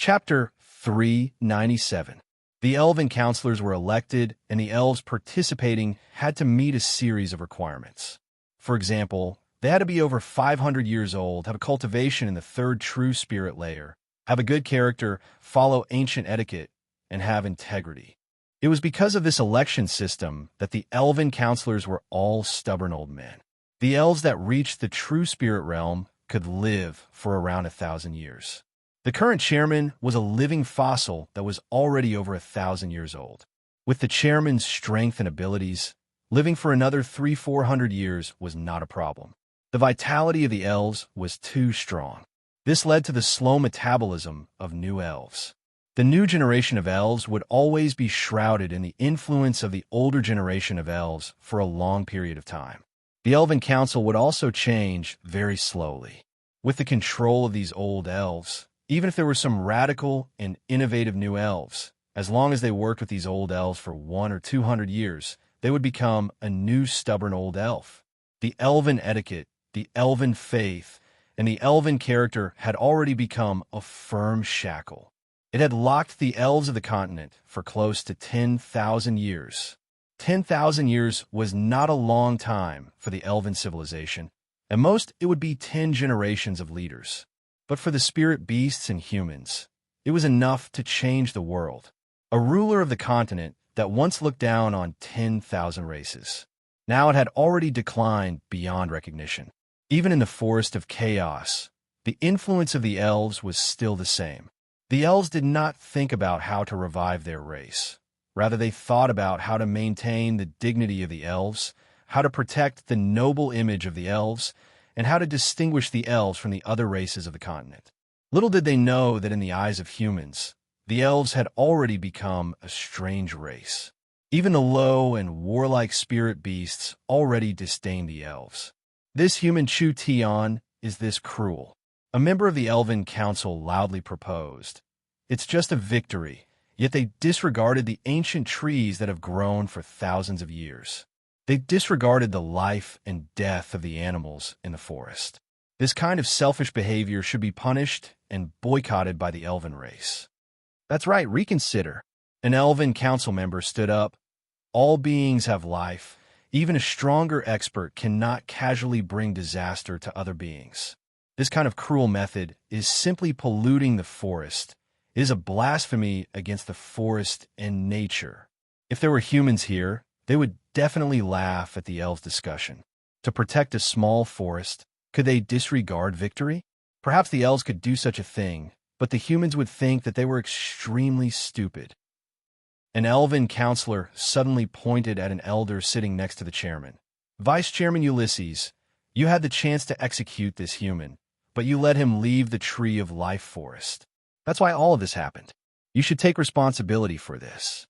Chapter 397. The elven counselors were elected, and the elves participating had to meet a series of requirements. For example, they had to be over 500 years old, have a cultivation in the third true spirit layer, have a good character, follow ancient etiquette, and have integrity. It was because of this election system that the elven counselors were all stubborn old men. The elves that reached the true spirit realm could live for around 1,000 years. The current chairman was a living fossil that was already over 1,000 years old. With the chairman's strength and abilities, living for another 300-400 years was not a problem. The vitality of the elves was too strong. This led to the slow metabolism of new elves. The new generation of elves would always be shrouded in the influence of the older generation of elves for a long period of time. The Elven Council would also change very slowly. With the control of these old elves, even if there were some radical and innovative new elves, as long as they worked with these old elves for 100 or 200 years, they would become a new stubborn old elf. The elven etiquette, the elven faith, and the elven character had already become a firm shackle. It had locked the elves of the continent for close to 10,000 years. 10,000 years was not a long time for the elven civilization. At most, it would be 10 generations of leaders. But for the spirit beasts and humans, it was enough to change the world. A ruler of the continent that once looked down on 10,000 races. Now it had already declined beyond recognition. Even in the forest of chaos, the influence of the elves was still the same. The elves did not think about how to revive their race. Rather, they thought about how to maintain the dignity of the elves, how to protect the noble image of the elves, and how to distinguish the elves from the other races of the continent. Little did they know that in the eyes of humans, the elves had already become a strange race. Even the low and warlike spirit beasts already disdained the elves. This human Chu Tian is this cruel. A member of the Elven Council loudly proposed. It's just a victory, yet they disregarded the ancient trees that have grown for thousands of years. They disregarded the life and death of the animals in the forest. This kind of selfish behavior should be punished and boycotted by the elven race. That's right, reconsider. An elven council member stood up. All beings have life. Even a stronger expert cannot casually bring disaster to other beings. This kind of cruel method is simply polluting the forest. It is a blasphemy against the forest and nature. If there were humans here, they would definitely laugh at the elves' discussion. To protect a small forest, could they disregard victory? Perhaps the elves could do such a thing, but the humans would think that they were extremely stupid. An elven counselor suddenly pointed at an elder sitting next to the chairman. Vice Chairman Ulysses, you had the chance to execute this human, but you let him leave the Tree of Life forest. That's why all of this happened. You should take responsibility for this.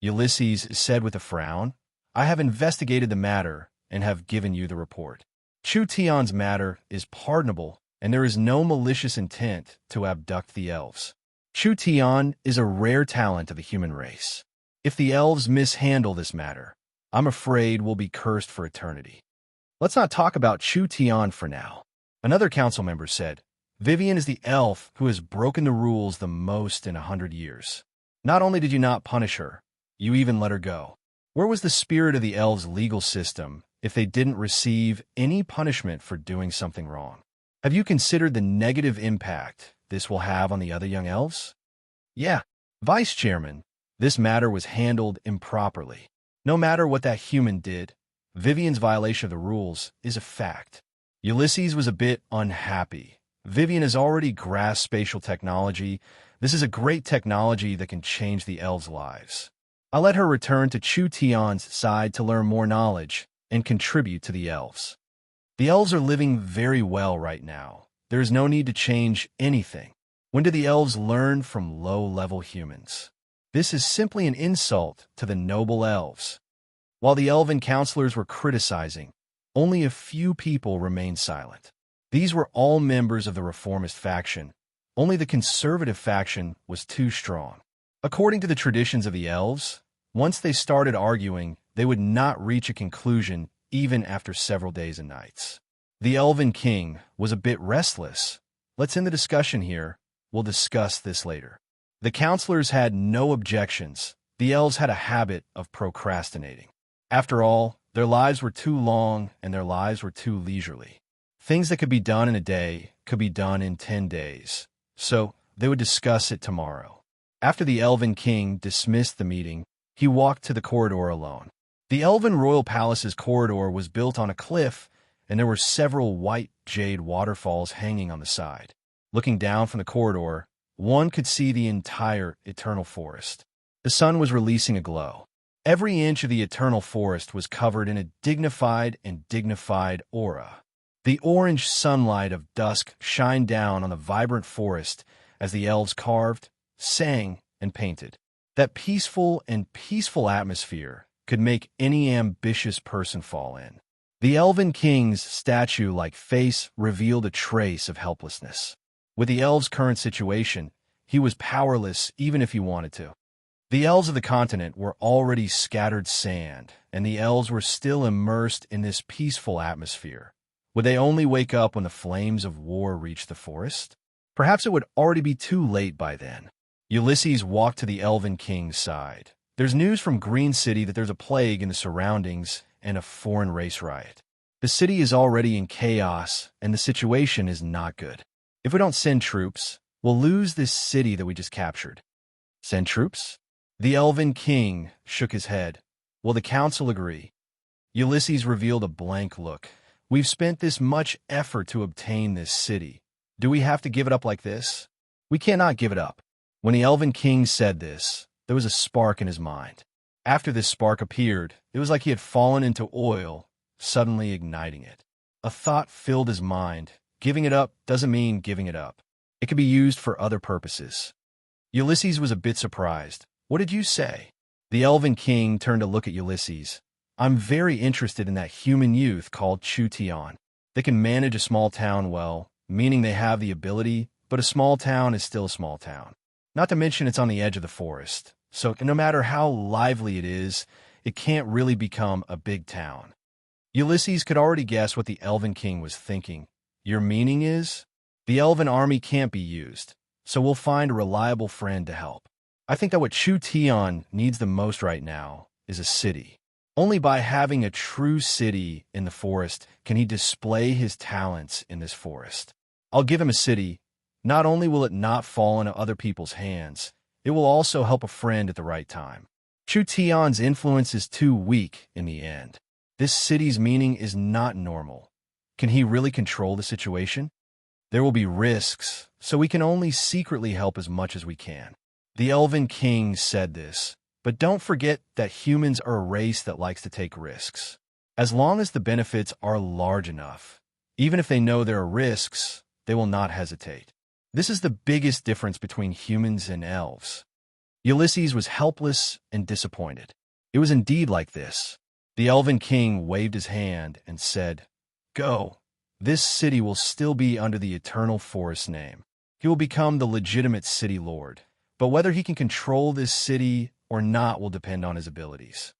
Ulysses said with a frown, I have investigated the matter and have given you the report. Chu Tian's matter is pardonable, and there is no malicious intent to abduct the elves. Chu Tian is a rare talent of the human race. If the elves mishandle this matter, I'm afraid we'll be cursed for eternity. Let's not talk about Chu Tian for now. Another council member said, Vivian is the elf who has broken the rules the most in 100 years. Not only did you not punish her, you even let her go. Where was the spirit of the elves' legal system if they didn't receive any punishment for doing something wrong? Have you considered the negative impact this will have on the other young elves? Yeah, Vice Chairman, this matter was handled improperly. No matter what that human did, Vivian's violation of the rules is a fact. Ulysses was a bit unhappy. Vivian has already grasped spatial technology. This is a great technology that can change the elves' lives. I'll let her return to Chu Tian's side to learn more knowledge and contribute to the elves. The elves are living very well right now. There is no need to change anything. When did the elves learn from low-level humans? This is simply an insult to the noble elves. While the elven counselors were criticizing, only a few people remained silent. These were all members of the reformist faction. Only the conservative faction was too strong. According to the traditions of the elves, once they started arguing, they would not reach a conclusion even after several days and nights. The Elven King was a bit restless. Let's end the discussion here. We'll discuss this later. The counselors had no objections. The elves had a habit of procrastinating. After all, their lives were too long and their lives were too leisurely. Things that could be done in a day could be done in 10 days. So they would discuss it tomorrow. After the Elven King dismissed the meeting, he walked to the corridor alone. The Elven Royal Palace's corridor was built on a cliff, and there were several white jade waterfalls hanging on the side. Looking down from the corridor, one could see the entire eternal forest. The sun was releasing a glow. Every inch of the eternal forest was covered in a dignified aura. The orange sunlight of dusk shined down on the vibrant forest as the elves carved, sang, and painted. That peaceful atmosphere could make any ambitious person fall in. The Elven King's statue-like face revealed a trace of helplessness. With the elves' current situation, he was powerless even if he wanted to. The elves of the continent were already scattered sand, and the elves were still immersed in this peaceful atmosphere. Would they only wake up when the flames of war reached the forest? Perhaps it would already be too late by then. Ulysses walked to the Elven King's side. There's news from Green City that there's a plague in the surroundings and a foreign race riot. The city is already in chaos, and the situation is not good. If we don't send troops, we'll lose this city that we just captured. Send troops? The Elven King shook his head. Will the council agree? Ulysses revealed a blank look. We've spent this much effort to obtain this city. Do we have to give it up like this? We cannot give it up. When the Elven King said this, there was a spark in his mind. After this spark appeared, it was like he had fallen into oil, suddenly igniting it. A thought filled his mind. Giving it up doesn't mean giving it up. It could be used for other purposes. Ulysses was a bit surprised. What did you say? The Elven King turned to look at Ulysses. I'm very interested in that human youth called Chu-Tian. They can manage a small town well, meaning they have the ability, but a small town is still a small town. Not to mention it's on the edge of the forest, so no matter how lively it is, it can't really become a big town. Ulysses could already guess what the Elven King was thinking. Your meaning is? The Elven army can't be used, so we'll find a reliable friend to help. I think that what Chu-Tian needs the most right now is a city. Only by having a true city in the forest can he display his talents in this forest. I'll give him a city. Not only will it not fall into other people's hands, it will also help a friend at the right time. Chu-Tian's influence is too weak in the end. This city's meaning is not normal. Can he really control the situation? There will be risks, so we can only secretly help as much as we can. The Elven King said this, but don't forget that humans are a race that likes to take risks. As long as the benefits are large enough, even if they know there are risks, they will not hesitate. This is the biggest difference between humans and elves. Ulysses was helpless and disappointed. It was indeed like this. The Elven King waved his hand and said, Go. This city will still be under the Eternal Forest name. He will become the legitimate city lord. But whether he can control this city or not will depend on his abilities.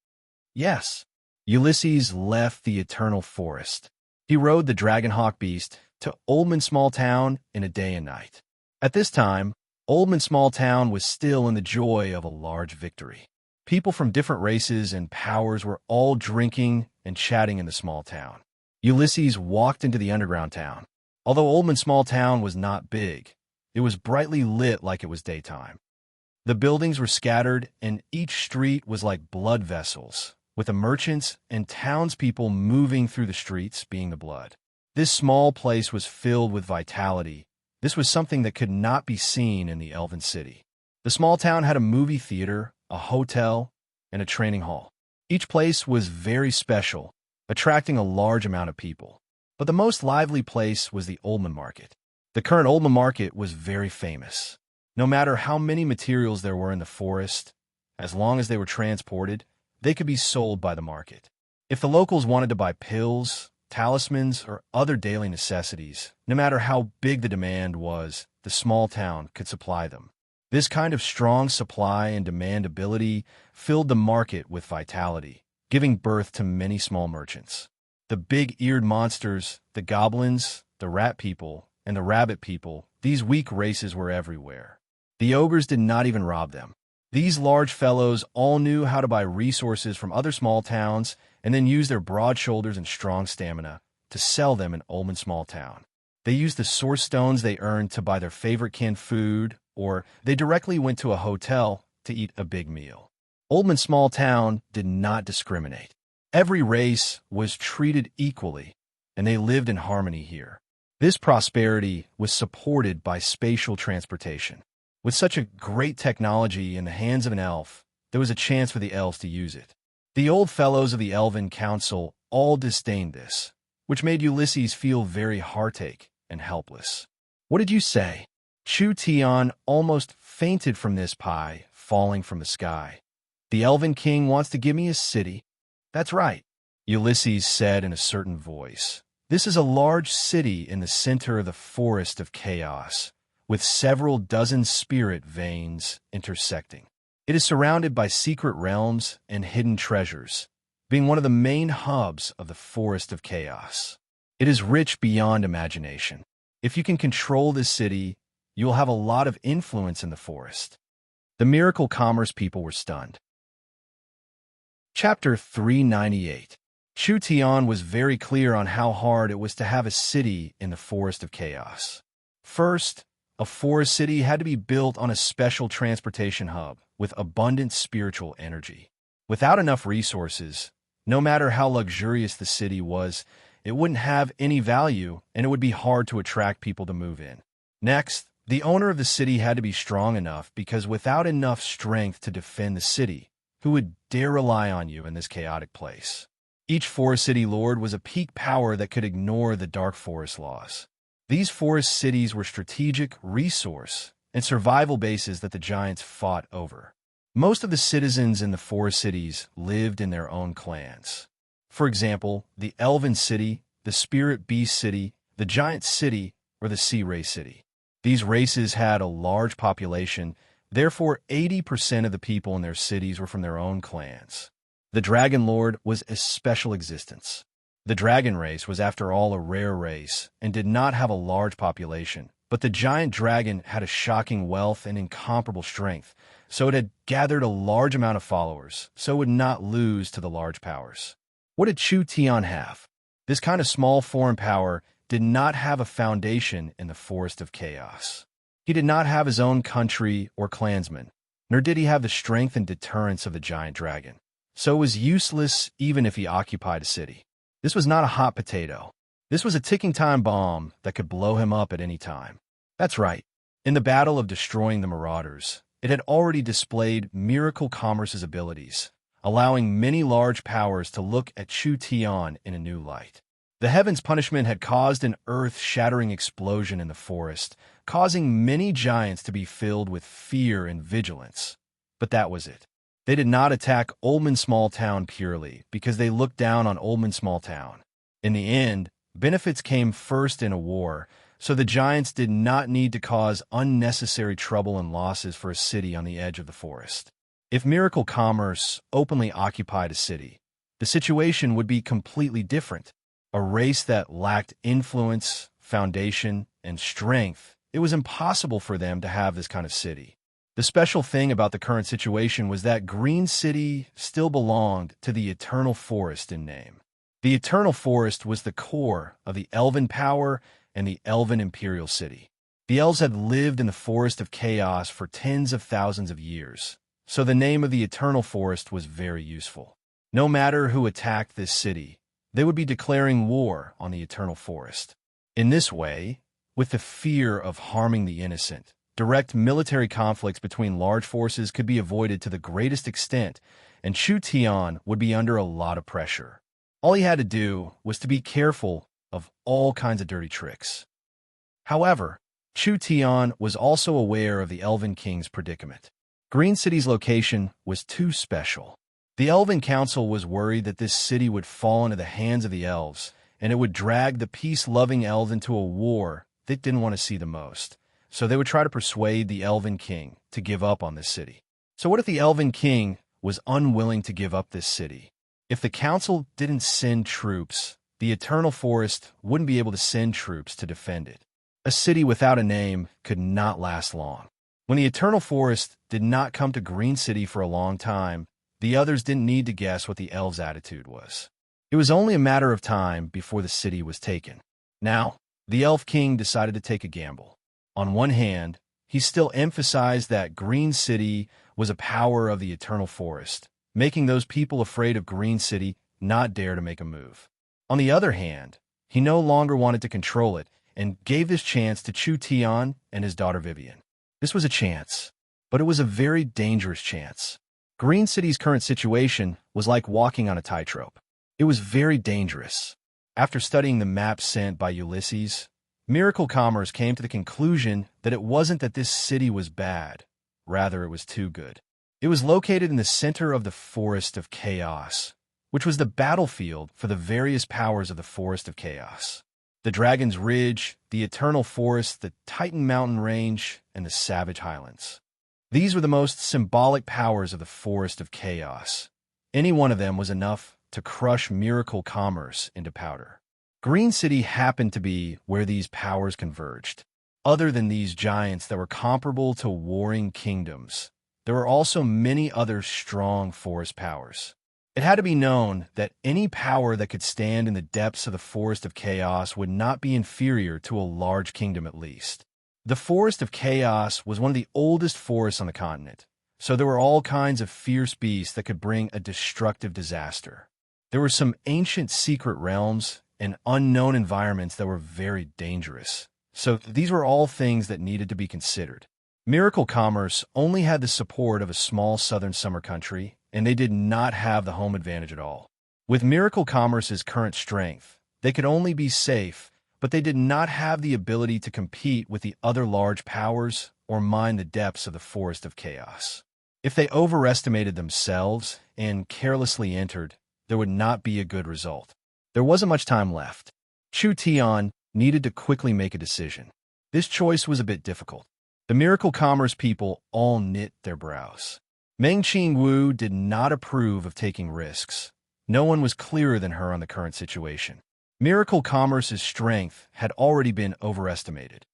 Yes, Ulysses left the Eternal Forest. He rode the Dragonhawk beast to Oldman Small Town in a day and night. At this time, Oldman Small Town was still in the joy of a large victory. People from different races and powers were all drinking and chatting in the small town. Ulysses walked into the underground town. Although Oldman Small Town was not big, it was brightly lit like it was daytime. The buildings were scattered, and each street was like blood vessels, with the merchants and townspeople moving through the streets being the blood. This small place was filled with vitality. This was something that could not be seen in the Elven City. The small town had a movie theater, a hotel, and a training hall. Each place was very special, attracting a large amount of people. But the most lively place was the Oldman Market. The current Oldman Market was very famous. No matter how many materials there were in the forest, as long as they were transported, they could be sold by the market. If the locals wanted to buy pills, talismans, or other daily necessities, no matter how big the demand was, the small town could supply them. This kind of strong supply and demand ability filled the market with vitality, giving birth to many small merchants. The big-eared monsters, the goblins, the rat people, and the rabbit people, these weak races were everywhere. The ogres did not even rob them. These large fellows all knew how to buy resources from other small towns and then use their broad shoulders and strong stamina to sell them in Ullman Small Town. They used the source stones they earned to buy their favorite canned food, or they directly went to a hotel to eat a big meal. Ullman Small Town did not discriminate. Every race was treated equally, and they lived in harmony here. This prosperity was supported by spatial transportation. With such a great technology in the hands of an elf, there was a chance for the elves to use it. The old fellows of the Elven Council all disdained this, which made Ulysses feel very heartache and helpless. "What did you say?" Chu Tian almost fainted from this pie falling from the sky. "The Elven King wants to give me a city." "That's right," Ulysses said in a certain voice. "This is a large city in the center of the forest of chaos, with several dozen spirit veins intersecting. It is surrounded by secret realms and hidden treasures, being one of the main hubs of the forest of chaos. It is rich beyond imagination. If you can control this city, you will have a lot of influence in the forest." The Miracle Commerce people were stunned. Chapter 398. Chu Tian was very clear on how hard it was to have a city in the forest of chaos. First, a forest city had to be built on a special transportation hub with abundant spiritual energy. Without enough resources, no matter how luxurious the city was, it wouldn't have any value and it would be hard to attract people to move in. Next, the owner of the city had to be strong enough because without enough strength to defend the city, who would dare rely on you in this chaotic place? Each forest city lord was a peak power that could ignore the dark forest laws. These forest cities were strategic resource and survival bases that the giants fought over. Most of the citizens in the forest cities lived in their own clans. For example, the Elven City, the Spirit Beast City, the Giant City, or the Sea Ray City. These races had a large population, therefore 80% of the people in their cities were from their own clans. The Dragon Lord was a special existence. The dragon race was after all a rare race and did not have a large population, but the giant dragon had a shocking wealth and incomparable strength, so it had gathered a large amount of followers, so it would not lose to the large powers. What did Chu Tian have? This kind of small foreign power did not have a foundation in the forest of chaos. He did not have his own country or clansmen, nor did he have the strength and deterrence of the giant dragon. So it was useless even if he occupied a city. This was not a hot potato. This was a ticking time bomb that could blow him up at any time. That's right. In the battle of destroying the Marauders, it had already displayed Miracle Commerce's abilities, allowing many large powers to look at Chu Tian in a new light. The Heaven's punishment had caused an earth-shattering explosion in the forest, causing many giants to be filled with fear and vigilance. But that was it. They did not attack Ullman Small Town purely because they looked down on Ullman Small Town. In the end, benefits came first in a war, so the giants did not need to cause unnecessary trouble and losses for a city on the edge of the forest. If Miracle Commerce openly occupied a city, the situation would be completely different. A race that lacked influence, foundation, and strength, it was impossible for them to have this kind of city. The special thing about the current situation was that Green City still belonged to the Eternal Forest in name. The Eternal Forest was the core of the Elven power and the Elven Imperial City. The elves had lived in the Forest of Chaos for tens of thousands of years, so the name of the Eternal Forest was very useful. No matter who attacked this city, they would be declaring war on the Eternal Forest. In this way, with the fear of harming the innocent, direct military conflicts between large forces could be avoided to the greatest extent, and Chu Tian would be under a lot of pressure. All he had to do was to be careful of all kinds of dirty tricks. However, Chu Tian was also aware of the Elven King's predicament. Green City's location was too special. The Elven Council was worried that this city would fall into the hands of the elves, and it would drag the peace-loving elves into a war they didn't want to see the most. So they would try to persuade the Elven King to give up on this city. So what if the Elven King was unwilling to give up this city? If the council didn't send troops, the Eternal Forest wouldn't be able to send troops to defend it. A city without a name could not last long. When the Eternal Forest did not come to Green City for a long time, the others didn't need to guess what the elves' attitude was. It was only a matter of time before the city was taken. Now, the Elf King decided to take a gamble. On one hand, he still emphasized that Green City was a power of the Eternal Forest, making those people afraid of Green City not dare to make a move. On the other hand, he no longer wanted to control it and gave this chance to Chu Tian and his daughter Vivian. This was a chance, but it was a very dangerous chance. Green City's current situation was like walking on a tightrope. It was very dangerous. After studying the map sent by Ulysses, Miracle Commerce came to the conclusion that it wasn't that this city was bad, rather it was too good. It was located in the center of the Forest of Chaos, which was the battlefield for the various powers of the Forest of Chaos. The Dragon's Ridge, the Eternal Forest, the Titan Mountain Range, and the Savage Highlands. These were the most symbolic powers of the Forest of Chaos. Any one of them was enough to crush Miracle Commerce into powder. Green City happened to be where these powers converged. Other than these giants that were comparable to warring kingdoms, there were also many other strong forest powers. It had to be known that any power that could stand in the depths of the Forest of Chaos would not be inferior to a large kingdom at least. The Forest of Chaos was one of the oldest forests on the continent, so there were all kinds of fierce beasts that could bring a destructive disaster. There were some ancient secret realms and unknown environments that were very dangerous. So these were all things that needed to be considered. Miracle Commerce only had the support of a small southern summer country, and they did not have the home advantage at all. With Miracle Commerce's current strength, they could only be safe, but they did not have the ability to compete with the other large powers or mine the depths of the Forest of Chaos. If they overestimated themselves and carelessly entered, there would not be a good result. There wasn't much time left. Chu Tian needed to quickly make a decision. This choice was a bit difficult. The Miracle Commerce people all knit their brows. Meng Qingwu did not approve of taking risks. No one was clearer than her on the current situation. Miracle Commerce's strength had already been overestimated.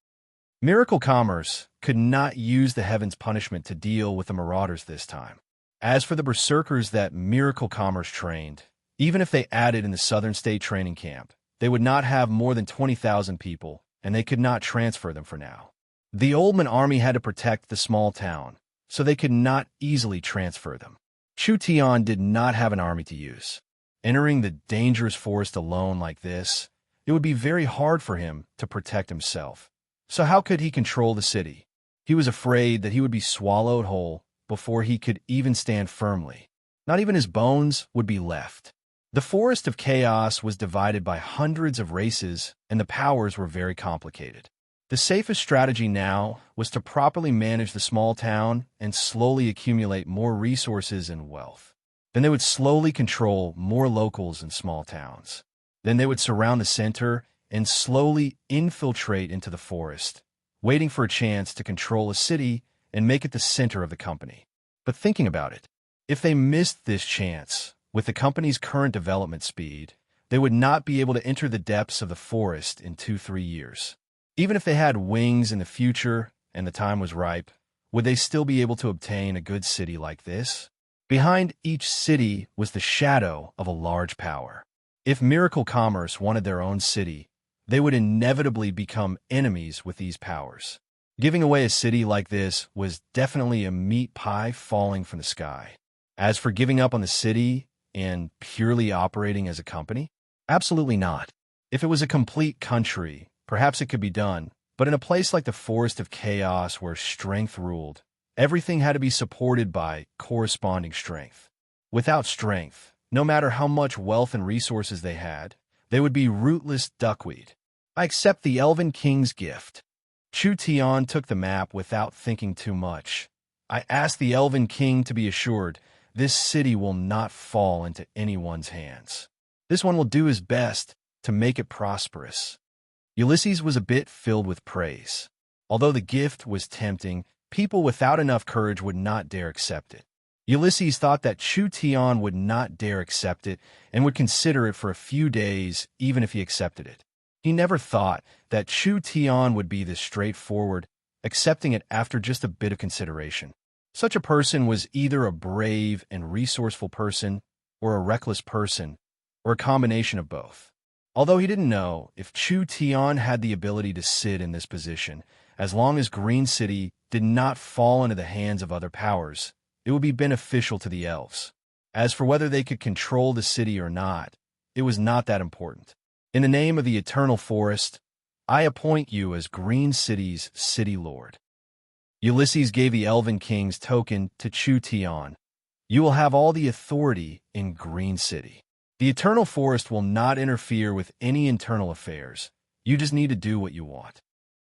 Miracle Commerce could not use the Heaven's punishment to deal with the Marauders this time. As for the Berserkers that Miracle Commerce trained, even if they added in the Southern State Training Camp, they would not have more than 20,000 people, and they could not transfer them for now. The Oldman army had to protect the small town, so they could not easily transfer them. Chu Tian did not have an army to use. Entering the dangerous forest alone like this, it would be very hard for him to protect himself. So how could he control the city? He was afraid that he would be swallowed whole before he could even stand firmly. Not even his bones would be left. The Forest of Chaos was divided by hundreds of races, and the powers were very complicated. The safest strategy now was to properly manage the small town and slowly accumulate more resources and wealth. Then they would slowly control more locals in small towns. Then they would surround the center and slowly infiltrate into the forest, waiting for a chance to control a city and make it the center of the company. But thinking about it, if they missed this chance, with the company's current development speed, they would not be able to enter the depths of the forest in 2-3 years. Even if they had wings in the future and the time was ripe, would they still be able to obtain a good city like this? Behind each city was the shadow of a large power. If Miracle Commerce wanted their own city, they would inevitably become enemies with these powers. Giving away a city like this was definitely a meat pie falling from the sky. As for giving up on the city and purely operating as a company, absolutely not. If it was a complete country, perhaps it could be done, but in a place like the Forest of Chaos where strength ruled, everything had to be supported by corresponding strength. Without strength, no matter how much wealth and resources they had, they would be rootless duckweed. I accept the Elven King's gift. Chu Tian took the map without thinking too much. I asked the Elven King to be assured this city will not fall into anyone's hands. This one will do his best to make it prosperous. Ulysses was a bit filled with praise. Although the gift was tempting, people without enough courage would not dare accept it. Ulysses thought that Chu Tian would not dare accept it and would consider it for a few days even if he accepted it. He never thought that Chu Tian would be this straightforward, accepting it after just a bit of consideration. Such a person was either a brave and resourceful person, or a reckless person, or a combination of both. Although he didn't know if Chu Tian had the ability to sit in this position, as long as Green City did not fall into the hands of other powers, it would be beneficial to the elves. As for whether they could control the city or not, it was not that important. In the name of the Eternal Forest, I appoint you as Green City's city lord. Ulysses gave the Elven King's token to Chu Tian. You will have all the authority in Green City. The Eternal Forest will not interfere with any internal affairs. You just need to do what you want.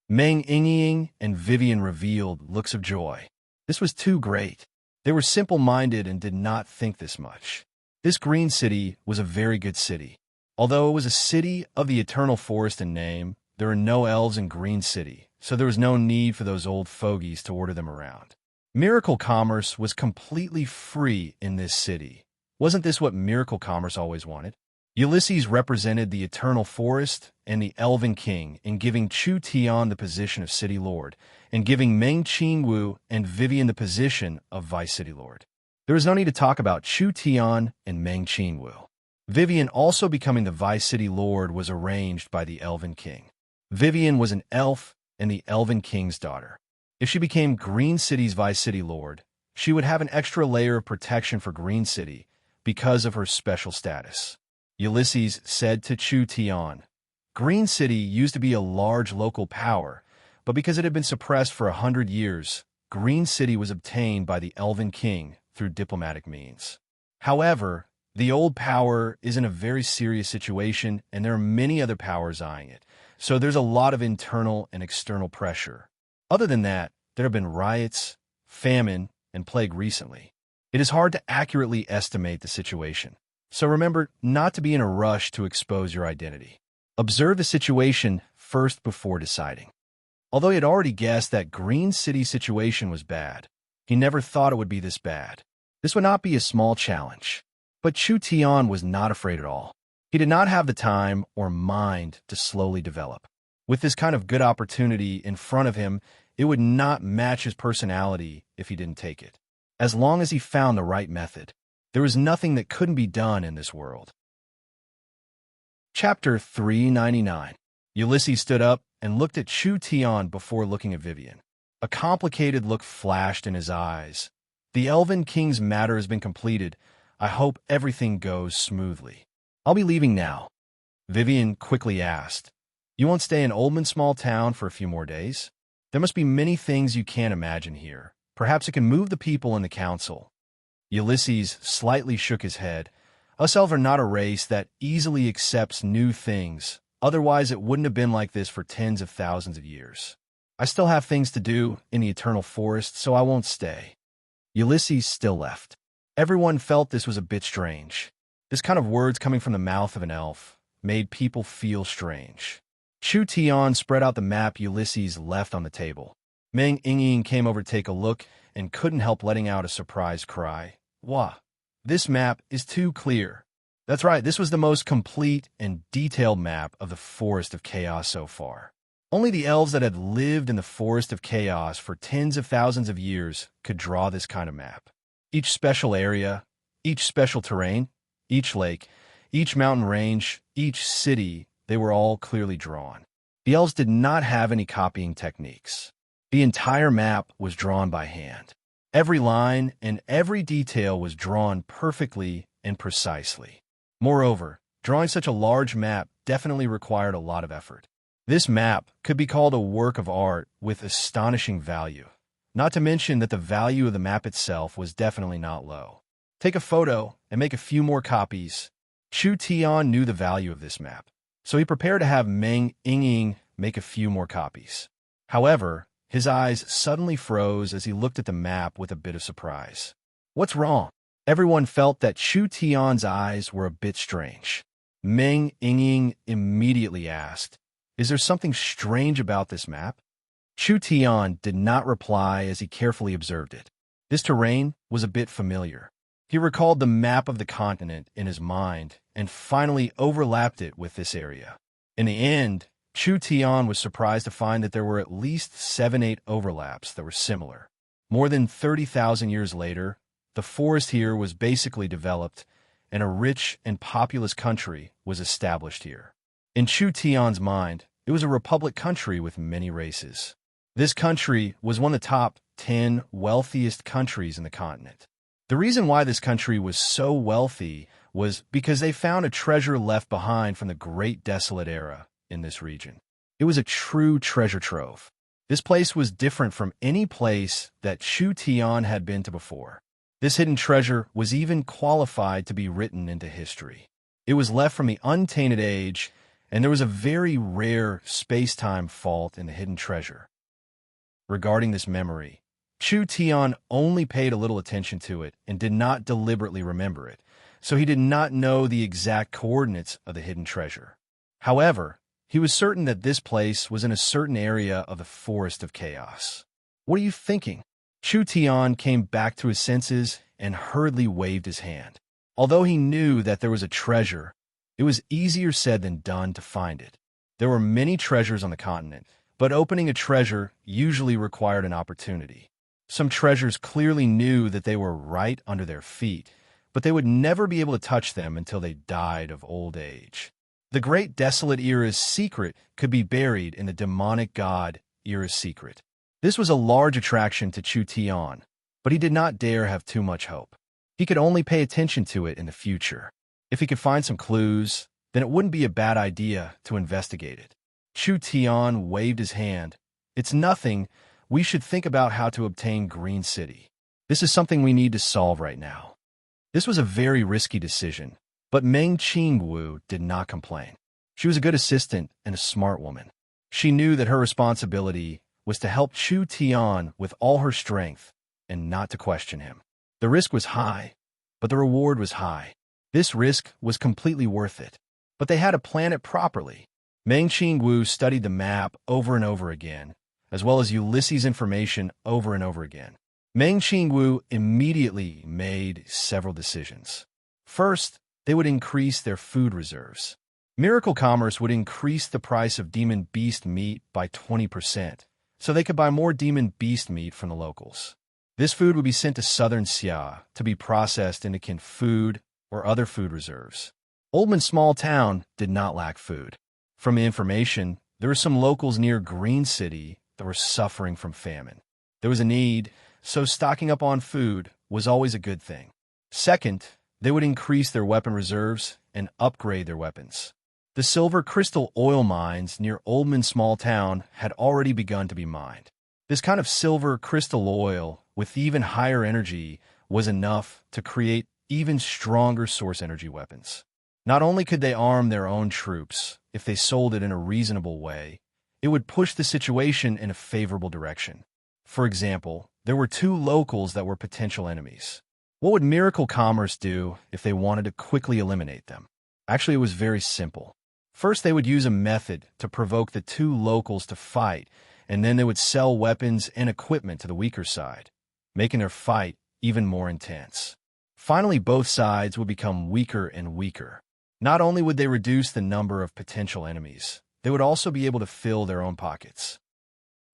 Meng Yingying and Vivian revealed looks of joy. This was too great. They were simple-minded and did not think this much. This Green City was a very good city. Although it was a city of the Eternal Forest in name, there are no elves in Green City, so there was no need for those old fogies to order them around. Miracle commerce was completely free in this city. Wasn't this what miracle commerce always wanted? Ulysses represented the Eternal Forest and the Elven King in giving Chu Tian the position of City Lord, and giving Meng Qingwu and Vivian the position of Vice City Lord. There was no need to talk about Chu Tian and Meng Qingwu. Vivian also becoming the Vice City Lord was arranged by the Elven King. Vivian was an elf and the Elven King's daughter. If she became Green City's Vice City Lord, she would have an extra layer of protection for Green City because of her special status. Ulysses said to Chu Tian, Green City used to be a large local power, but because it had been suppressed for 100 years, Green City was obtained by the Elven King through diplomatic means. However, the old power is in a very serious situation, and there are many other powers eyeing it, so there's a lot of internal and external pressure. Other than that, there have been riots, famine, and plague recently. It is hard to accurately estimate the situation, so remember not to be in a rush to expose your identity. Observe the situation first before deciding. Although he had already guessed that Green City's situation was bad, he never thought it would be this bad. This would not be a small challenge. But Chu Tian was not afraid at all. He did not have the time or mind to slowly develop. With this kind of good opportunity in front of him, it would not match his personality if he didn't take it. As long as he found the right method, there was nothing that couldn't be done in this world. Chapter 399. Ulysses stood up and looked at Chu Tian before looking at Vivian. A complicated look flashed in his eyes. The Elven King's matter has been completed. I hope everything goes smoothly. I'll be leaving now. Vivian quickly asked, You won't stay in Oldman Small Town for a few more days? There must be many things you can't imagine here. Perhaps it can move the people in the council. Ulysses slightly shook his head. Us elves are not a race that easily accepts new things. Otherwise, it wouldn't have been like this for tens of thousands of years. I still have things to do in the Eternal Forest, so I won't stay. Ulysses still left. Everyone felt this was a bit strange. This kind of words coming from the mouth of an elf made people feel strange. Chu Tian spread out the map Ulysses left on the table. Meng Yingying came over to take a look and couldn't help letting out a surprised cry. Wah! This map is too clear. That's right, this was the most complete and detailed map of the Forest of Chaos so far. Only the elves that had lived in the Forest of Chaos for tens of thousands of years could draw this kind of map. Each special area, each special terrain, each lake, each mountain range, each city, they were all clearly drawn. The elves did not have any copying techniques. The entire map was drawn by hand. Every line and every detail was drawn perfectly and precisely. Moreover, drawing such a large map definitely required a lot of effort. This map could be called a work of art with astonishing value. Not to mention that the value of the map itself was definitely not low. Take a photo and make a few more copies. Chu Tian knew the value of this map, so he prepared to have Meng Yingying make a few more copies. However, his eyes suddenly froze as he looked at the map with a bit of surprise. What's wrong? Everyone felt that Chu Tian's eyes were a bit strange. Meng Yingying immediately asked, Is there something strange about this map? Chu Tian did not reply as he carefully observed it. This terrain was a bit familiar. He recalled the map of the continent in his mind and finally overlapped it with this area. In the end, Chu Tian was surprised to find that there were at least 7-8 overlaps that were similar. More than 30,000 years later, the forest here was basically developed, and a rich and populous country was established here. In Chu Tian's mind, it was a republic country with many races. This country was one of the top 10 wealthiest countries in the continent. The reason why this country was so wealthy was because they found a treasure left behind from the Great Desolate Era in this region. It was a true treasure trove. This place was different from any place that Chu Tian had been to before. This hidden treasure was even qualified to be written into history. It was left from the untainted age, and there was a very rare space-time fault in the hidden treasure. Regarding this memory, Chu Tian only paid a little attention to it and did not deliberately remember it, so he did not know the exact coordinates of the hidden treasure. However, he was certain that this place was in a certain area of the Forest of Chaos. What are you thinking? Chu Tian came back to his senses and hurriedly waved his hand. Although he knew that there was a treasure, it was easier said than done to find it. There were many treasures on the continent, but opening a treasure usually required an opportunity. Some treasures clearly knew that they were right under their feet, but they would never be able to touch them until they died of old age. The Great Desolate Era's secret could be buried in the demonic god Era's secret. This was a large attraction to Chu Tian, but he did not dare have too much hope. He could only pay attention to it in the future. If he could find some clues, then it wouldn't be a bad idea to investigate it. Chu Tian waved his hand. It's nothing. We should think about how to obtain Green City. This is something we need to solve right now. This was a very risky decision, but Meng Qingwu did not complain. She was a good assistant and a smart woman. She knew that her responsibility was to help Chu Tian with all her strength and not to question him. The risk was high, but the reward was high. This risk was completely worth it, but they had to plan it properly. Meng Qingwu studied the map over and over again, as well as Ulysses' information over and over again. Meng Qingwu immediately made several decisions. First, they would increase their food reserves. Miracle Commerce would increase the price of demon beast meat by 20%, so they could buy more demon beast meat from the locals. This food would be sent to southern Xia to be processed into canned food or other food reserves. Oldman's small town did not lack food. From the information, there were some locals near Green City that were suffering from famine. There was a need, so stocking up on food was always a good thing. Second, they would increase their weapon reserves and upgrade their weapons. The silver crystal oil mines near Oldman's small town had already begun to be mined. This kind of silver crystal oil with even higher energy was enough to create even stronger source energy weapons. Not only could they arm their own troops if they sold it in a reasonable way, it would push the situation in a favorable direction. For example, there were 2 locals that were potential enemies. What would Miracle Commerce do if they wanted to quickly eliminate them? Actually, it was very simple. First, they would use a method to provoke the 2 locals to fight, and then they would sell weapons and equipment to the weaker side, making their fight even more intense. Finally, both sides would become weaker and weaker. Not only would they reduce the number of potential enemies, they would also be able to fill their own pockets.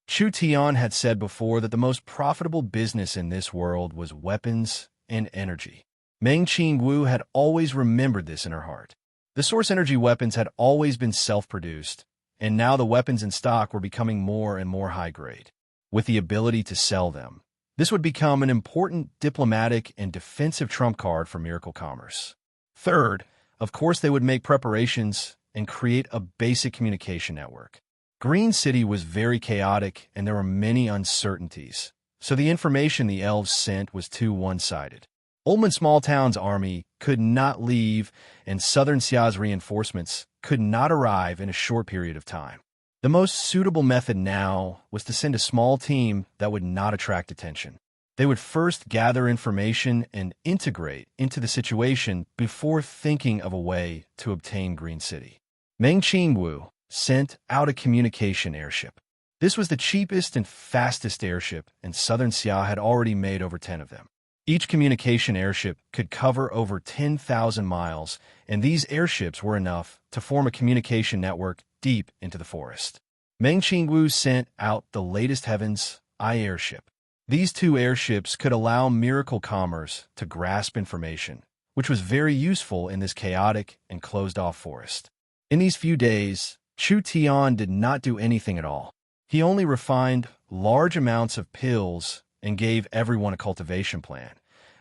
Chu Tian had said before that the most profitable business in this world was weapons and energy. Meng Qingwu had always remembered this in her heart. The source energy weapons had always been self-produced, and now the weapons in stock were becoming more and more high-grade. With the ability to sell them, this would become an important diplomatic and defensive trump card for Miracle Commerce. Third, of course, they would make preparations and create a basic communication network. Green City was very chaotic and there were many uncertainties, so the information the elves sent was too one-sided. Oldman Small Town's army could not leave, and Southern Xia's reinforcements could not arrive in a short period of time. The most suitable method now was to send a small team that would not attract attention. They would first gather information and integrate into the situation before thinking of a way to obtain Green City. Meng Qingwu sent out a communication airship. This was the cheapest and fastest airship, and Southern Xia had already made over 10 of them. Each communication airship could cover over 10,000 miles, and these airships were enough to form a communication network deep into the forest. Meng Qingwu sent out the latest Heaven's Eye airship. These two airships could allow miracle commerce to grasp information, which was very useful in this chaotic and closed-off forest. In these few days, Chu Tian did not do anything at all. He only refined large amounts of pills and gave everyone a cultivation plan,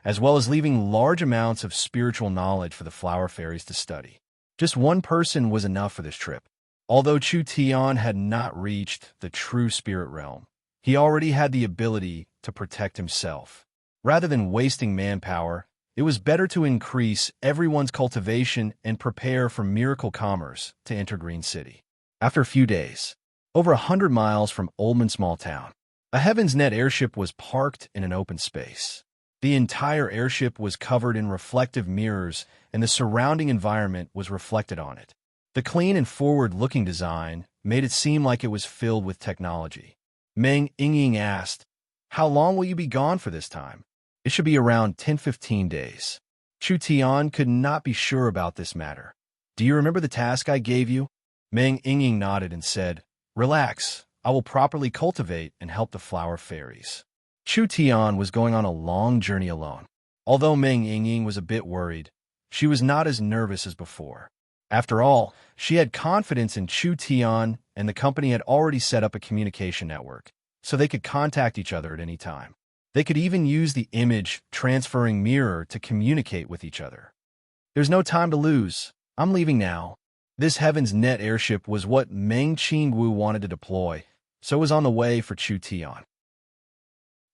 as well as leaving large amounts of spiritual knowledge for the flower fairies to study. Just one person was enough for this trip. Although Chu Tian had not reached the true spirit realm, he already had the ability to protect himself. Rather than wasting manpower, it was better to increase everyone's cultivation and prepare for miracle commerce to enter Green City. After a few days, over 100 miles from Oldman Small Town, a Heaven's Net airship was parked in an open space. The entire airship was covered in reflective mirrors, and the surrounding environment was reflected on it. The clean and forward-looking design made it seem like it was filled with technology. Meng Yingying asked, "How long will you be gone for this time?" "It should be around 10-15 days. Chu Tian could not be sure about this matter. "Do you remember the task I gave you?" Meng Yingying nodded and said, "Relax, I will properly cultivate and help the flower fairies." Chu Tian was going on a long journey alone. Although Meng Yingying was a bit worried, she was not as nervous as before. After all, she had confidence in Chu Tian, and the company had already set up a communication network, so they could contact each other at any time. They could even use the image transferring mirror to communicate with each other. "There's no time to lose. I'm leaving now." This Heaven's Net airship was what Meng Qingwu wanted to deploy, so it was on the way for Chu Tian.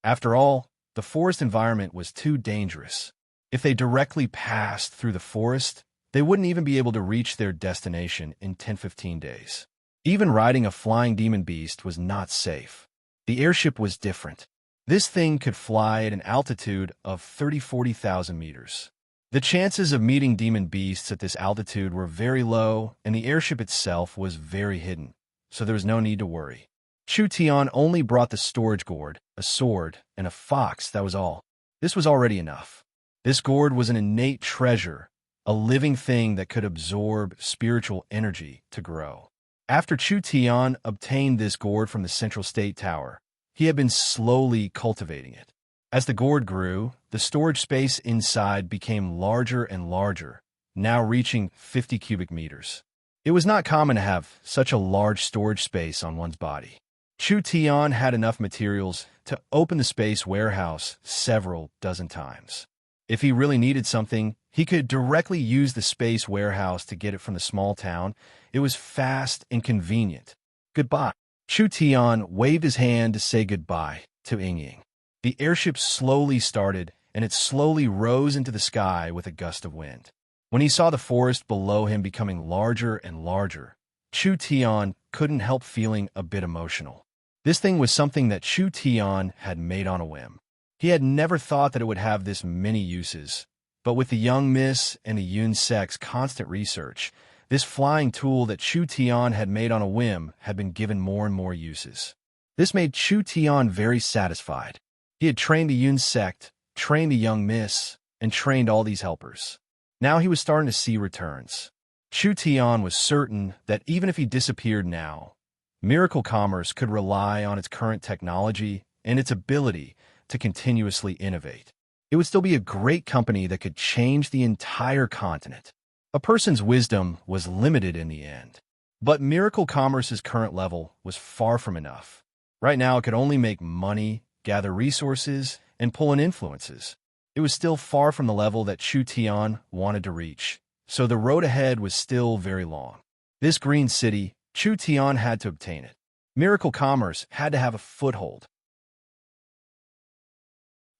After all, the forest environment was too dangerous. If they directly passed through the forest, they wouldn't even be able to reach their destination in 10-15 days. Even riding a flying demon beast was not safe. The airship was different. This thing could fly at an altitude of 30,000–40,000 meters. The chances of meeting demon beasts at this altitude were very low, and the airship itself was very hidden, so there was no need to worry. Chu Tian only brought the storage gourd, a sword, and a fox, that was all. This was already enough. This gourd was an innate treasure, a living thing that could absorb spiritual energy to grow. After Chu Tian obtained this gourd from the Central State Tower, he had been slowly cultivating it. As the gourd grew, the storage space inside became larger and larger, now reaching 50 cubic meters. It was not common to have such a large storage space on one's body. Chu Tian had enough materials to open the space warehouse several dozen times. If he really needed something, he could directly use the space warehouse to get it from the small town. It was fast and convenient. "Goodbye." Chu Tian waved his hand to say goodbye to Yingying. The airship slowly started, and it slowly rose into the sky with a gust of wind. When he saw the forest below him becoming larger and larger, Chu Tian couldn't help feeling a bit emotional. This thing was something that Chu Tian had made on a whim. He had never thought that it would have this many uses, but with the young Miss and the Yun Sek's constant research, this flying tool that Chu Tian had made on a whim had been given more and more uses. This made Chu Tian very satisfied. He had trained the Yun Sect, trained the young Miss, and trained all these helpers. Now he was starting to see returns. Chu Tian was certain that even if he disappeared now, Miracle Commerce could rely on its current technology and its ability to continuously innovate. It would still be a great company that could change the entire continent. A person's wisdom was limited in the end. But Miracle Commerce's current level was far from enough. Right now, it could only make money, gather resources, and pull in influences. It was still far from the level that Chu Tian wanted to reach, so the road ahead was still very long. This green city, Chu Tian had to obtain it. Miracle Commerce had to have a foothold.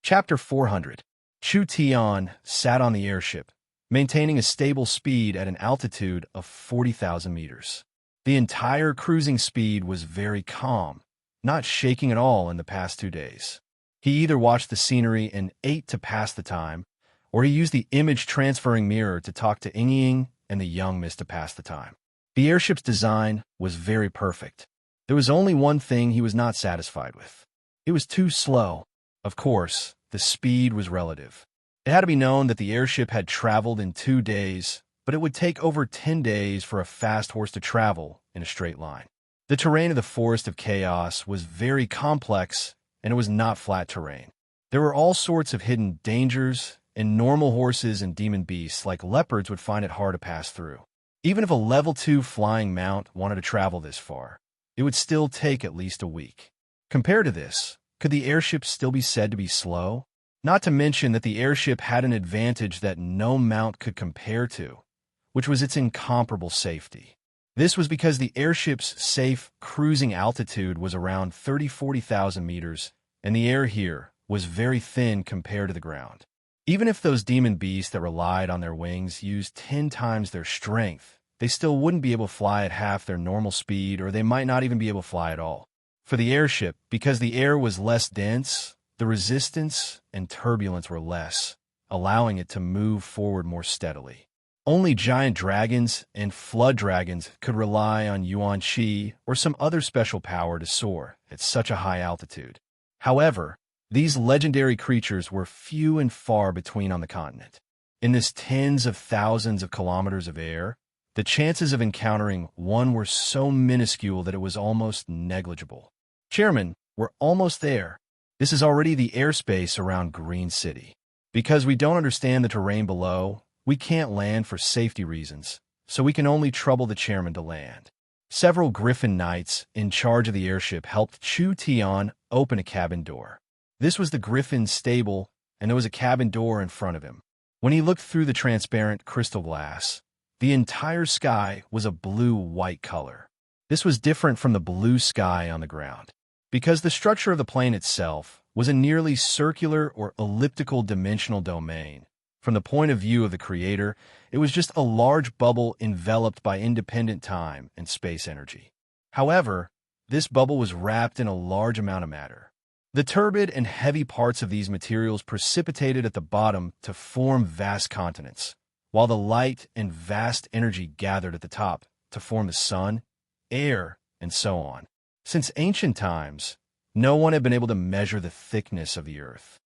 Chapter 400. Chu Tian sat on the airship, maintaining a stable speed at an altitude of 40,000 meters. The entire cruising speed was very calm, not shaking at all in the past 2 days. He either watched the scenery and ate to pass the time, or he used the image-transferring mirror to talk to Yingying and the young Miss to pass the time. The airship's design was very perfect. There was only one thing he was not satisfied with. It was too slow. Of course, the speed was relative. It had to be known that the airship had traveled in 2 days, but it would take over 10 days for a fast horse to travel in a straight line. The terrain of the Forest of Chaos was very complex, and it was not flat terrain. There were all sorts of hidden dangers, and normal horses and demon beasts like leopards would find it hard to pass through. Even if a level 2 flying mount wanted to travel this far, it would still take at least a week. Compared to this, could the airship still be said to be slow? Not to mention that the airship had an advantage that no mount could compare to, which was its incomparable safety. This was because the airship's safe cruising altitude was around 40,000 meters, and the air here was very thin compared to the ground. Even if those demon beasts that relied on their wings used 10 times their strength, they still wouldn't be able to fly at half their normal speed, or they might not even be able to fly at all. For the airship, because the air was less dense, the resistance and turbulence were less, allowing it to move forward more steadily. Only giant dragons and flood dragons could rely on yuan qi or some other special power to soar at such a high altitude. However, these legendary creatures were few and far between on the continent. In this tens of thousands of kilometers of air, the chances of encountering one were so minuscule that it was almost negligible. Chairman, we're almost there. This is already the airspace around Green City. Because we don't understand the terrain below, we can't land for safety reasons, so we can only trouble the chairman to land. Several Griffin Knights in charge of the airship helped Chu Tian open a cabin door. This was the Griffin's stable, and there was a cabin door in front of him. When he looked through the transparent crystal glass, the entire sky was a blue-white color. This was different from the blue sky on the ground, because the structure of the plane itself was a nearly circular or elliptical dimensional domain. From the point of view of the creator, it was just a large bubble enveloped by independent time and space energy. However, this bubble was wrapped in a large amount of matter. The turbid and heavy parts of these materials precipitated at the bottom to form vast continents, while the light and vast energy gathered at the top to form the sun, air, and so on. Since ancient times, no one had been able to measure the thickness of the earth.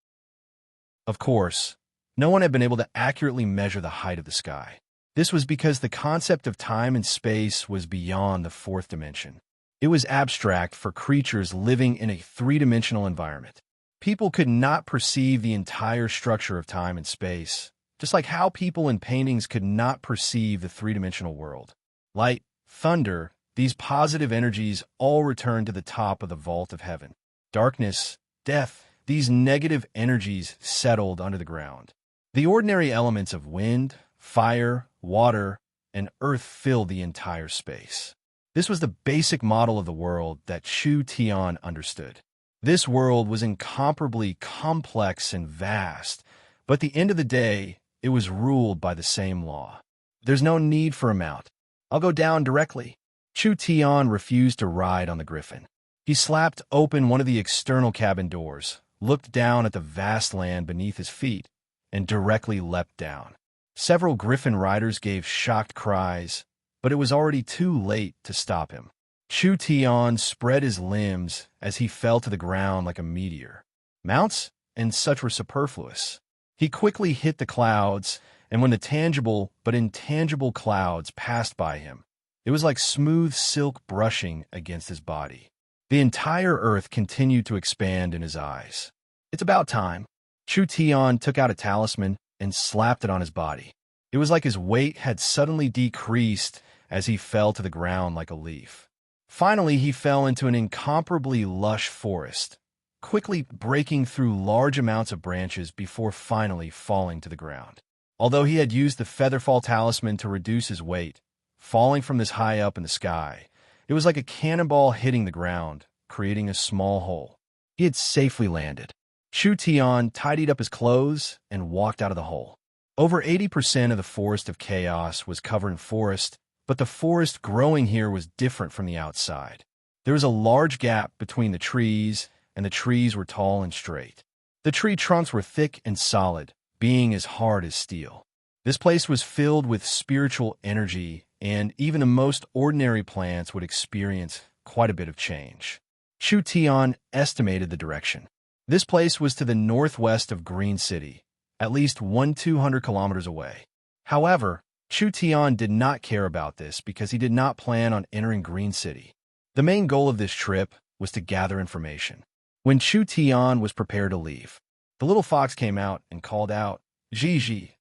Of course, no one had been able to accurately measure the height of the sky. This was because the concept of time and space was beyond the fourth dimension. It was abstract for creatures living in a three-dimensional environment. People could not perceive the entire structure of time and space, just like how people in paintings could not perceive the three-dimensional world. Light, thunder, these positive energies all returned to the top of the vault of heaven. Darkness, death, these negative energies settled under the ground. The ordinary elements of wind, fire, water, and earth filled the entire space. This was the basic model of the world that Chu Tian understood. This world was incomparably complex and vast, but at the end of the day, it was ruled by the same law. There's no need for a mount. I'll go down directly. Chu Tian refused to ride on the Griffin. He slapped open one of the external cabin doors, looked down at the vast land beneath his feet, and directly leapt down. Several Griffin riders gave shocked cries, but it was already too late to stop him. Chu Tian spread his limbs as he fell to the ground like a meteor. Mounts and such were superfluous. He quickly hit the clouds, and when the tangible but intangible clouds passed by him, it was like smooth silk brushing against his body. The entire earth continued to expand in his eyes. It's about time. Chu Tian took out a talisman and slapped it on his body. It was like his weight had suddenly decreased as he fell to the ground like a leaf. Finally, he fell into an incomparably lush forest, quickly breaking through large amounts of branches before finally falling to the ground. Although he had used the Featherfall talisman to reduce his weight, falling from this high up in the sky, it was like a cannonball hitting the ground, creating a small hole. He had safely landed. Chu Tian tidied up his clothes and walked out of the hole. Over 80% of the Forest of Chaos was covered in forest, but the forest growing here was different from the outside. There was a large gap between the trees, and the trees were tall and straight. The tree trunks were thick and solid, being as hard as steel. This place was filled with spiritual energy, and even the most ordinary plants would experience quite a bit of change. Chu Tian estimated the direction. This place was to the northwest of Green City, at least 200 kilometers away. However, Chu Tian did not care about this because he did not plan on entering Green City. The main goal of this trip was to gather information. When Chu Tian was prepared to leave, the little fox came out and called out, "Ji."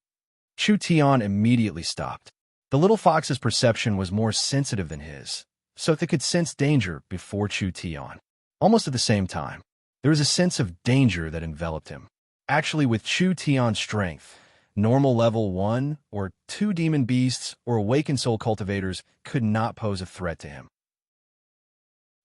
Chu Tian immediately stopped. The little fox's perception was more sensitive than his, so they could sense danger before Chu Tian. Almost at the same time, there was a sense of danger that enveloped him. Actually, with Chu Tian's strength, normal level 1 or 2 demon beasts or awakened soul cultivators could not pose a threat to him.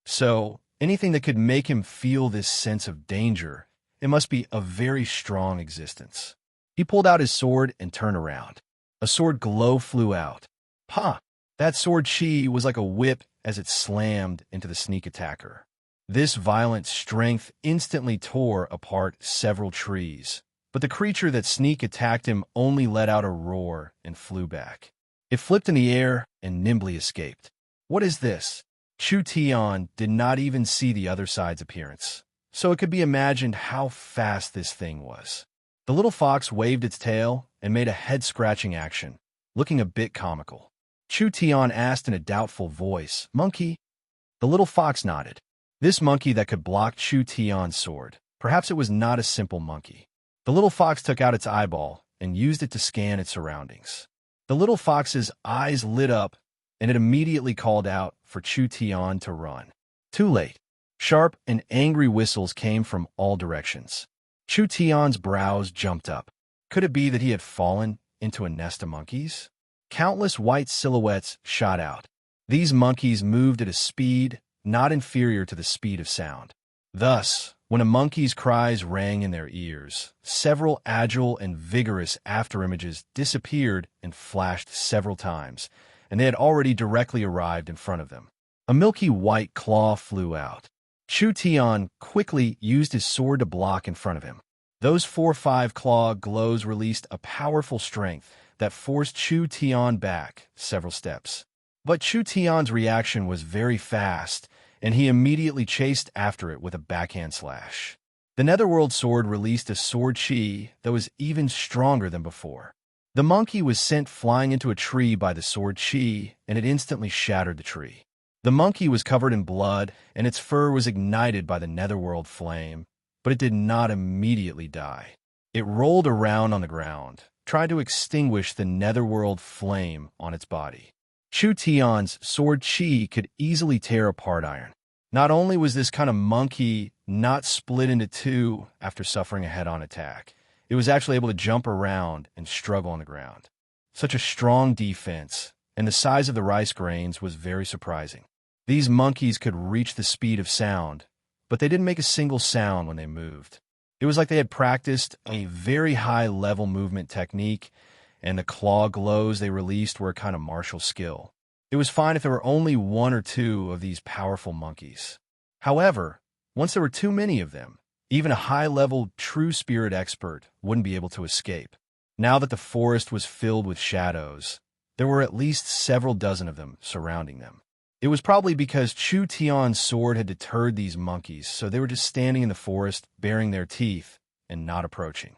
So, anything that could make him feel this sense of danger, it must be a very strong existence. He pulled out his sword and turned around. A sword glow flew out. Ha! That sword chi was like a whip as it slammed into the sneak attacker. This violent strength instantly tore apart several trees, but the creature that sneak attacked him only let out a roar and flew back. It flipped in the air and nimbly escaped. What is this? Chu Tian did not even see the other side's appearance, so it could be imagined how fast this thing was. The little fox waved its tail and made a head-scratching action, looking a bit comical. Chu Tian asked in a doubtful voice, "Monkey?" The little fox nodded. This monkey that could block Chu Tian's sword. Perhaps it was not a simple monkey. The little fox took out its eyeball and used it to scan its surroundings. The little fox's eyes lit up, and it immediately called out for Chu Tian to run. Too late. Sharp and angry whistles came from all directions. Chu Tian's brows jumped up. Could it be that he had fallen into a nest of monkeys? Countless white silhouettes shot out. These monkeys moved at a speed not inferior to the speed of sound. Thus, when a monkey's cries rang in their ears, several agile and vigorous afterimages disappeared and flashed several times, and they had already directly arrived in front of them. A milky white claw flew out. Chu Tian quickly used his sword to block in front of him. Those 4-5 claw glows released a powerful strength that forced Chu Tian back several steps. But Chu Tian's reaction was very fast, and he immediately chased after it with a backhand slash. The Netherworld sword released a sword chi that was even stronger than before. The monkey was sent flying into a tree by the sword chi, and it instantly shattered the tree. The monkey was covered in blood, and its fur was ignited by the Netherworld flame, but it did not immediately die. It rolled around on the ground, trying to extinguish the Netherworld flame on its body. Chu Tian's sword chi could easily tear apart iron. Not only was this kind of monkey not split into two after suffering a head-on attack, it was actually able to jump around and struggle on the ground. Such a strong defense, and the size of the rice grains was very surprising. These monkeys could reach the speed of sound, but they didn't make a single sound when they moved. It was like they had practiced a very high-level movement technique, and the claw glows they released were a kind of martial skill. It was fine if there were only 1 or 2 of these powerful monkeys. However, once there were too many of them, even a high-level true spirit expert wouldn't be able to escape. Now that the forest was filled with shadows, there were at least several dozen of them surrounding them. It was probably because Chu Tian's sword had deterred these monkeys, so they were just standing in the forest, baring their teeth, and not approaching.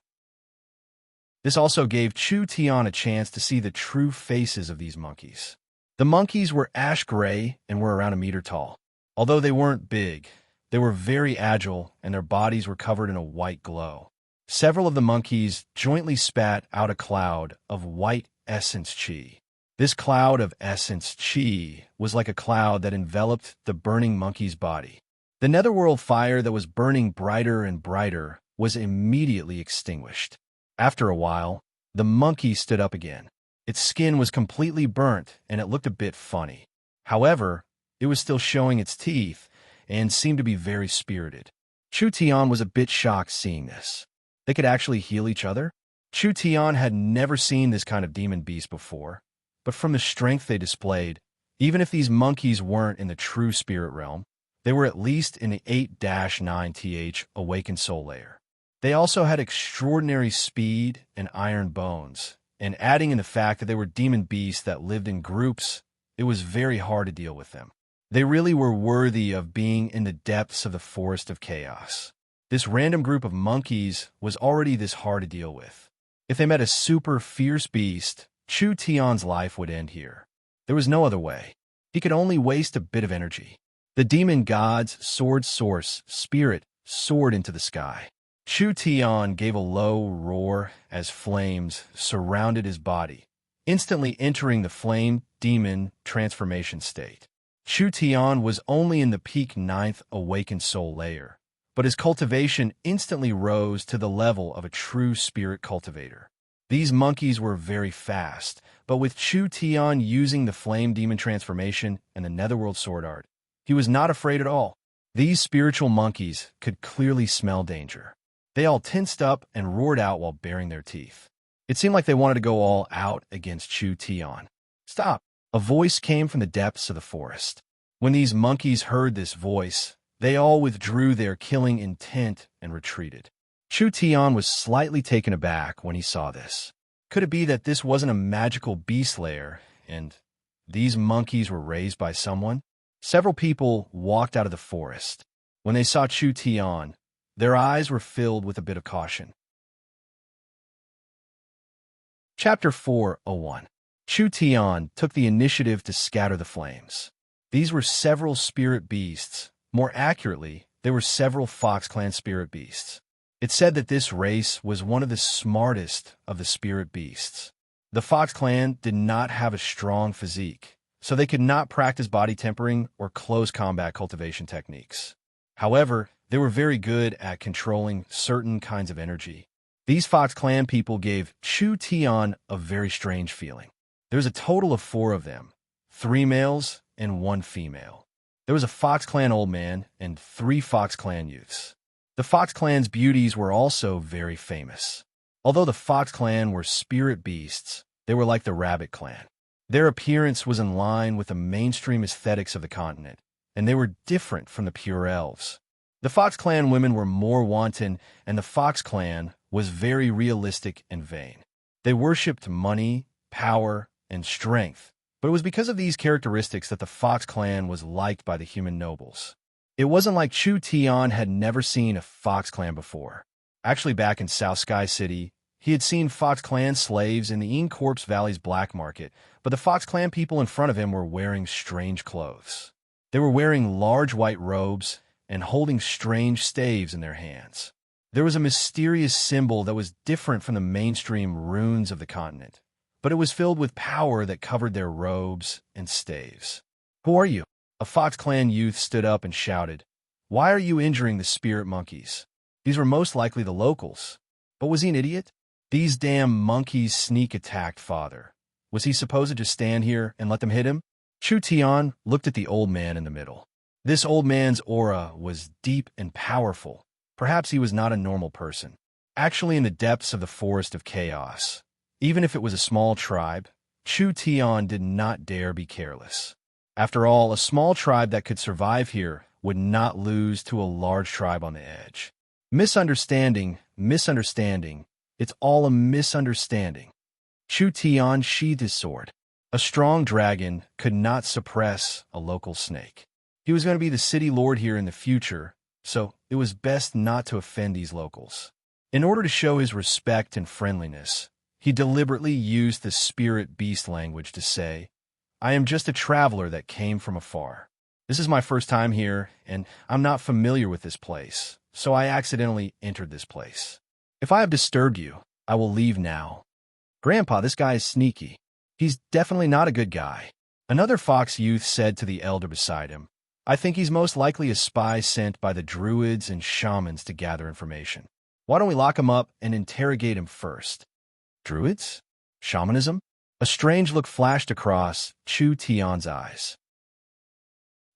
This also gave Chu Tian a chance to see the true faces of these monkeys. The monkeys were ash gray and were around 1 meter tall. Although they weren't big, they were very agile, and their bodies were covered in a white glow. Several of the monkeys jointly spat out a cloud of white essence chi. This cloud of essence chi was like a cloud that enveloped the burning monkey's body. The Netherworld fire that was burning brighter and brighter was immediately extinguished. After a while, the monkey stood up again. Its skin was completely burnt, and it looked a bit funny. However, it was still showing its teeth and seemed to be very spirited. Chu Tian was a bit shocked seeing this. They could actually heal each other? Chu Tian had never seen this kind of demon beast before, but from the strength they displayed, even if these monkeys weren't in the true spirit realm, they were at least in the 8-9th awakened soul layer. They also had extraordinary speed and iron bones, and adding in the fact that they were demon beasts that lived in groups, it was very hard to deal with them. They really were worthy of being in the depths of the forest of chaos. This random group of monkeys was already this hard to deal with. If they met a super fierce beast, Chu Tian's life would end here. There was no other way. He could only waste a bit of energy. The demon god's sword source, spirit, soared into the sky. Chu Tian gave a low roar as flames surrounded his body, instantly entering the flame demon transformation state. Chu Tian was only in the peak 9th awakened soul layer, but his cultivation instantly rose to the level of a true spirit cultivator. These monkeys were very fast, but with Chu Tian using the flame demon transformation and the netherworld sword art, he was not afraid at all. These spiritual monkeys could clearly smell danger. They all tensed up and roared out while baring their teeth. It seemed like they wanted to go all out against Chu Tian. "Stop!" A voice came from the depths of the forest. When these monkeys heard this voice, they all withdrew their killing intent and retreated. Chu Tian was slightly taken aback when he saw this. Could it be that this wasn't a magical beast lair, and these monkeys were raised by someone? Several people walked out of the forest. When they saw Chu Tian, their eyes were filled with a bit of caution. Chapter 4:01. Chu Tian took the initiative to scatter the flames. These were several spirit beasts. More accurately, there were several Fox Clan spirit beasts. It said that this race was one of the smartest of the spirit beasts. The Fox Clan did not have a strong physique, so they could not practice body tempering or close combat cultivation techniques. However, they were very good at controlling certain kinds of energy. These Fox Clan people gave Chu Tian a very strange feeling. There was a total of 4 of them, 3 males and 1 female. There was a Fox Clan old man and 3 Fox Clan youths. The Fox Clan's beauties were also very famous. Although the Fox Clan were spirit beasts, they were like the Rabbit Clan. Their appearance was in line with the mainstream aesthetics of the continent, and they were different from the pure elves. The Fox Clan women were more wanton, and the Fox Clan was very realistic and vain. They worshipped money, power, and strength, but it was because of these characteristics that the Fox Clan was liked by the human nobles. It wasn't like Chu Tian had never seen a Fox Clan before. Actually, back in South Sky City, he had seen Fox Clan slaves in the Incorpse Valley's black market, but the Fox Clan people in front of him were wearing strange clothes. They were wearing large white robes and holding strange staves in their hands. There was a mysterious symbol that was different from the mainstream runes of the continent, but it was filled with power that covered their robes and staves. "Who are you?" A Fox Clan youth stood up and shouted, "Why are you injuring the spirit monkeys? These were most likely the locals." But was he an idiot? These damn monkeys sneak attacked father. Was he supposed to just stand here and let them hit him? Chu Tian looked at the old man in the middle. This old man's aura was deep and powerful. Perhaps he was not a normal person. Actually, in the depths of the forest of chaos, even if it was a small tribe, Chu Tian did not dare be careless. After all, a small tribe that could survive here would not lose to a large tribe on the edge. Misunderstanding, it's all a misunderstanding. Chu Tian sheathed his sword. A strong dragon could not suppress a local snake. He was going to be the city lord here in the future, so it was best not to offend these locals. In order to show his respect and friendliness, he deliberately used the spirit beast language to say, "I am just a traveler that came from afar. This is my first time here, and I'm not familiar with this place, so I accidentally entered this place. If I have disturbed you, I will leave now." "Grandpa, this guy is sneaky. He's definitely not a good guy." Another fox youth said to the elder beside him, "I think he's most likely a spy sent by the druids and shamans to gather information. Why don't we lock him up and interrogate him first?" Druids? Shamanism? A strange look flashed across Chu Tian's eyes.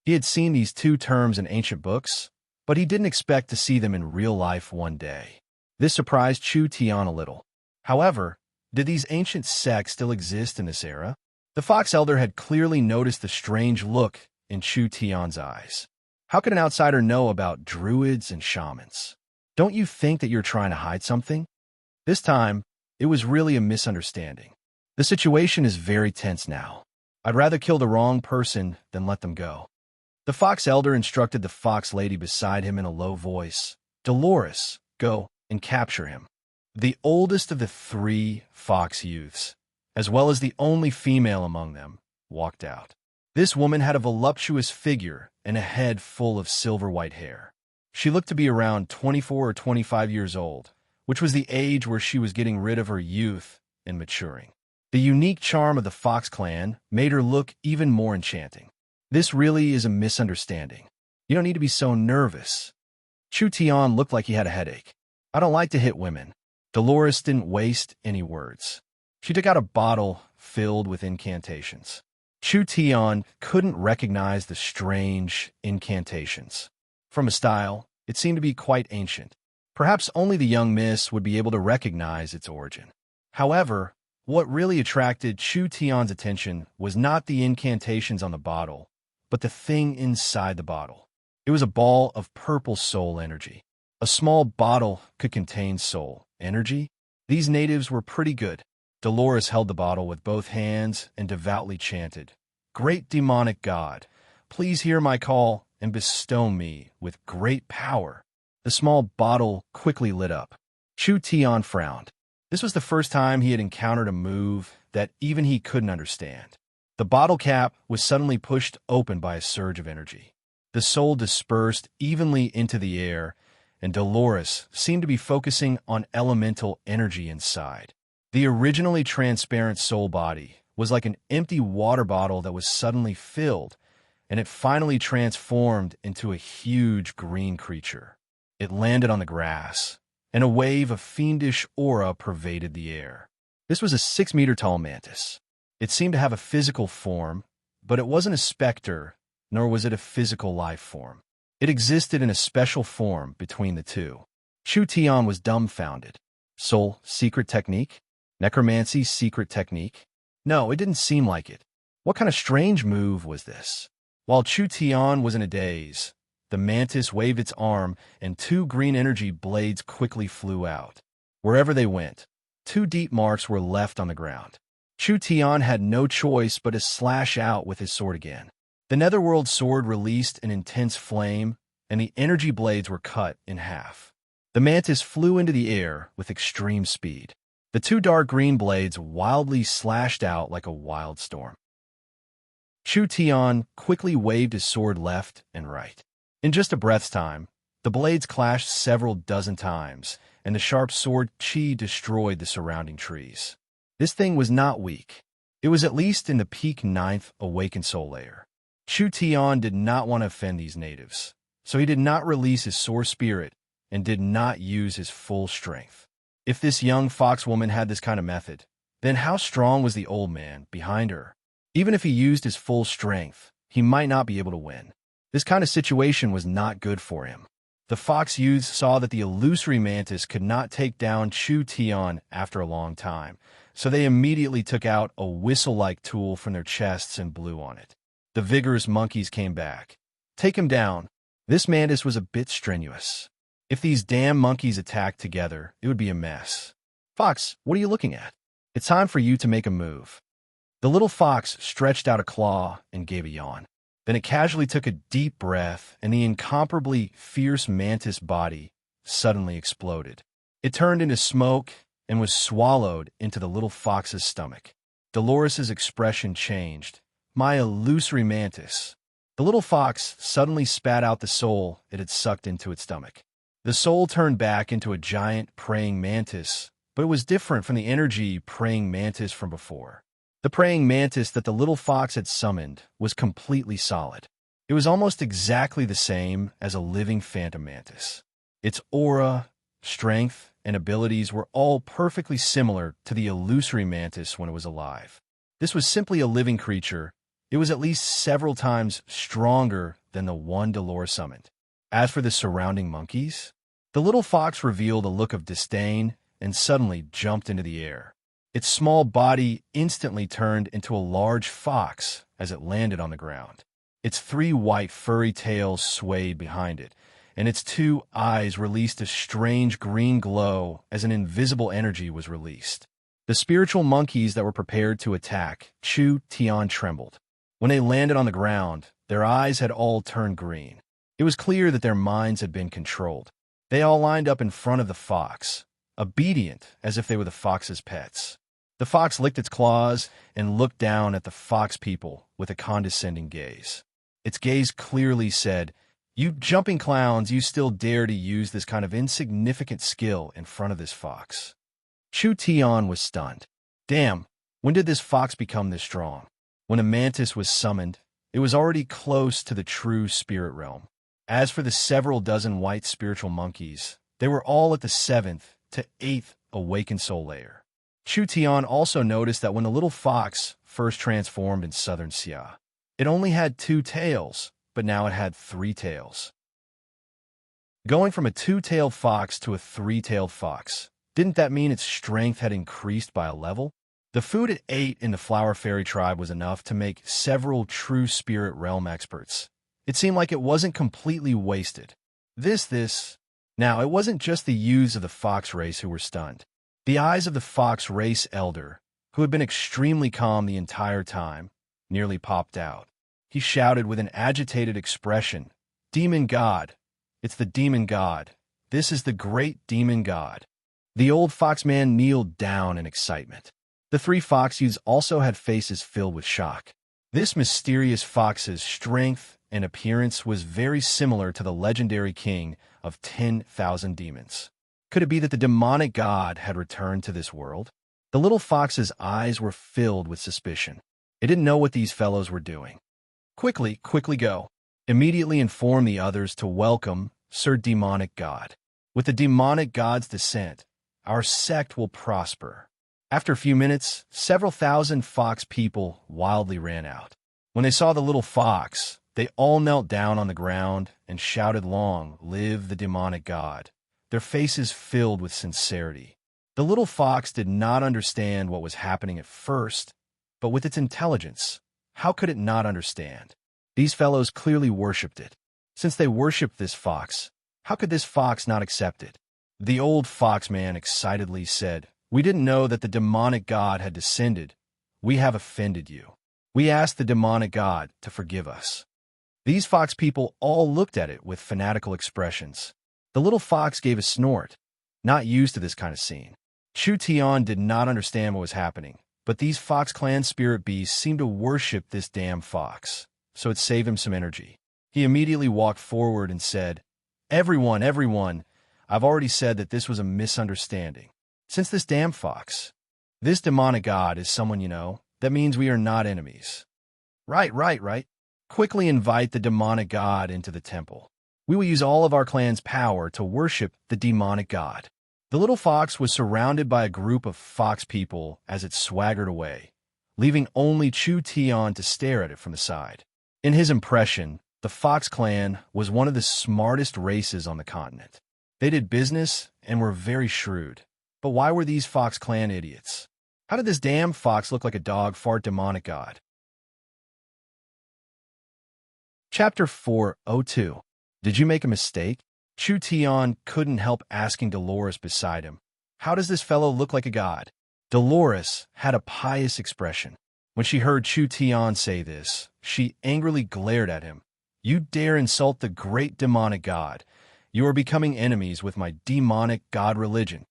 He had seen these 2 terms in ancient books, but he didn't expect to see them in real life one day. This surprised Chu Tian a little. However, did these ancient sects still exist in this era? The fox elder had clearly noticed the strange look in Chu Tian's eyes. How could an outsider know about druids and shamans? Don't you think that you're trying to hide something? This time, it was really a misunderstanding. The situation is very tense now. I'd rather kill the wrong person than let them go. The fox elder instructed the fox lady beside him in a low voice, "Dolores, go and capture him." The oldest of the 3 fox youths as well as the only female among them, walked out. This woman had a voluptuous figure and a head full of silver-white hair. She looked to be around 24 or 25 years old, which was the age where she was getting rid of her youth and maturing. The unique charm of the Fox clan made her look even more enchanting. This really is a misunderstanding. You don't need to be so nervous. Chu Tian looked like he had a headache. I don't like to hit women. Dolores didn't waste any words. She took out a bottle filled with incantations. Chu Tian couldn't recognize the strange incantations. From a style, it seemed to be quite ancient. Perhaps only the young miss would be able to recognize its origin. However, what really attracted Chu Tian's attention was not the incantations on the bottle, but the thing inside the bottle. It was a ball of purple soul energy. A small bottle could contain soul energy? These natives were pretty good. Dolores held the bottle with both hands and devoutly chanted, "Great demonic god, please hear my call and bestow me with great power." The small bottle quickly lit up. Chu Tian frowned. This was the first time he had encountered a move that even he couldn't understand. The bottle cap was suddenly pushed open by a surge of energy. The soul dispersed evenly into the air, and Dolores seemed to be focusing on elemental energy inside. The originally transparent soul body was like an empty water bottle that was suddenly filled, and it finally transformed into a huge green creature. It landed on the grass, and a wave of fiendish aura pervaded the air. This was a 6-meter-tall mantis. It seemed to have a physical form, but it wasn't a specter, nor was it a physical life form. It existed in a special form between the two. Chu Tian was dumbfounded. Soul secret technique? Necromancy secret technique? No, it didn't seem like it. What kind of strange move was this? While Chu Tian was in a daze, the mantis waved its arm, and 2 green energy blades quickly flew out. Wherever they went, 2 deep marks were left on the ground. Chu Tian had no choice but to slash out with his sword again. The netherworld sword released an intense flame, and the energy blades were cut in half. The mantis flew into the air with extreme speed. The 2 dark green blades wildly slashed out like a wild storm. Chu Tian quickly waved his sword left and right. In just a breath's time, the blades clashed several dozen times, and the sharp sword chi destroyed the surrounding trees. This thing was not weak. It was at least in the peak 9th awakened soul layer. Chu Tian did not want to offend these natives, so he did not release his soar spirit and did not use his full strength. If this young fox woman had this kind of method, then how strong was the old man behind her? Even if he used his full strength, he might not be able to win. This kind of situation was not good for him. The fox youths saw that the illusory mantis could not take down Chu Tian after a long time, so they immediately took out a whistle-like tool from their chests and blew on it. The vigorous monkeys came back. Take him down. This mantis was a bit strenuous. If these damn monkeys attacked together, it would be a mess. Fox, what are you looking at? It's time for you to make a move. The little fox stretched out a claw and gave a yawn. Then it casually took a deep breath, and the incomparably fierce mantis body suddenly exploded. It turned into smoke and was swallowed into the little fox's stomach. Dolores's expression changed. My illusory mantis. The little fox suddenly spat out the soul it had sucked into its stomach. The soul turned back into a giant praying mantis, but it was different from the energy praying mantis from before. The praying mantis that the little fox had summoned was completely solid. It was almost exactly the same as a living phantom mantis. Its aura, strength, and abilities were all perfectly similar to the illusory mantis when it was alive. This was simply a living creature. It was at least several times stronger than the one Dolores summoned. As for the surrounding monkeys, the little fox revealed a look of disdain and suddenly jumped into the air. Its small body instantly turned into a large fox as it landed on the ground. Its 3 white furry tails swayed behind it, and its 2 eyes released a strange green glow as an invisible energy was released. The spiritual monkeys that were prepared to attack Chu Tian trembled. When they landed on the ground, their eyes had all turned green. It was clear that their minds had been controlled. They all lined up in front of the fox, obedient as if they were the fox's pets. The fox licked its claws and looked down at the fox people with a condescending gaze. Its gaze clearly said, "You jumping clowns, you still dare to use this kind of insignificant skill in front of this fox." Chu Tian was stunned. Damn, when did this fox become this strong? When a mantis was summoned, it was already close to the true spirit realm. As for the several dozen white spiritual monkeys, they were all at the 7th to 8th awakened soul layer. Chu Tian also noticed that when the little fox first transformed in southern Xia, it only had 2 tails, but now it had 3 tails. Going from a 2-tailed fox to a 3-tailed fox, didn't that mean its strength had increased by a level? The food it ate in the Flower Fairy tribe was enough to make several true spirit realm experts. It seemed like it wasn't completely wasted. Now, it wasn't just the youths of the fox race who were stunned. The eyes of the fox race elder, who had been extremely calm the entire time, nearly popped out. He shouted with an agitated expression, "Demon God! It's the demon god! This is the great demon god!" The old foxman kneeled down in excitement. The 3 fox youths also had faces filled with shock. This mysterious fox's strength and appearance was very similar to the legendary king of 10,000 demons. Could it be that the demonic god had returned to this world? The little fox's eyes were filled with suspicion. It didn't know what these fellows were doing. Quickly go. Immediately inform the others to welcome Sir Demonic God. With the demonic god's descent, our sect will prosper. After a few minutes, several thousand fox people wildly ran out. When they saw the little fox, they all knelt down on the ground and shouted, "Long live the demonic god," their faces filled with sincerity. The little fox did not understand what was happening at first, but with its intelligence, how could it not understand? These fellows clearly worshipped it. Since they worshipped this fox, how could this fox not accept it? The old foxman excitedly said, "We didn't know that the demonic god had descended. We have offended you. We ask the demonic god to forgive us." These fox people all looked at it with fanatical expressions. The little fox gave a snort, not used to this kind of scene. Chu Tian did not understand what was happening, but these Fox Clan spirit beasts seemed to worship this damn fox, so it saved him some energy. He immediately walked forward and said, Everyone, I've already said that this was a misunderstanding. Since this damn fox, this demonic god is someone you know, that means we are not enemies." Right. Quickly invite the demonic god into the temple. We will use all of our clan's power to worship the demonic god." The little fox was surrounded by a group of fox people as it swaggered away, leaving only Chu Tian to stare at it from the side. In his impression, the Fox Clan was one of the smartest races on the continent. They did business and were very shrewd. But why were these Fox Clan idiots? How did this damn fox look like a dog fart demonic god? Chapter 402. Did you make a mistake? Chu Tian couldn't help asking Dolores beside him. How does this fellow look like a god? Dolores had a pious expression. When she heard Chu Tian say this, she angrily glared at him. "You dare insult the great demonic god. You are becoming enemies with my demonic god religion."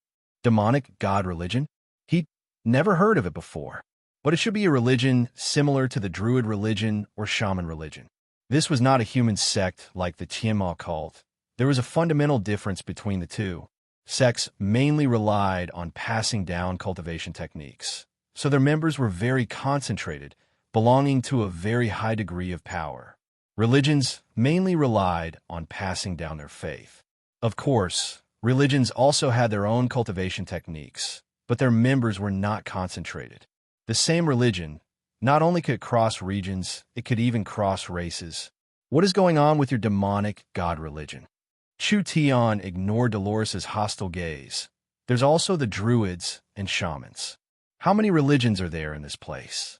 Demonic god religion? He'd never heard of it before. But it should be a religion similar to the druid religion or shaman religion. This was not a human sect like the Tianma cult. There was a fundamental difference between the two. Sects mainly relied on passing down cultivation techniques, so their members were very concentrated, belonging to a very high degree of power. Religions mainly relied on passing down their faith. Of course, religions also had their own cultivation techniques, but their members were not concentrated. The same religion not only could cross regions, it could even cross races. What is going on with your demonic god religion? Chu Tian ignored Dolores's hostile gaze. There's also the druids and shamans. How many religions are there in this place?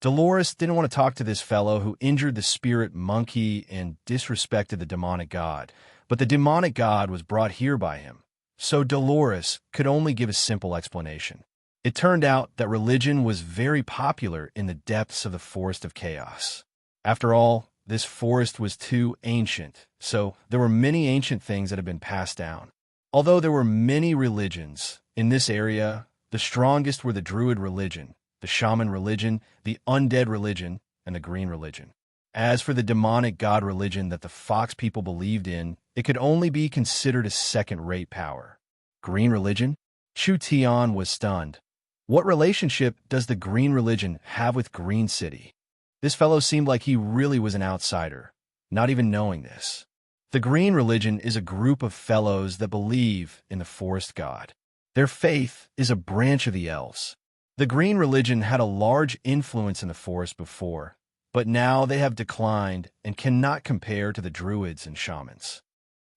Dolores didn't want to talk to this fellow who injured the spirit monkey and disrespected the demonic god, but the demonic god was brought here by him, so Dolores could only give a simple explanation. It turned out that religion was very popular in the depths of the Forest of Chaos. After all, this forest was too ancient, so there were many ancient things that had been passed down. Although there were many religions, in this area, The strongest were the Druid religion, the Shaman religion, the Undead religion, and the Green religion. As for the demonic god religion that the Fox people believed in, it could only be considered a second-rate power. Green religion? Chu Tian was stunned. What relationship does the Green religion have with Green City? This fellow seemed like he really was an outsider, not even knowing this. The Green religion is a group of fellows that believe in the forest god. Their faith is a branch of the elves. The Green religion had a large influence in the forest before, but now they have declined and cannot compare to the druids and shamans.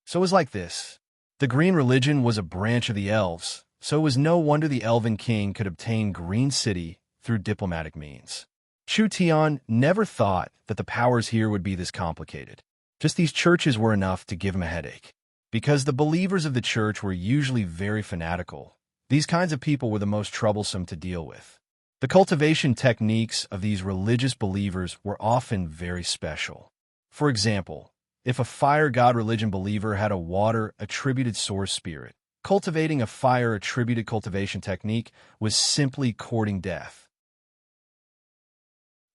So it was like this. The Green religion was a branch of the elves, so it was no wonder the Elven King could obtain Green City through diplomatic means. Chu Tian never thought that the powers here would be this complicated. Just these churches were enough to give him a headache. Because the believers of the church were usually very fanatical, these kinds of people were the most troublesome to deal with. The cultivation techniques of these religious believers were often very special. For example, if a fire god religion believer had a water-attributed source spirit, cultivating a fire-attributed cultivation technique was simply courting death.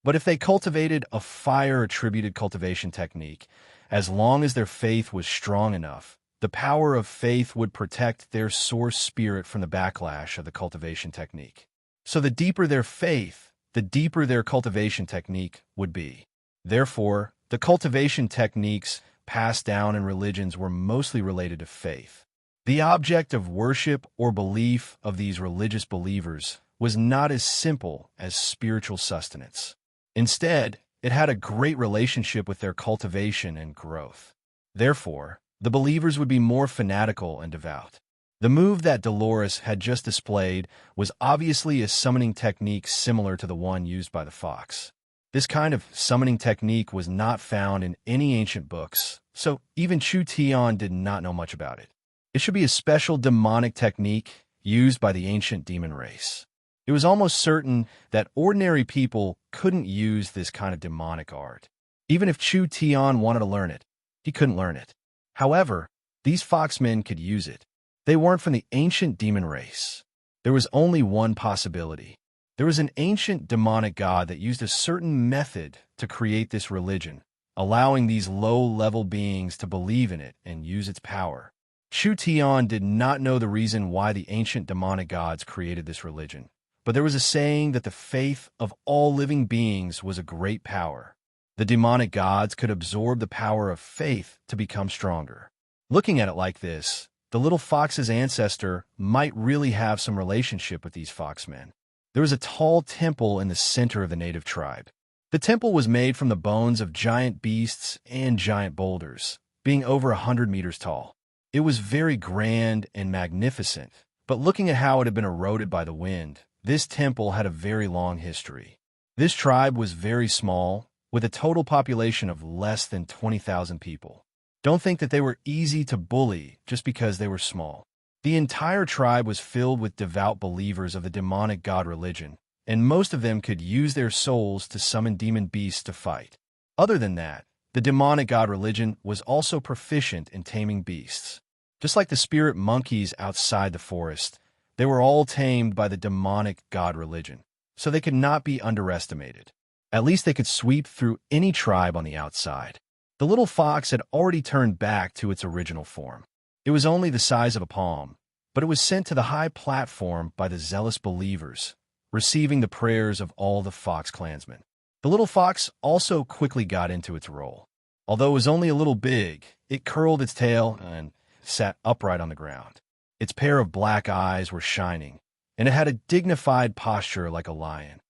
But if they cultivated a fire-attributed cultivation technique, as long as their faith was strong enough, the power of faith would protect their source spirit from the backlash of the cultivation technique. So the deeper their faith, the deeper their cultivation technique would be. Therefore, the cultivation techniques passed down in religions were mostly related to faith. The object of worship or belief of these religious believers was not as simple as spiritual sustenance. Instead, it had a great relationship with their cultivation and growth. Therefore, the believers would be more fanatical and devout. The move that Dolores had just displayed was obviously a summoning technique similar to the one used by the fox. This kind of summoning technique was not found in any ancient books, so even Chu Tian did not know much about it. It should be a special demonic technique used by the ancient demon race. It was almost certain that ordinary people couldn't use this kind of demonic art. Even if Chu Tian wanted to learn it, he couldn't learn it. However, these foxmen could use it. They weren't from the ancient demon race. There was only one possibility. There was an ancient demonic god that used a certain method to create this religion, allowing these low-level beings to believe in it and use its power. Chu Tian did not know the reason why the ancient demonic gods created this religion, but there was a saying that the faith of all living beings was a great power. The demonic gods could absorb the power of faith to become stronger. Looking at it like this, the little fox's ancestor might really have some relationship with these foxmen. There was a tall temple in the center of the native tribe. The temple was made from the bones of giant beasts and giant boulders, being over 100 meters tall. It was very grand and magnificent, but looking at how it had been eroded by the wind, this temple had a very long history. This tribe was very small, with a total population of less than 20,000 people. Don't think that they were easy to bully just because they were small. The entire tribe was filled with devout believers of the demonic god religion, and most of them could use their souls to summon demon beasts to fight. Other than that, the demonic god religion was also proficient in taming beasts. Just like the spirit monkeys outside the forest, they were all tamed by the demonic god religion, so they could not be underestimated. At least they could sweep through any tribe on the outside. The little fox had already turned back to its original form. It was only the size of a palm, but it was sent to the high platform by the zealous believers, receiving the prayers of all the fox clansmen. The little fox also quickly got into its role. Although it was only a little big, it curled its tail and sat upright on the ground. Its pair of black eyes were shining, and it had a dignified posture like a lion.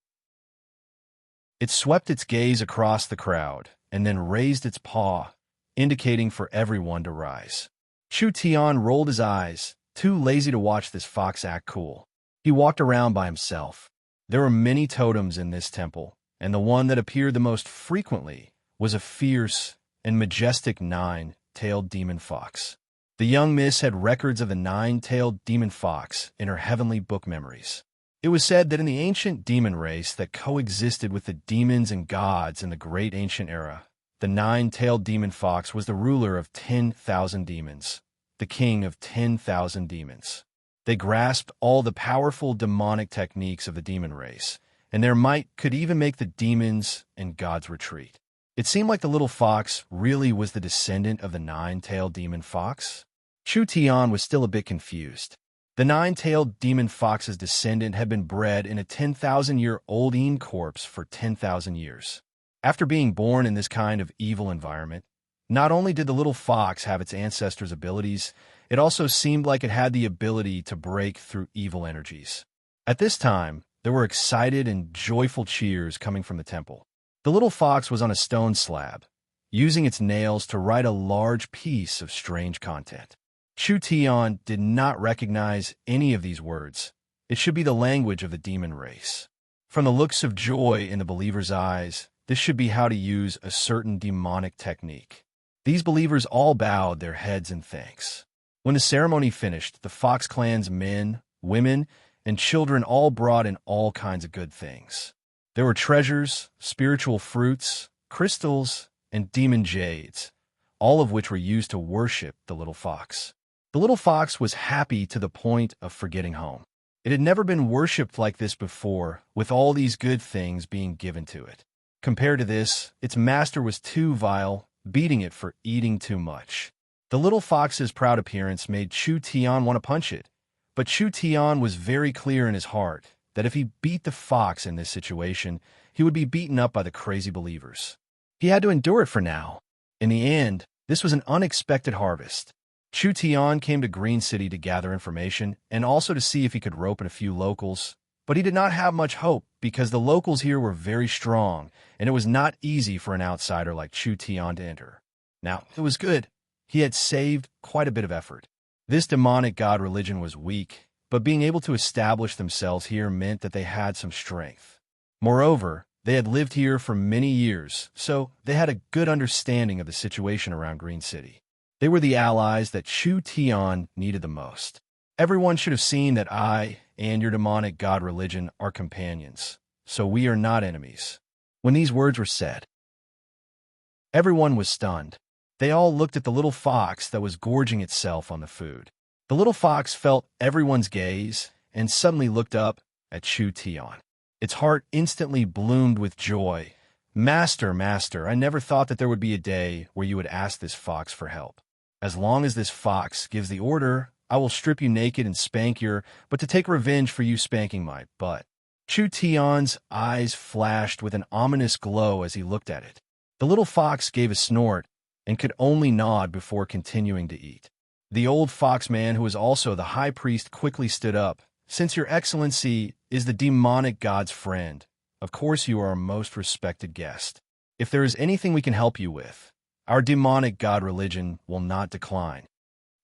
It swept its gaze across the crowd and then raised its paw, indicating for everyone to rise. Chu Tian rolled his eyes, too lazy to watch this fox act cool. He walked around by himself. There were many totems in this temple, and the one that appeared the most frequently was a fierce and majestic nine-tailed demon fox. The young miss had records of the nine-tailed demon fox in her heavenly book memories. It was said that in the ancient demon race that coexisted with the demons and gods in the great ancient era, the nine-tailed demon fox was the ruler of 10,000 demons, the king of 10,000 demons. They grasped all the powerful demonic techniques of the demon race, and their might could even make the demons and gods retreat. It seemed like the little fox really was the descendant of the nine-tailed demon fox. Chu Tian was still a bit confused. The nine-tailed demon fox's descendant had been bred in a 10,000-year-old corpse for 10,000 years. After being born in this kind of evil environment, not only did the little fox have its ancestors' abilities, it also seemed like it had the ability to break through evil energies. At this time, there were excited and joyful cheers coming from the temple. The little fox was on a stone slab, using its nails to write a large piece of strange content. Chu Tian did not recognize any of these words. It should be the language of the demon race. From the looks of joy in the believer's eyes, this should be how to use a certain demonic technique. These believers all bowed their heads in thanks. When the ceremony finished, the Fox clan's men, women, and children all brought in all kinds of good things. There were treasures, spiritual fruits, crystals, and demon jades, all of which were used to worship the little fox. The little fox was happy to the point of forgetting home. It had never been worshipped like this before, with all these good things being given to it. Compared to this, its master was too vile, beating it for eating too much. The little fox's proud appearance made Chu Tian want to punch it, but Chu Tian was very clear in his heart that if he beat the fox in this situation, he would be beaten up by the crazy believers. He had to endure it for now. In the end, this was an unexpected harvest. Chu Tian came to Green City to gather information and also to see if he could rope in a few locals, but he did not have much hope because the locals here were very strong, and it was not easy for an outsider like Chu Tian to enter. Now, it was good. He had saved quite a bit of effort. This demonic god religion was weak, but being able to establish themselves here meant that they had some strength. Moreover, they had lived here for many years, so they had a good understanding of the situation around Green City. They were the allies that Chu Tian needed the most. Everyone should have seen that I and your demonic god religion are companions, so we are not enemies. When these words were said, everyone was stunned. They all looked at the little fox that was gorging itself on the food. The little fox felt everyone's gaze and suddenly looked up at Chu Tian. Its heart instantly bloomed with joy. Master, master, I never thought that there would be a day where you would ask this fox for help. As long as this fox gives the order, I will strip you naked and spank but to take revenge for you spanking my butt. Chu Tian's eyes flashed with an ominous glow as he looked at it. The little fox gave a snort and could only nod before continuing to eat. The old fox man, who was also the high priest, quickly stood up. Since your excellency is the demonic god's friend, of course you are our most respected guest. If there is anything we can help you with, our demonic god religion will not decline.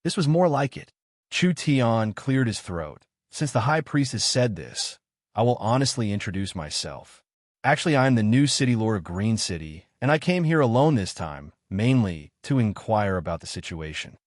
This was more like it. Chu Tian cleared his throat. Since the high priest has said this, I will honestly introduce myself. Actually, I am the new city lord of Green City, and I came here alone this time, mainly to inquire about the situation.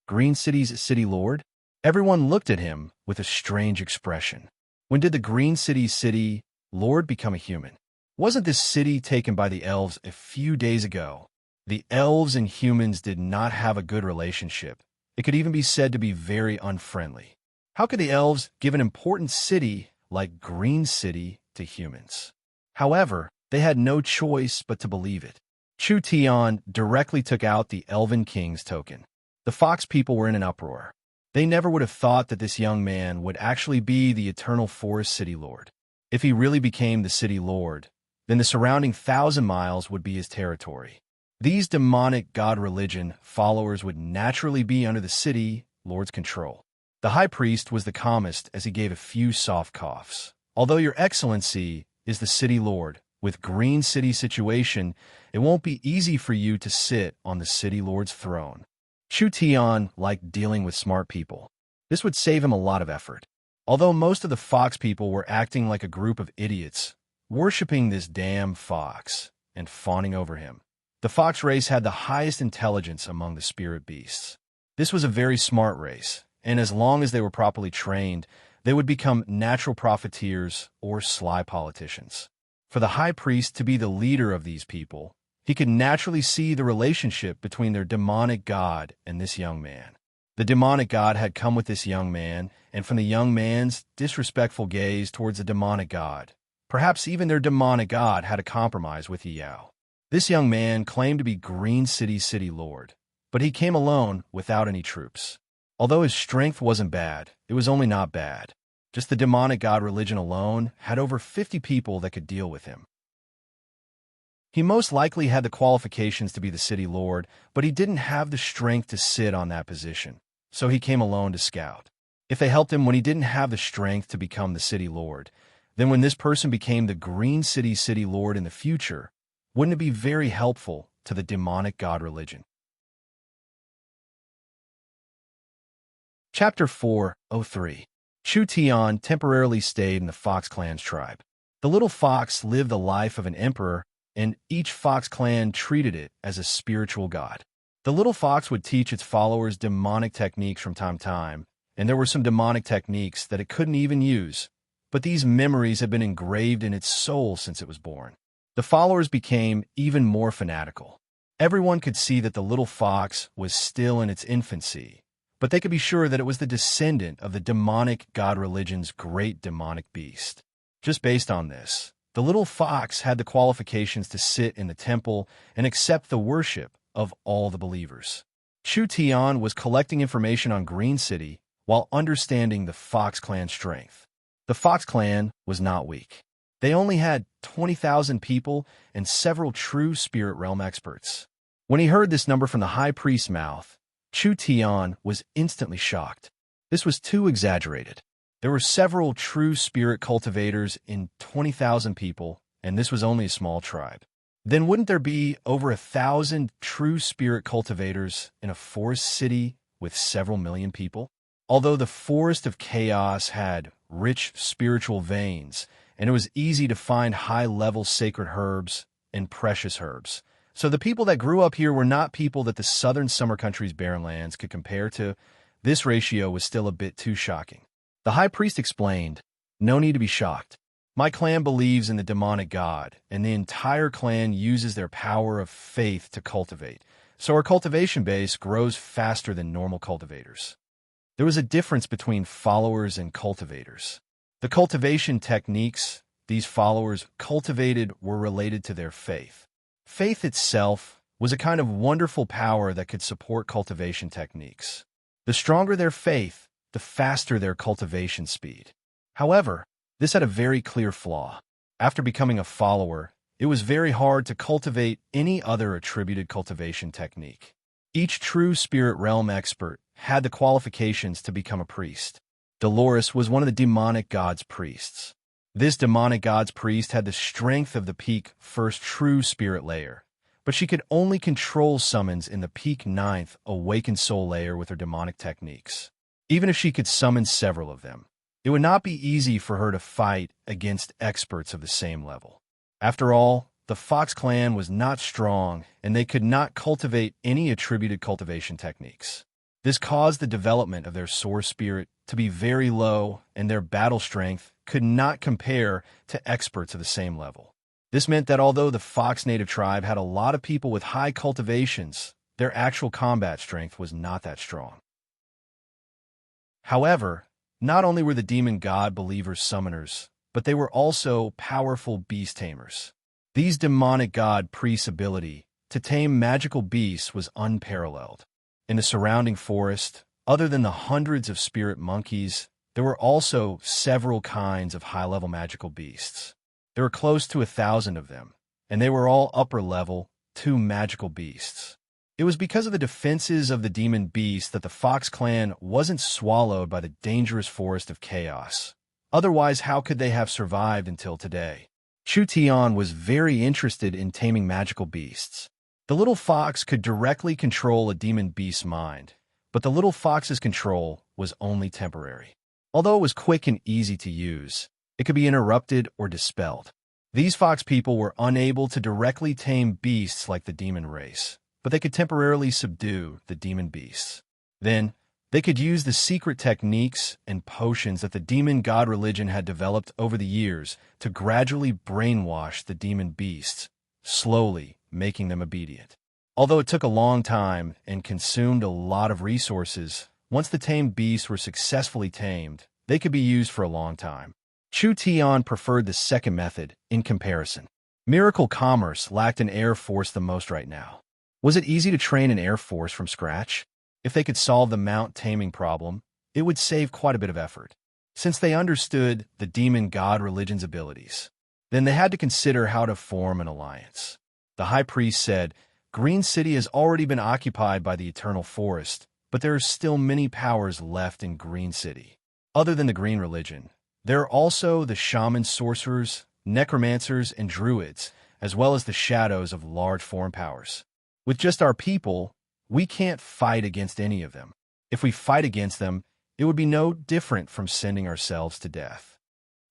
Green City's city lord? Everyone looked at him with a strange expression. When did the Green City's city lord become a human? Wasn't this city taken by the elves a few days ago? The elves and humans did not have a good relationship. It could even be said to be very unfriendly. How could the elves give an important city like Green City to humans? However, they had no choice but to believe it. Chu Tian directly took out the Elven King's token. The fox people were in an uproar. They never would have thought that this young man would actually be the Eternal Forest City Lord. If he really became the City Lord, then the surrounding 1,000 miles would be his territory. These demonic god religion followers would naturally be under the City Lord's control. The high priest was the calmest as he gave a few soft coughs. Although your excellency is the City Lord, with Green City situation, it won't be easy for you to sit on the City Lord's throne. Chu Tian liked dealing with smart people. This would save him a lot of effort. Although most of the fox people were acting like a group of idiots, worshipping this damn fox and fawning over him. The fox race had the highest intelligence among the spirit beasts. This was a very smart race, and as long as they were properly trained, they would become natural profiteers or sly politicians. For the high priest to be the leader of these people, he could naturally see the relationship between their demonic god and this young man. The demonic god had come with this young man, and from the young man's disrespectful gaze towards the demonic god, perhaps even their demonic god had a compromise with Yao. This young man claimed to be Green City's city lord, but he came alone without any troops. Although his strength wasn't bad, it was only not bad. Just the demonic god religion alone had over 50 people that could deal with him. He most likely had the qualifications to be the city lord, but he didn't have the strength to sit on that position, so he came alone to scout. If they helped him when he didn't have the strength to become the city lord, then when this person became the Green City's city lord in the future, wouldn't it be very helpful to the demonic god religion? Chapter 4:03. Chu Tian temporarily stayed in the Fox clan's tribe. The little fox lived the life of an emperor, and each fox clan treated it as a spiritual god. The little fox would teach its followers demonic techniques from time to time, and there were some demonic techniques that it couldn't even use, but these memories had been engraved in its soul since it was born. The followers became even more fanatical. Everyone could see that the little fox was still in its infancy, but they could be sure that it was the descendant of the demonic god religion's great demonic beast. Just based on this, the little fox had the qualifications to sit in the temple and accept the worship of all the believers. Chu Tian was collecting information on Green City while understanding the Fox clan's strength. The Fox clan was not weak. They only had 20,000 people and several true spirit realm experts. When he heard this number from the high priest's mouth, Chu Tian was instantly shocked. This was too exaggerated. There were several true spirit cultivators in 20,000 people, and this was only a small tribe. Then wouldn't there be over 1,000 true spirit cultivators in a forest city with several million people? Although the Forest of Chaos had rich spiritual veins, and it was easy to find high-level sacred herbs and precious herbs, so the people that grew up here were not people that the southern summer country's barren lands could compare to, this ratio was still a bit too shocking. The high priest explained, "No need to be shocked. My clan believes in the demonic god, and the entire clan uses their power of faith to cultivate, so our cultivation base grows faster than normal cultivators." There was a difference between followers and cultivators. The cultivation techniques these followers cultivated were related to their faith. Faith itself was a kind of wonderful power that could support cultivation techniques. The stronger their faith, the faster their cultivation speed. However, this had a very clear flaw. After becoming a follower, it was very hard to cultivate any other attributed cultivation technique. Each true spirit realm expert had the qualifications to become a priest. Dolores was one of the demonic god's priests. This demonic god's priest had the strength of the peak first true spirit layer, but she could only control summons in the peak 9th awakened soul layer with her demonic techniques. Even if she could summon several of them, it would not be easy for her to fight against experts of the same level. After all, the Fox clan was not strong, and they could not cultivate any attributed cultivation techniques. This caused the development of their source spirit to be very low, and their battle strength could not compare to experts of the same level. This meant that although the Fox native tribe had a lot of people with high cultivations, their actual combat strength was not that strong. However, not only were the demon god believers summoners, but they were also powerful beast tamers. These demonic god priests' ability to tame magical beasts was unparalleled. In the surrounding forest, other than the hundreds of spirit monkeys, there were also several kinds of high-level magical beasts. There were close to 1,000 of them, and they were all upper-level, 2 magical beasts. It was because of the defenses of the demon beast that the Fox clan wasn't swallowed by the dangerous Forest of Chaos. Otherwise, how could they have survived until today? Chu Tian was very interested in taming magical beasts. The little fox could directly control a demon beast's mind, but the little fox's control was only temporary. Although it was quick and easy to use, it could be interrupted or dispelled. These fox people were unable to directly tame beasts like the demon race, but they could temporarily subdue the demon beasts. Then, they could use the secret techniques and potions that the demon god religion had developed over the years to gradually brainwash the demon beasts, slowly making them obedient. Although it took a long time and consumed a lot of resources, Once the tamed beasts were successfully tamed, they could be used for a long time. Chu Tian preferred the second method in comparison. Miracle Commerce lacked an air force the most right now. Was it easy to train an air force from scratch? If they could solve the mount taming problem, it would save quite a bit of effort. Since they understood the demon god religion's abilities, then they had to consider how to form an alliance. The high priest said, Green City has already been occupied by the Eternal Forest, but there are still many powers left in Green City. Other than the Green Religion, there are also the shaman sorcerers, necromancers, and druids, as well as the shadows of large foreign powers. With just our people, we can't fight against any of them. If we fight against them, it would be no different from sending ourselves to death.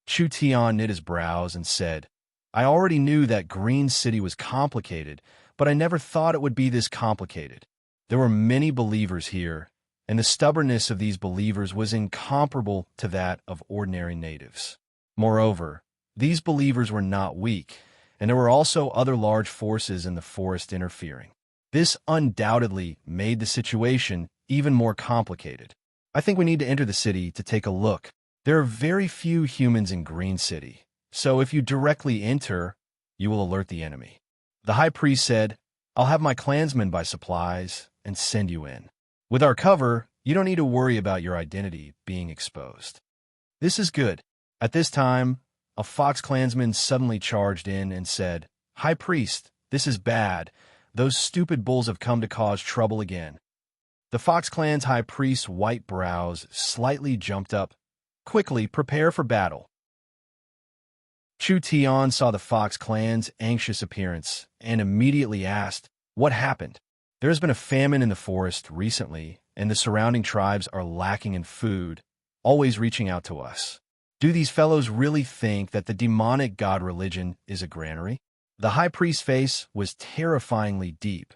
Chu Tian knit his brows and said, I already knew that Green City was complicated, but I never thought it would be this complicated. There were many believers here, and the stubbornness of these believers was incomparable to that of ordinary natives. Moreover, these believers were not weak, and there were also other large forces in the forest interfering. This undoubtedly made the situation even more complicated. I think we need to enter the city to take a look. There are very few humans in Green City, so if you directly enter, you will alert the enemy. The high priest said, I'll have my clansmen buy supplies and send you in. With our cover, you don't need to worry about your identity being exposed. This is good. At this time, a fox clansman suddenly charged in and said, High priest, this is bad. Those stupid bulls have come to cause trouble again. The Fox Clan's high priest's white brows slightly jumped up. Quickly, prepare for battle. Chu Tian saw the Fox Clan's anxious appearance and immediately asked, What happened? There has been a famine in the forest recently, and the surrounding tribes are lacking in food, always reaching out to us. Do these fellows really think that the demonic god religion is a granary? The high priest's face was terrifyingly deep.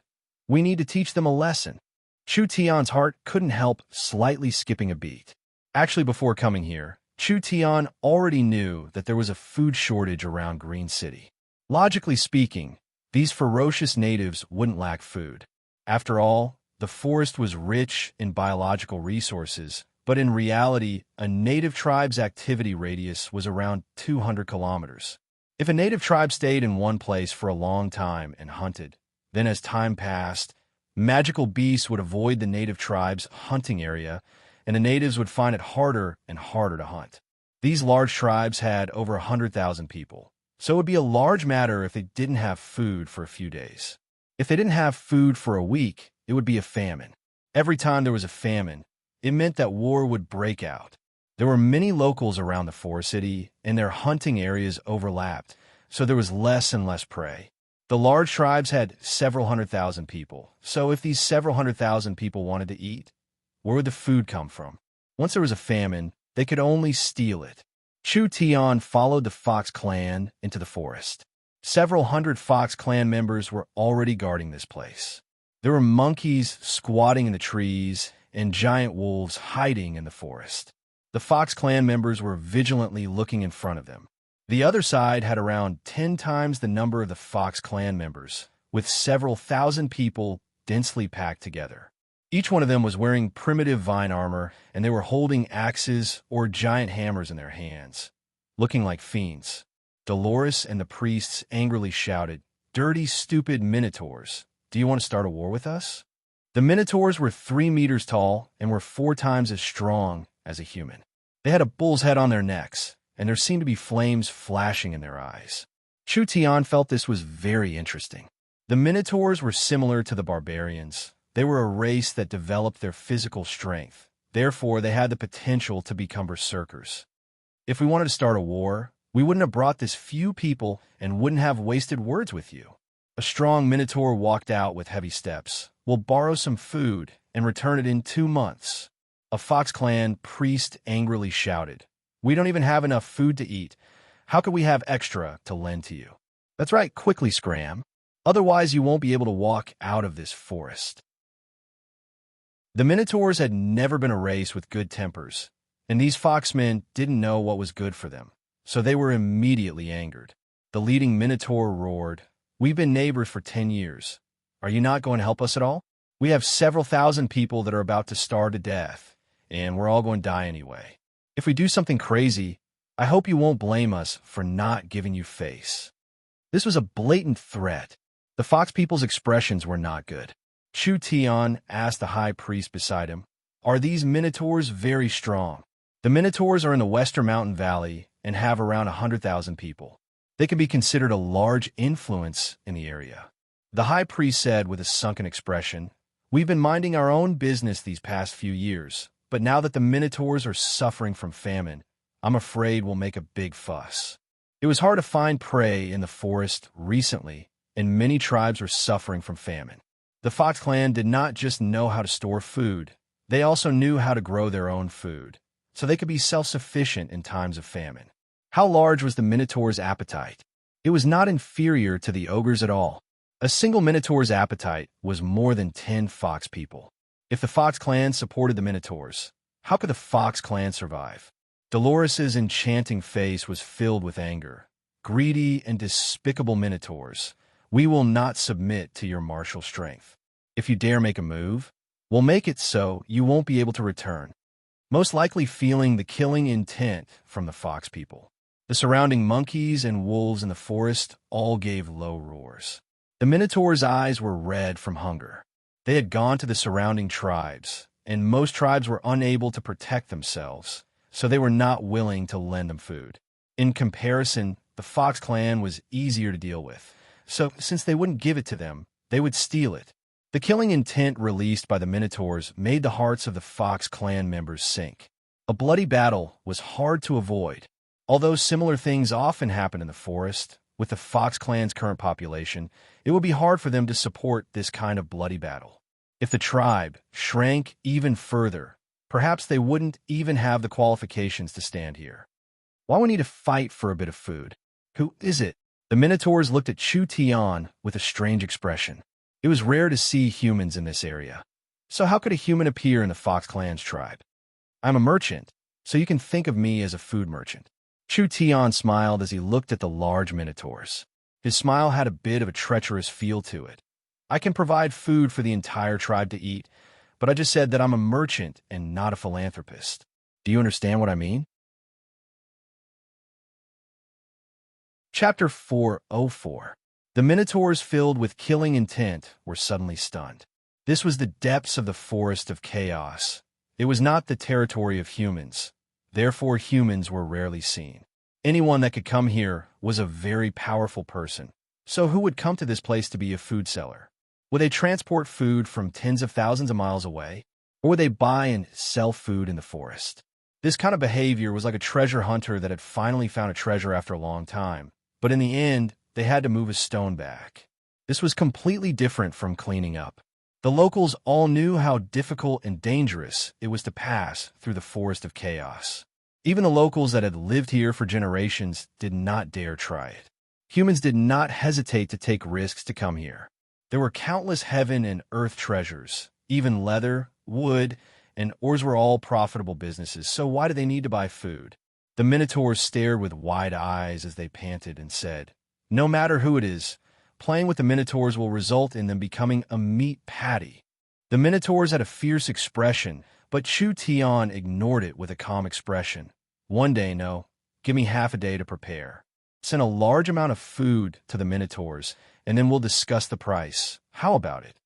We need to teach them a lesson. Chu Tian's heart couldn't help slightly skipping a beat. Actually, before coming here, Chu Tian already knew that there was a food shortage around Green City. Logically speaking, these ferocious natives wouldn't lack food. After all, the forest was rich in biological resources, but in reality, a native tribe's activity radius was around 200 kilometers. If a native tribe stayed in one place for a long time and hunted, then as time passed, magical beasts would avoid the native tribe's hunting area, and the natives would find it harder and harder to hunt. These large tribes had over 100,000 people, so it would be a large matter if they didn't have food for a few days. If they didn't have food for a week, it would be a famine. Every time there was a famine, it meant that war would break out. There were many locals around the forest city, and their hunting areas overlapped, so there was less and less prey. The large tribes had several 100,000 people, so if these several 100,000 people wanted to eat, where would the food come from? Once there was a famine, they could only steal it. Chu Tian followed the Fox clan into the forest. Several hundred Fox clan members were already guarding this place. There were monkeys squatting in the trees and giant wolves hiding in the forest. The Fox clan members were vigilantly looking in front of them. The other side had around 10 times the number of the Fox clan members, with several thousand people densely packed together. Each one of them was wearing primitive vine armor, and they were holding axes or giant hammers in their hands, looking like fiends. Dolores and the priests angrily shouted, Dirty, stupid minotaurs, do you want to start a war with us? The minotaurs were 3 meters tall and were 4 times as strong as a human. They had a bull's head on their necks, and there seemed to be flames flashing in their eyes. Chu Tian felt this was very interesting. The minotaurs were similar to the barbarians. They were a race that developed their physical strength. Therefore, they had the potential to become berserkers. If we wanted to start a war, we wouldn't have brought this few people and wouldn't have wasted words with you. A strong minotaur walked out with heavy steps. We'll borrow some food and return it in 2 months. A Fox clan priest angrily shouted, We don't even have enough food to eat. How could we have extra to lend to you? That's right, quickly scram. Otherwise, you won't be able to walk out of this forest. The Minotaurs had never been a race with good tempers, and these foxmen didn't know what was good for them, so they were immediately angered. The leading Minotaur roared, We've been neighbors for 10 years. Are you not going to help us at all? We have several thousand people that are about to starve to death, and we're all going to die anyway. If we do something crazy, I hope you won't blame us for not giving you face." This was a blatant threat. The fox people's expressions were not good. Chu Tian asked the high priest beside him, "Are these minotaurs very strong?" The minotaurs are in the Western Mountain Valley and have around 100,000 people. They can be considered a large influence in the area. The high priest said with a sunken expression, "We've been minding our own business these past few years, but now that the minotaurs are suffering from famine, I'm afraid we'll make a big fuss." It was hard to find prey in the forest recently, and many tribes were suffering from famine. The Fox clan did not just know how to store food, they also knew how to grow their own food, so they could be self-sufficient in times of famine. How large was the Minotaur's appetite? It was not inferior to the ogre's at all. A single Minotaur's appetite was more than 10 Fox people. If the Fox clan supported the Minotaurs, how could the Fox clan survive? Dolores's enchanting face was filled with anger. "Greedy and despicable Minotaurs, we will not submit to your martial strength. If you dare make a move, we'll make it so you won't be able to return." Most likely feeling the killing intent from the Fox people. The surrounding monkeys and wolves in the forest all gave low roars. The Minotaur's eyes were red from hunger. They had gone to the surrounding tribes, and most tribes were unable to protect themselves, so they were not willing to lend them food. In comparison, the Fox clan was easier to deal with, so since they wouldn't give it to them, they would steal it. The killing intent released by the Minotaurs made the hearts of the Fox clan members sink. A bloody battle was hard to avoid. Although similar things often happen in the forest, with the Fox clan's current population, it would be hard for them to support this kind of bloody battle. If the tribe shrank even further, perhaps they wouldn't even have the qualifications to stand here. Why would we need to fight for a bit of food? Who is it? The Minotaurs looked at Chu Tian with a strange expression. It was rare to see humans in this area. So how could a human appear in the Fox clan's tribe? "I'm a merchant, so you can think of me as a food merchant." Chu Tian smiled as he looked at the large Minotaurs. His smile had a bit of a treacherous feel to it. "I can provide food for the entire tribe to eat, but I just said that I'm a merchant and not a philanthropist. Do you understand what I mean?" Chapter 404. The Minotaurs filled with killing intent were suddenly stunned. This was the depths of the forest of chaos. It was not the territory of humans. Therefore, humans were rarely seen. Anyone that could come here was a very powerful person. So who would come to this place to be a food seller? Would they transport food from tens of thousands of miles away? Or would they buy and sell food in the forest? This kind of behavior was like a treasure hunter that had finally found a treasure after a long time. But in the end, they had to move a stone back. This was completely different from cleaning up. The locals all knew how difficult and dangerous it was to pass through the forest of chaos. Even the locals that had lived here for generations did not dare try it. Humans did not hesitate to take risks to come here. There were countless heaven and earth treasures. Even leather, wood, and ores were all profitable businesses, so why do they need to buy food? The Minotaurs stared with wide eyes as they panted and said, "No matter who it is, playing with the Minotaurs will result in them becoming a meat patty." The Minotaurs had a fierce expression, but Chu Tian ignored it with a calm expression. "One day, no. Give me half a day to prepare. Send a large amount of food to the Minotaurs, and then we'll discuss the price. How about it?"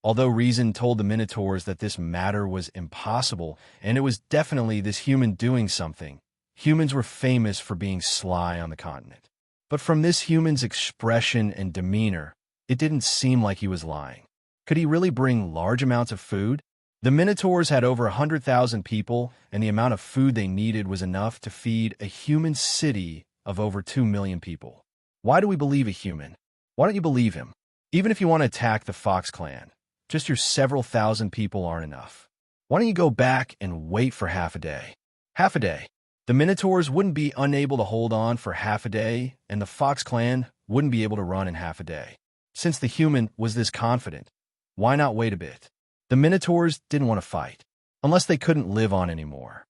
Although reason told the Minotaurs that this matter was impossible, and it was definitely this human doing something, humans were famous for being sly on the continent. But from this human's expression and demeanor, it didn't seem like he was lying. Could he really bring large amounts of food? The Minotaurs had over 100,000 people, and the amount of food they needed was enough to feed a human city of over 2 million people. Why do we believe a human? Why don't you believe him? Even if you want to attack the Fox clan, just your several thousand people aren't enough. Why don't you go back and wait for half a day? Half a day. The Minotaurs wouldn't be unable to hold on for half a day, and the Fox clan wouldn't be able to run in half a day. Since the human was this confident, why not wait a bit? The Minotaurs didn't want to fight, unless they couldn't live on anymore.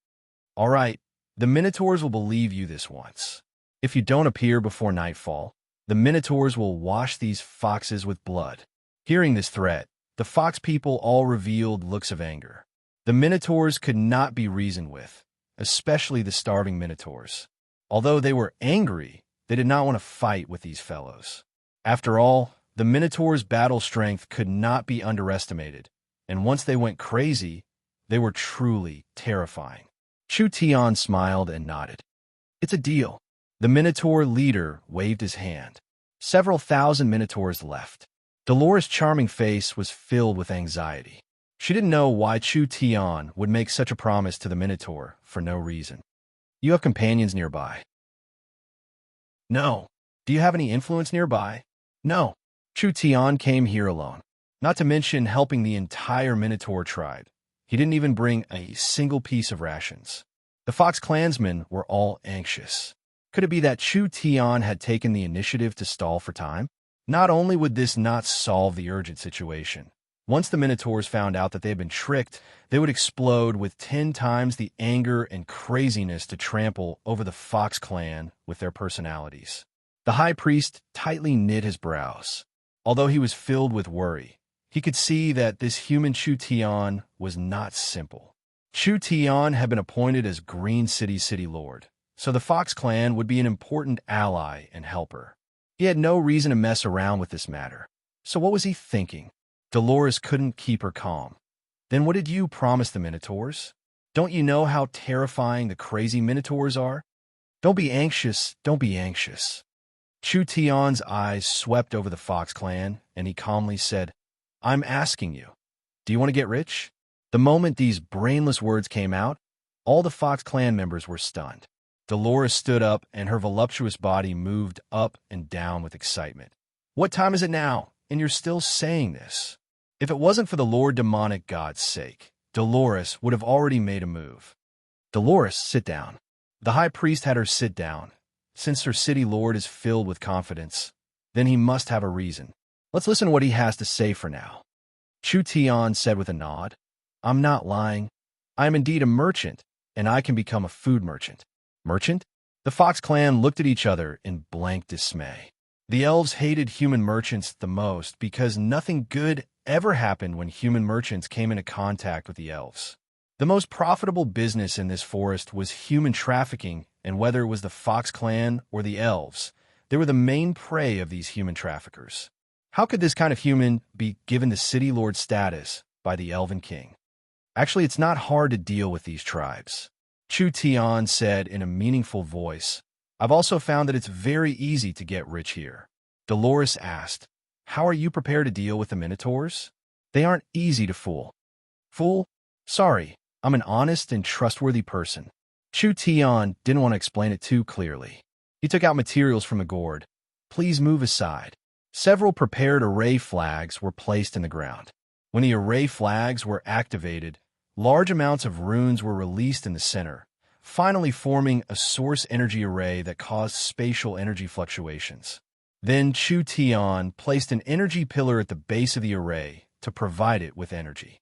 All right, the Minotaurs will believe you this once. If you don't appear before nightfall, the Minotaurs will wash these foxes with blood. Hearing this threat, The fox people all revealed looks of anger. The minotaurs could not be reasoned with, especially the starving minotaurs. Although they were angry, they did not want to fight with these fellows. After all, the minotaurs' battle strength could not be underestimated, and once they went crazy, they were truly terrifying. Chu Tian smiled and nodded. It's a deal. The minotaur leader waved his hand. Several thousand minotaurs left. Dolores' charming face was filled with anxiety. She didn't know why Chu Tian would make such a promise to the minotaur for no reason. You have companions nearby? No. Do you have any influence nearby? No. Chu Tian came here alone, not to mention helping the entire minotaur tribe. He didn't even bring a single piece of rations. The fox clansmen were all anxious. Could it be that Chu Tian had taken the initiative to stall for time? Not only would this not solve the urgent situation, once the minotaurs found out that they had been tricked, they would explode with 10 times the anger and craziness to trample over the fox clan with their personalities. The high priest tightly knit his brows. Although he was filled with worry, he could see that this human Chu Tian was not simple. Chu Tian had been appointed as Green City's city lord, so the Fox clan would be an important ally and helper. He had no reason to mess around with this matter. So what was he thinking? Dolores couldn't keep her calm. Then what did you promise the Minotaurs? Don't you know how terrifying the crazy Minotaurs are? Don't be anxious, don't be anxious. Chu Tian's eyes swept over the Fox clan, and he calmly said, I'm asking you, do you want to get rich? The moment these brainless words came out, all the Fox clan members were stunned. Dolores stood up, and her voluptuous body moved up and down with excitement. What time is it now? And you're still saying this? If it wasn't for the Lord Demonic God's sake, Dolores would have already made a move. Dolores, sit down. The high priest had her sit down. Since her city lord is filled with confidence, then he must have a reason. Let's listen to what he has to say for now. Chu Tian said with a nod, I'm not lying. I am indeed a merchant, and I can become a food merchant. Merchant? The Fox clan looked at each other in blank dismay. The elves hated human merchants the most because nothing good ever happened when human merchants came into contact with the elves. The most profitable business in this forest was human trafficking, and whether it was the Fox clan or the elves, they were the main prey of these human traffickers. How could this kind of human be given the city lord status by the elven king? Actually, it's not hard to deal with these tribes. Chu Tian said in a meaningful voice, I've also found that it's very easy to get rich here. Dolores asked, How are you prepared to deal with the Minotaurs? They aren't easy to fool. Fool? Sorry, I'm an honest and trustworthy person. Chu Tian didn't want to explain it too clearly. He took out materials from a gourd. Please move aside. Several prepared array flags were placed in the ground. When the array flags were activated, large amounts of runes were released in the center, finally forming a source energy array that caused spatial energy fluctuations. Then Chu Tian placed an energy pillar at the base of the array to provide it with energy.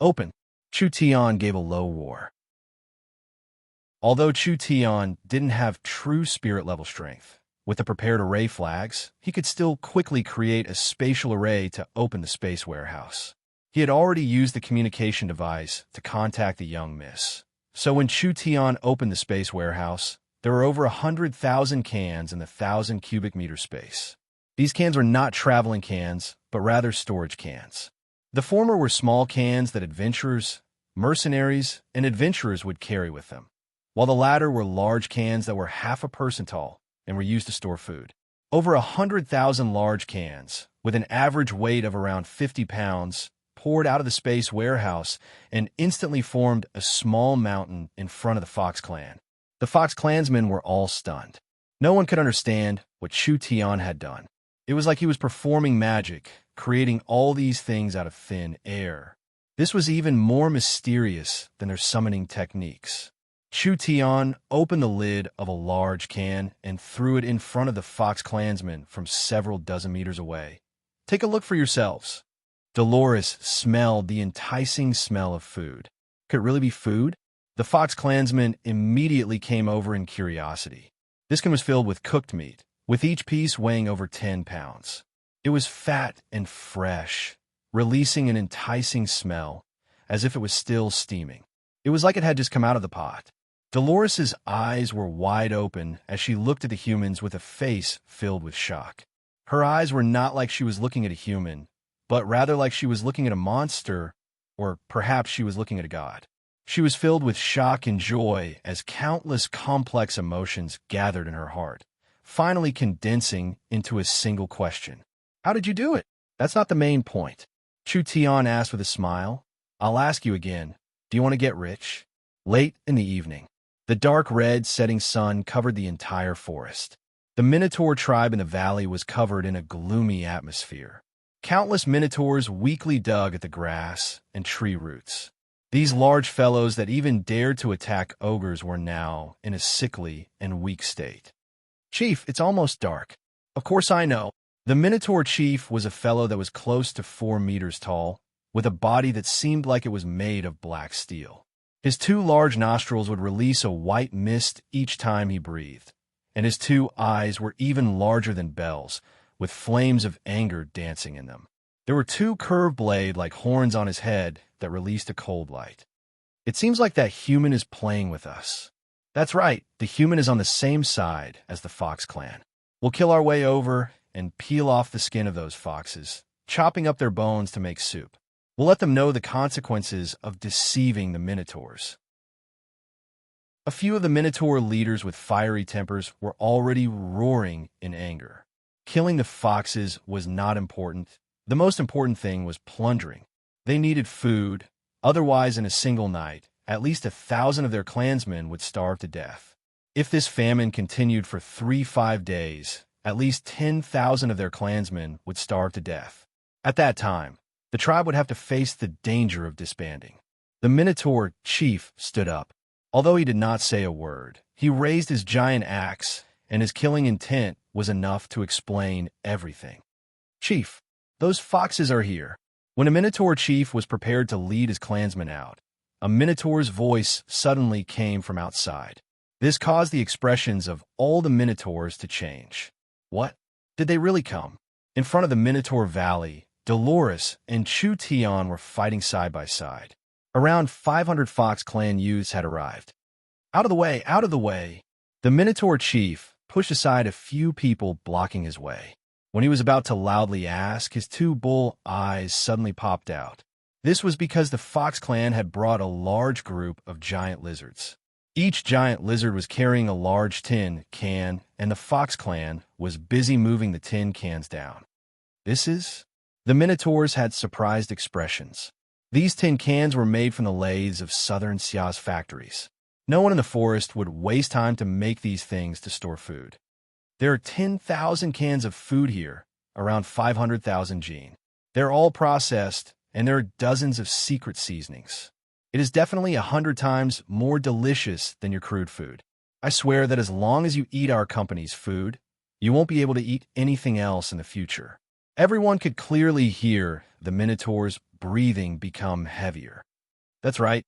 Open. Chu Tian gave a low roar. Although Chu Tian didn't have true spirit-level strength, with the prepared array flags, he could still quickly create a spatial array to open the space warehouse. He had already used the communication device to contact the young miss. So when Chu Tian opened the space warehouse, there were over 100,000 cans in the 1,000 cubic meter space. These cans were not traveling cans, but rather storage cans. The former were small cans that adventurers, mercenaries, and adventurers would carry with them, while the latter were large cans that were half a person tall and were used to store food. Over 100,000 large cans, with an average weight of around 50 pounds, poured out of the space warehouse and instantly formed a small mountain in front of the Fox clan. The Fox clansmen were all stunned. No one could understand what Chu Tian had done. It was like he was performing magic, creating all these things out of thin air. This was even more mysterious than their summoning techniques. Chu Tian opened the lid of a large can and threw it in front of the Fox clansmen from several dozen meters away. Take a look for yourselves. Dolores smelled the enticing smell of food. Could it really be food? The Fox clansmen immediately came over in curiosity. This can was filled with cooked meat, with each piece weighing over 10 pounds. It was fat and fresh, releasing an enticing smell, as if it was still steaming. It was like it had just come out of the pot. Dolores's eyes were wide open as she looked at the humans with a face filled with shock. Her eyes were not like she was looking at a human, but rather like she was looking at a monster, or perhaps she was looking at a god. She was filled with shock and joy as countless complex emotions gathered in her heart, finally condensing into a single question. How did you do it? That's not the main point. Chu Tian asked with a smile. I'll ask you again. Do you want to get rich? Late in the evening, the dark red setting sun covered the entire forest. The Minotaur tribe in the valley was covered in a gloomy atmosphere. Countless Minotaurs weakly dug at the grass and tree roots. These large fellows that even dared to attack ogres were now in a sickly and weak state. Chief, it's almost dark. Of course I know. The Minotaur chief was a fellow that was close to 4 meters tall, with a body that seemed like it was made of black steel. His 2 large nostrils would release a white mist each time he breathed, and his 2 eyes were even larger than bells, with flames of anger dancing in them. There were 2 curved blade-like horns on his head that released a cold light. It seems like that human is playing with us. That's right, the human is on the same side as the Fox clan. We'll kill our way over and peel off the skin of those foxes, chopping up their bones to make soup. We'll let them know the consequences of deceiving the Minotaurs. A few of the Minotaur leaders with fiery tempers were already roaring in anger. Killing the foxes was not important. The most important thing was plundering. They needed food, otherwise in a single night, at least 1,000 of their clansmen would starve to death. If this famine continued for 3-5 days, at least 10,000 of their clansmen would starve to death. At that time, the tribe would have to face the danger of disbanding. The Minotaur chief stood up. Although he did not say a word, he raised his giant axe, and his killing intent was enough to explain everything. Chief, those foxes are here. When a Minotaur chief was prepared to lead his clansmen out, a Minotaur's voice suddenly came from outside. This caused the expressions of all the Minotaurs to change. What? Did they really come? In front of the Minotaur Valley, Dolores and Chu Tian were fighting side by side. Around 500 Fox clan youths had arrived. Out of the way, out of the way! The Minotaur chief pushed aside a few people blocking his way. When he was about to loudly ask, his 2 bull eyes suddenly popped out. This was because the Fox clan had brought a large group of giant lizards. Each giant lizard was carrying a large tin can, and the Fox clan was busy moving the tin cans down. The Minotaurs had surprised expressions. These tin cans were made from the lathes of southern Xia's factories. No one in the forest would waste time to make these things to store food. There are 10,000 cans of food here, around 500,000 gene. They're all processed, and there are dozens of secret seasonings. It is definitely 100 times more delicious than your crude food. I swear that as long as you eat our company's food, you won't be able to eat anything else in the future. Everyone could clearly hear the Minotaurs' breathing become heavier. That's right.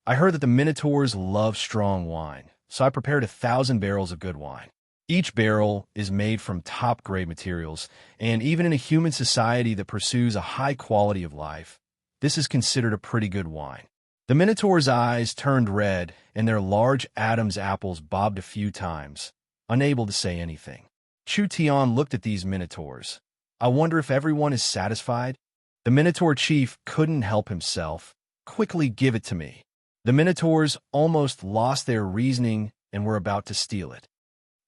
I heard that the Minotaurs love strong wine, so I prepared 1,000 barrels of good wine. Each barrel is made from top-grade materials, and even in a human society that pursues a high quality of life, this is considered a pretty good wine. The Minotaur's eyes turned red, and their large Adam's apples bobbed a few times, unable to say anything. Chu Tian looked at these Minotaurs. I wonder if everyone is satisfied? The Minotaur chief couldn't help himself. Quickly give it to me. The Minotaurs almost lost their reasoning and were about to steal it.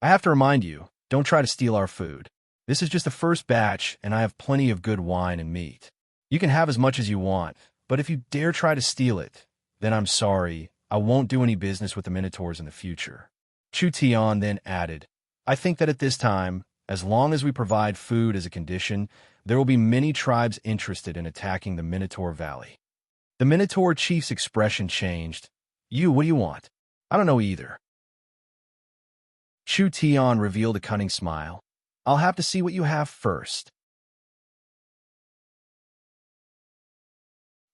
I have to remind you, don't try to steal our food. This is just the first batch, and I have plenty of good wine and meat. You can have as much as you want, but if you dare try to steal it, then I'm sorry, I won't do any business with the Minotaurs in the future. Chu Tian then added, I think that at this time, as long as we provide food as a condition, there will be many tribes interested in attacking the Minotaur Valley. The Minotaur chief's expression changed. What do you want? I don't know either. Chu Tian revealed a cunning smile. I'll have to see what you have first.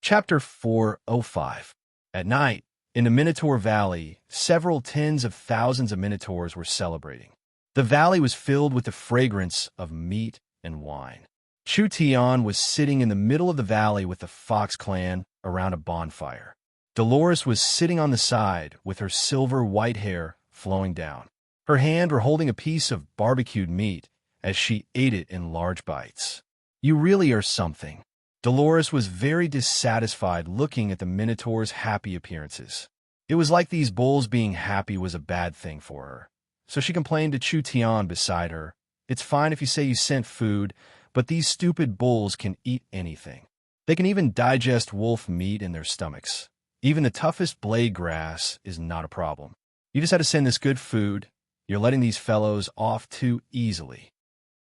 Chapter 405. At night, in the Minotaur Valley, several tens of thousands of Minotaurs were celebrating. The valley was filled with the fragrance of meat and wine. Chu Tian was sitting in the middle of the valley with the Fox clan around a bonfire. Dolores was sitting on the side with her silver white hair flowing down. Her hand were holding a piece of barbecued meat as she ate it in large bites. "You really are something." Dolores was very dissatisfied looking at the Minotaur's happy appearances. It was like these bulls being happy was a bad thing for her. So she complained to Chu Tian beside her, "It's fine if you say you sent food, but these stupid bulls can eat anything. They can even digest wolf meat in their stomachs. Even the toughest blade grass is not a problem. You just had to send this good food. You're letting these fellows off too easily."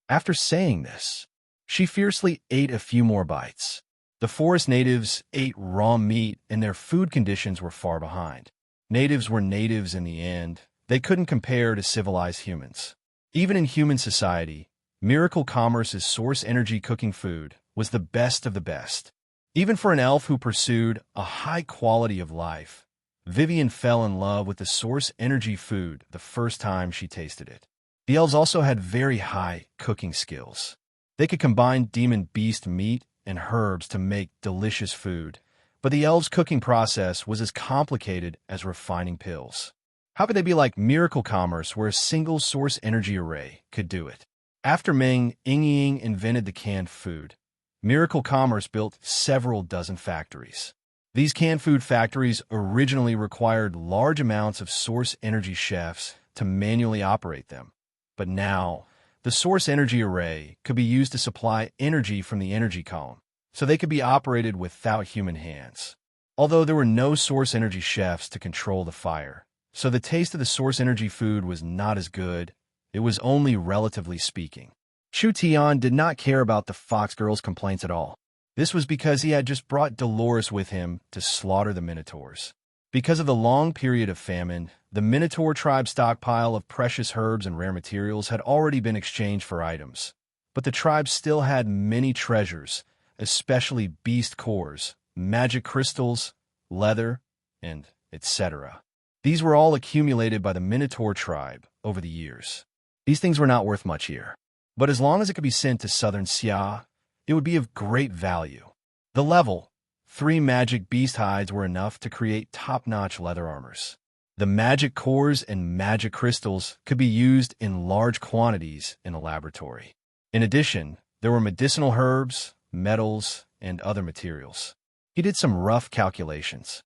After saying this, she fiercely ate a few more bites. The forest natives ate raw meat, and their food conditions were far behind. Natives were natives in the end. They couldn't compare to civilized humans. Even in human society, Miracle Commerce's source energy cooking food was the best of the best. Even for an elf who pursued a high quality of life, Vivian fell in love with the source energy food the first time she tasted it. The elves also had very high cooking skills. They could combine demon beast meat and herbs to make delicious food, but the elves' cooking process was as complicated as refining pills. How could they be like Miracle Commerce, where a single source energy array could do it? After Meng Yingying invented the canned food, Miracle Commerce built several dozen factories. These canned food factories originally required large amounts of source energy chefs to manually operate them. But now, the source energy array could be used to supply energy from the energy column, so they could be operated without human hands. Although there were no source energy chefs to control the fire, so the taste of the source energy food was not as good, it was only relatively speaking. Chu Tian did not care about the fox girl's complaints at all. This was because he had just brought Dolores with him to slaughter the Minotaurs. Because of the long period of famine, the Minotaur tribe's stockpile of precious herbs and rare materials had already been exchanged for items. But the tribe still had many treasures, especially beast cores, magic crystals, leather, and etc. These were all accumulated by the Minotaur tribe over the years. These things were not worth much here, but as long as it could be sent to southern Xia, it would be of great value. The level 3 magic beast hides were enough to create top-notch leather armors. The magic cores and magic crystals could be used in large quantities in a laboratory. In addition, there were medicinal herbs, metals, and other materials. He did some rough calculations.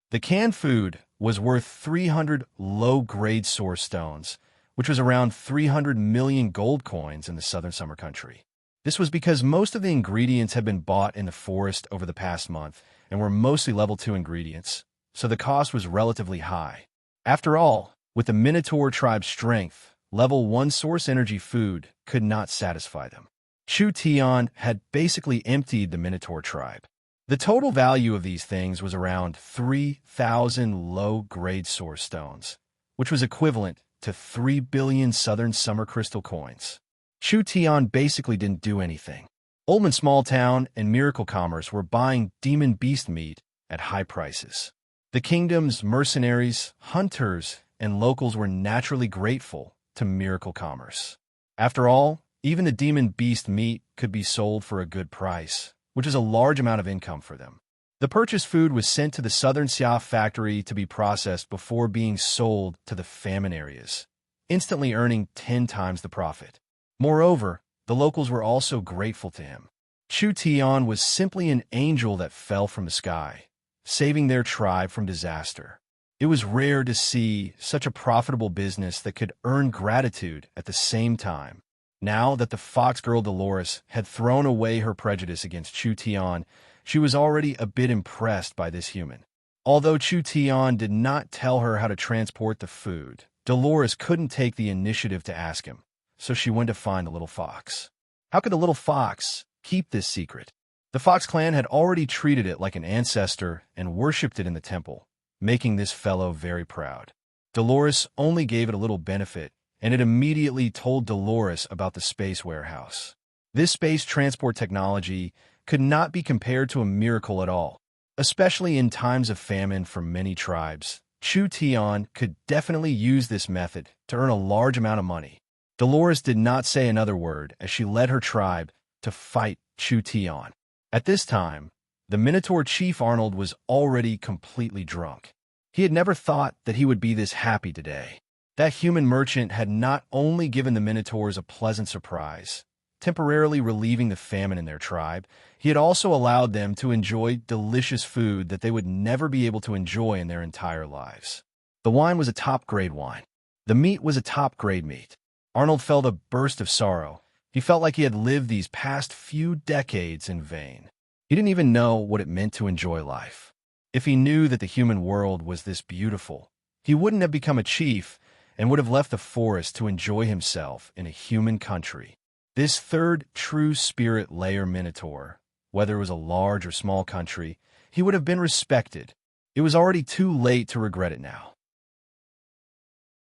The canned food was worth 300 low-grade source stones, which was around 300 million gold coins in the southern summer country. This was because most of the ingredients had been bought in the forest over the past month and were mostly level 2 ingredients, so the cost was relatively high. After all, with the Minotaur tribe's strength, level 1 source energy food could not satisfy them. Chu Tian had basically emptied the Minotaur tribe. The total value of these things was around 3,000 low-grade source stones, which was equivalent to 3 billion southern summer crystal coins. Chu Tian basically didn't do anything. Oldman Small Town and Miracle Commerce were buying demon beast meat at high prices. The kingdom's mercenaries, hunters, and locals were naturally grateful to Miracle Commerce. After all, even the demon beast meat could be sold for a good price, which is a large amount of income for them. The purchased food was sent to the Southern Xia factory to be processed before being sold to the famine areas, instantly earning 10 times the profit. Moreover, the locals were also grateful to him. Chu Tian was simply an angel that fell from the sky, saving their tribe from disaster. It was rare to see such a profitable business that could earn gratitude at the same time. Now that the fox girl Dolores had thrown away her prejudice against Chu Tian, she was already a bit impressed by this human. Although Chu Tian did not tell her how to transport the food, Dolores couldn't take the initiative to ask him, so she went to find the little fox. How could the little fox keep this secret? The Fox clan had already treated it like an ancestor and worshipped it in the temple, making this fellow very proud. Dolores only gave it a little benefit, and it immediately told Dolores about the space warehouse. This space transport technology could not be compared to a miracle at all, especially in times of famine for many tribes. Chu Tian could definitely use this method to earn a large amount of money. Dolores did not say another word as she led her tribe to fight Chu-Tion. At this time, the Minotaur chief Arnold was already completely drunk. He had never thought that he would be this happy today. That human merchant had not only given the Minotaurs a pleasant surprise, temporarily relieving the famine in their tribe, he had also allowed them to enjoy delicious food that they would never be able to enjoy in their entire lives. The wine was a top-grade wine. The meat was a top-grade meat. Arnold felt a burst of sorrow. He felt like he had lived these past few decades in vain. He didn't even know what it meant to enjoy life. If he knew that the human world was this beautiful, he wouldn't have become a chief and would have left the forest to enjoy himself in a human country. This third true spirit layer Minotaur, whether it was a large or small country, he would have been respected. It was already too late to regret it now.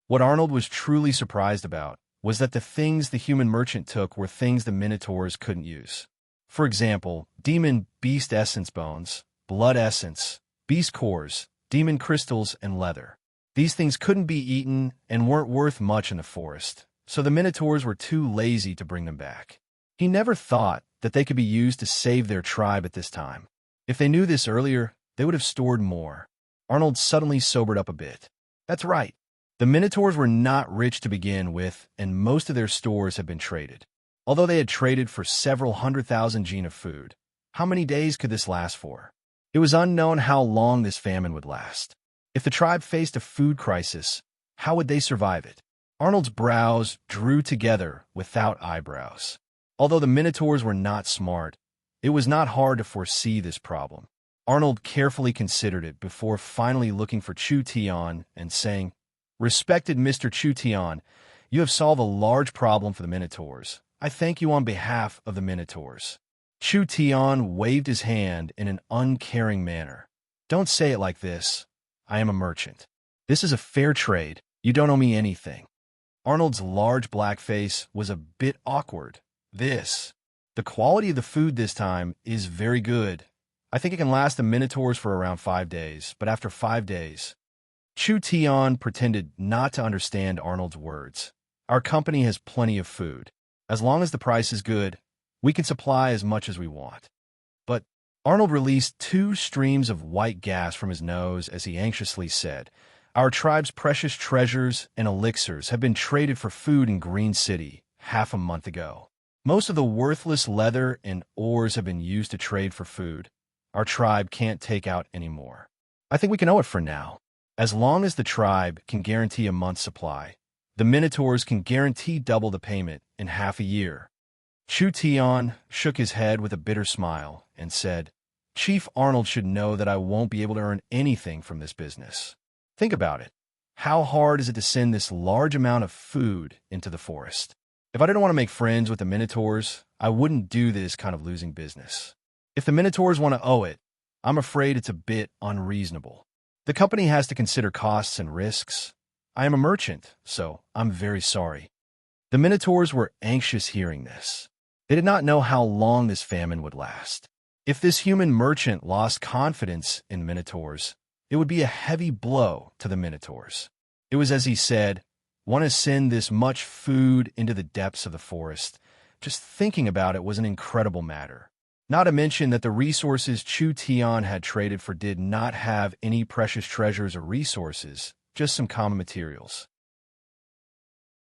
What Arnold was truly surprised about was that the things the human merchant took were things the Minotaurs couldn't use. For example, demon beast essence bones, blood essence, beast cores, demon crystals, and leather. These things couldn't be eaten and weren't worth much in the forest, so the Minotaurs were too lazy to bring them back. He never thought that they could be used to save their tribe at this time. If they knew this earlier, they would have stored more. Arnold suddenly sobered up a bit. That's right. The Minotaurs were not rich to begin with, and most of their stores had been traded. Although they had traded for several 100,000 gene of food, how many days could this last for? It was unknown how long this famine would last. If the tribe faced a food crisis, how would they survive it? Arnold's brows drew together without eyebrows. Although the Minotaurs were not smart, it was not hard to foresee this problem. Arnold carefully considered it before finally looking for Chu-Tion and saying, "Respected Mr. Chu-Tion, you have solved a large problem for the Minotaurs. I thank you on behalf of the Minotaurs." Chu-Tion waved his hand in an uncaring manner. "Don't say it like this. I am a merchant. This is a fair trade. You don't owe me anything." Arnold's large black face was a bit awkward. The quality of the food this time is very good. I think it can last the Minotaurs for around 5 days, but after 5 days... Chu-Tion pretended not to understand Arnold's words. "Our company has plenty of food. As long as the price is good, we can supply as much as we want." But Arnold released 2 streams of white gas from his nose as he anxiously said, "Our tribe's precious treasures and elixirs have been traded for food in Green City half a month ago. Most of the worthless leather and ores have been used to trade for food. Our tribe can't take out any more. I think we can owe it for now. As long as the tribe can guarantee a month's supply, the Minotaurs can guarantee double the payment in half a year." Chu-Tion shook his head with a bitter smile and said, "Chief Arnold should know that I won't be able to earn anything from this business. Think about it. How hard is it to send this large amount of food into the forest? If I didn't want to make friends with the Minotaurs, I wouldn't do this kind of losing business. If the Minotaurs want to owe it, I'm afraid it's a bit unreasonable. The company has to consider costs and risks. I am a merchant, so I'm very sorry." The Minotaurs were anxious hearing this. They did not know how long this famine would last. If this human merchant lost confidence in Minotaurs, it would be a heavy blow to the Minotaurs. It was as he said, "Want to send this much food into the depths of the forest? Just thinking about it was an incredible matter. Not to mention that the resources Chu-Tion had traded for did not have any precious treasures or resources, just some common materials.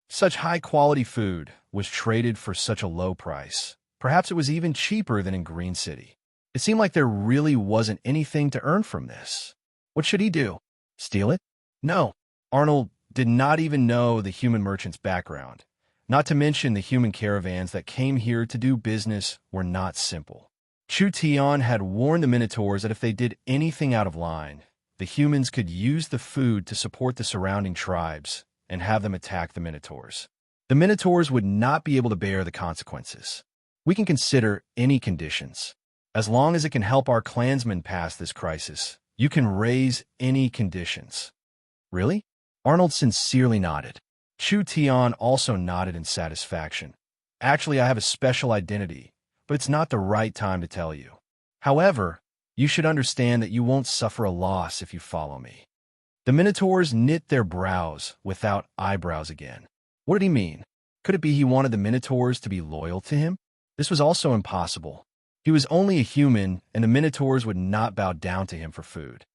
Such high-quality food was traded for such a low price. Perhaps it was even cheaper than in Green City. It seemed like there really wasn't anything to earn from this. What should he do? Steal it? No. Arnold did not even know the human merchant's background. Not to mention the human caravans that came here to do business were not simple. Chu-Tion had warned the Minotaurs that if they did anything out of line, the humans could use the food to support the surrounding tribes and have them attack the Minotaurs. The Minotaurs would not be able to bear the consequences. We can consider any conditions. As long as it can help our clansmen pass this crisis, you can raise any conditions." "Really?" Arnold sincerely nodded. Chu-Tion also nodded in satisfaction. "Actually, I have a special identity, but it's not the right time to tell you. However, you should understand that you won't suffer a loss if you follow me." The Minotaurs knit their brows without eyebrows again. What did he mean? Could it be he wanted the Minotaurs to be loyal to him? This was also impossible. He was only a human, and the Minotaurs would not bow down to him for food.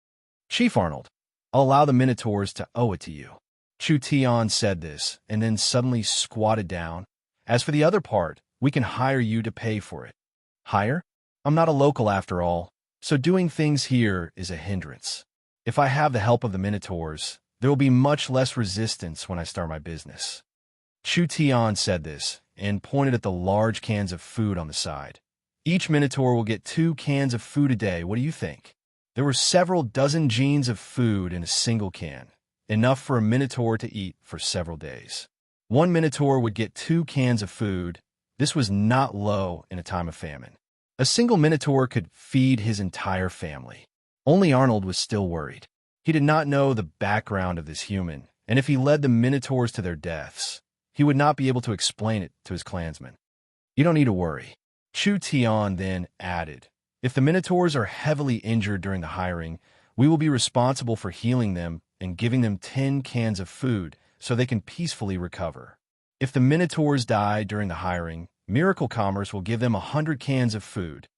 Chief Arnold, I'll allow the Minotaurs to owe it to you. Chu Tian said this, and then suddenly squatted down. As for the other part, we can hire you to pay for it. Hire? I'm not a local after all, so doing things here is a hindrance. If I have the help of the Minotaurs, there will be much less resistance when I start my business. Chu Tian said this, and pointed at the large cans of food on the side. Each Minotaur will get 2 cans of food a day. What do you think? There were several dozen jeans of food in a single can, enough for a Minotaur to eat for several days. 1 Minotaur would get 2 cans of food. This was not low in a time of famine. A single Minotaur could feed his entire family. Only Arnold was still worried. He did not know the background of this human, and if he led the Minotaurs to their deaths, he would not be able to explain it to his clansmen. You don't need to worry. Chu Tian then added, if the Minotaurs are heavily injured during the hiring, we will be responsible for healing them and giving them 10 cans of food so they can peacefully recover. If the Minotaurs die during the hiring, Miracle Commerce will give them 100 cans of food.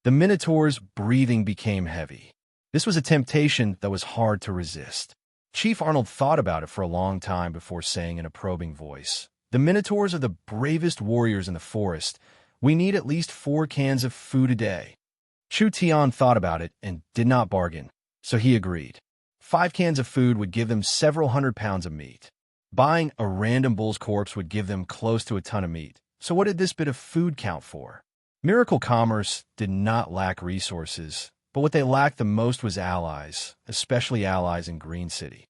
The Minotaur's breathing became heavy. This was a temptation that was hard to resist. Chief Arnold thought about it for a long time before saying in a probing voice, the Minotaurs are the bravest warriors in the forest. We need at least 4 cans of food a day. Chu Tian thought about it and did not bargain, so he agreed. 5 cans of food would give them several hundred pounds of meat. Buying a random bull's corpse would give them close to a ton of meat. So what did this bit of food count for? Miracle Commerce did not lack resources, but what they lacked the most was allies, especially allies in Green City.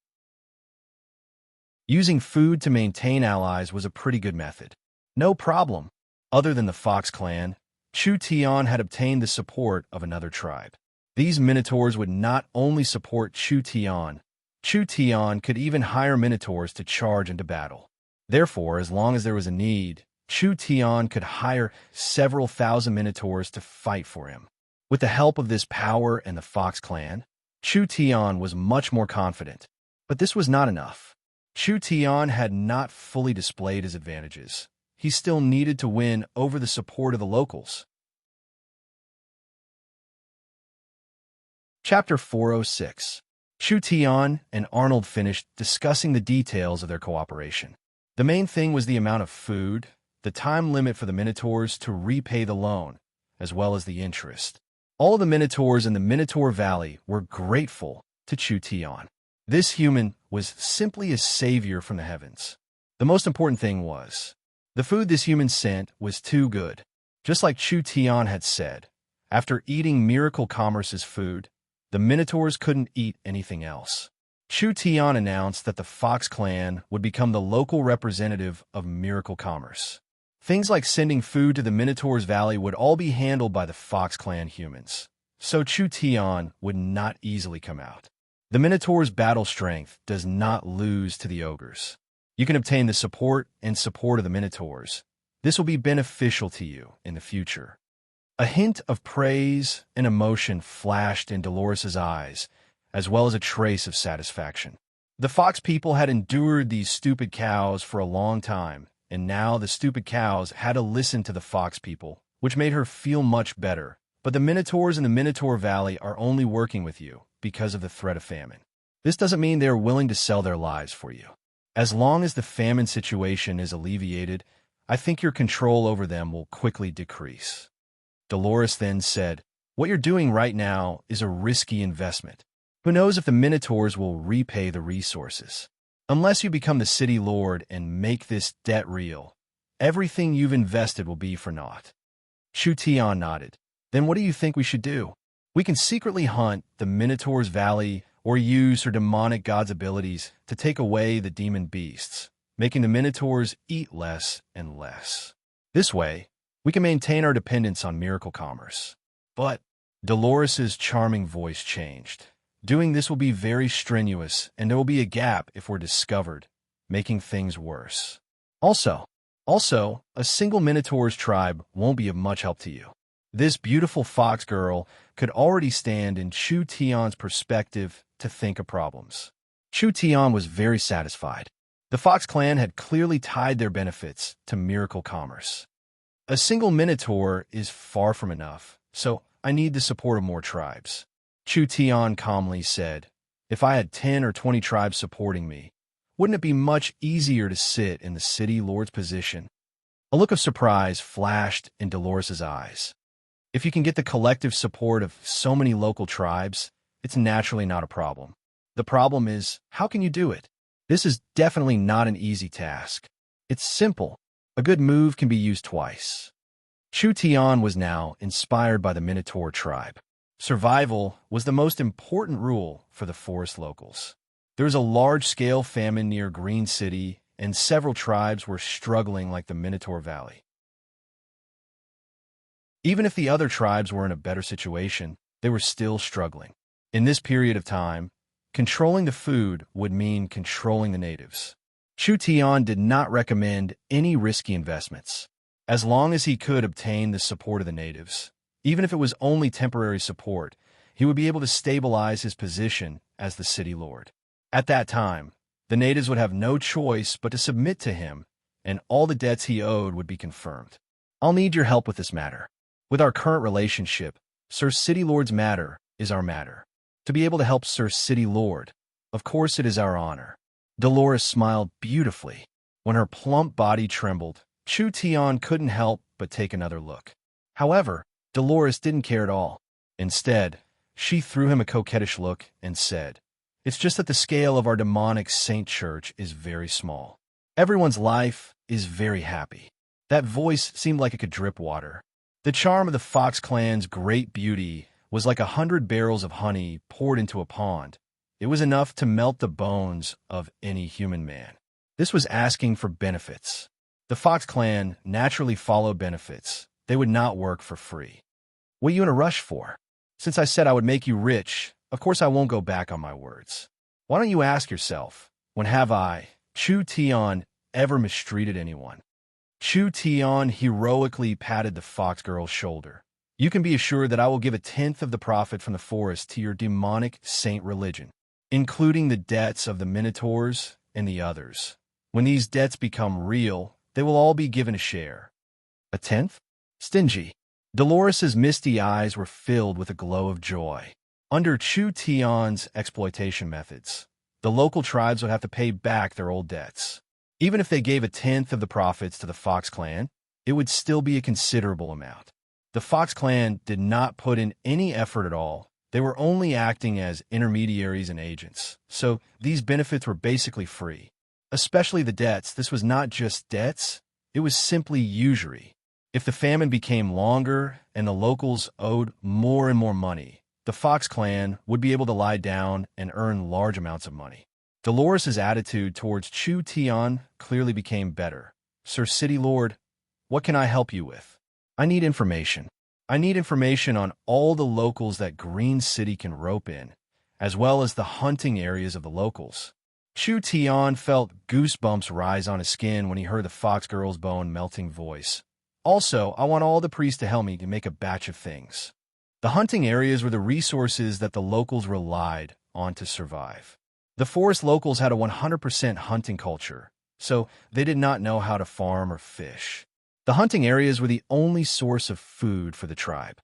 Using food to maintain allies was a pretty good method. No problem. Other than the Fox clan, Chu Tian had obtained the support of another tribe. These Minotaurs would not only support Chu Tian could even hire Minotaurs to charge into battle. Therefore, as long as there was a need, Chu Tian could hire several thousand Minotaurs to fight for him. With the help of this power and the Fox clan, Chu Tian was much more confident. But this was not enough. Chu Tian had not fully displayed his advantages. He still needed to win over the support of the locals. Chapter 406. Chu Tian and Arnold finished discussing the details of their cooperation. The main thing was the amount of food, the time limit for the Minotaurs to repay the loan, as well as the interest. All of the Minotaurs in the Minotaur Valley were grateful to Chu Tian. This human was simply a savior from the heavens. The most important thing was, the food this human sent was too good. Just like Chu Tian had said, after eating Miracle Commerce's food, the Minotaurs couldn't eat anything else. Chu Tian announced that the Fox clan would become the local representative of Miracle Commerce. Things like sending food to the Minotaur's Valley would all be handled by the Fox clan humans, so Chu Tian would not easily come out. The Minotaur's battle strength does not lose to the ogres. You can obtain the support of the Minotaurs. This will be beneficial to you in the future. A hint of praise and emotion flashed in Dolores's eyes, as well as a trace of satisfaction. The Fox people had endured these stupid cows for a long time, and now the stupid cows had to listen to the Fox people, which made her feel much better. But the Minotaurs in the Minotaur Valley are only working with you because of the threat of famine. This doesn't mean they are willing to sell their lives for you. As long as the famine situation is alleviated, I think your control over them will quickly decrease. Dolores then said, what you're doing right now is a risky investment. Who knows if the Minotaurs will repay the resources? Unless you become the city lord and make this debt real, everything you've invested will be for naught. Chu Tian nodded. Then what do you think we should do? We can secretly hunt the Minotaur's Valley or use her demonic god's abilities to take away the demon beasts, making the Minotaurs eat less and less. This way, we can maintain our dependence on Miracle Commerce. But Dolores's charming voice changed. Doing this will be very strenuous, and there will be a gap if we're discovered, making things worse. Also, a single Minotaur's tribe won't be of much help to you. This beautiful fox girl could already stand in Chu Tian's perspective to think of problems. Chu Tian was very satisfied. The Fox clan had clearly tied their benefits to miracle commerce. A single minotaur is far from enough, so I need the support of more tribes. Chu Tian calmly said, if I had 10 or 20 tribes supporting me, wouldn't it be much easier to sit in the city lord's position? A look of surprise flashed in Dolores' eyes. If you can get the collective support of so many local tribes, it's naturally not a problem. The problem is, how can you do it? This is definitely not an easy task. It's simple. A good move can be used twice. Chu Tian was now inspired by the Minotaur tribe. Survival was the most important rule for the forest locals. There was a large-scale famine near Green City, and several tribes were struggling like the Minotaur Valley. Even if the other tribes were in a better situation, they were still struggling. In this period of time, controlling the food would mean controlling the natives. Chu Tian did not recommend any risky investments. As long as he could obtain the support of the natives, even if it was only temporary support, he would be able to stabilize his position as the city lord. At that time, the natives would have no choice but to submit to him, and all the debts he owed would be confirmed. I'll need your help with this matter. With our current relationship, Sir City Lord's matter is our matter. To be able to help Sir City Lord, of course it is our honor. Dolores smiled beautifully. When her plump body trembled, Chu Tian couldn't help but take another look. However, Dolores didn't care at all. Instead, she threw him a coquettish look and said, it's just that the scale of our demonic saint church is very small. Everyone's life is very happy. That voice seemed like it could drip water. The charm of the Fox clan's great beauty was like 100 barrels of honey poured into a pond. It was enough to melt the bones of any human man. This was asking for benefits. The Fox clan naturally followed benefits. They would not work for free. What are you in a rush for? Since I said I would make you rich, of course I won't go back on my words. Why don't you ask yourself, when have I, Chu Tian, ever mistreated anyone? Chu Tian heroically patted the fox girl's shoulder. You can be assured that I will give 1/10 of the profit from the forest to your demonic saint religion, including the debts of the Minotaurs and the others. When these debts become real, they will all be given a share. 1/10? Stingy. Dolores's misty eyes were filled with a glow of joy. Under Chu Tian's exploitation methods, the local tribes would have to pay back their old debts. Even if they gave 1/10 of the profits to the Fox clan, it would still be a considerable amount. The Fox clan did not put in any effort at all. They were only acting as intermediaries and agents, so these benefits were basically free. Especially the debts. This was not just debts, it was simply usury. If the famine became longer and the locals owed more and more money, the Fox clan would be able to lie down and earn large amounts of money. Dolores's attitude towards Chu Tian clearly became better. Sir City Lord, what can I help you with? I need information. I need information on all the locals that Green City can rope in, as well as the hunting areas of the locals. Chu Tian felt goosebumps rise on his skin when he heard the fox girl's bone-melting voice. Also, I want all the priests to help me to make a batch of things. The hunting areas were the resources that the locals relied on to survive. The forest locals had a 100% hunting culture, so they did not know how to farm or fish. The hunting areas were the only source of food for the tribe.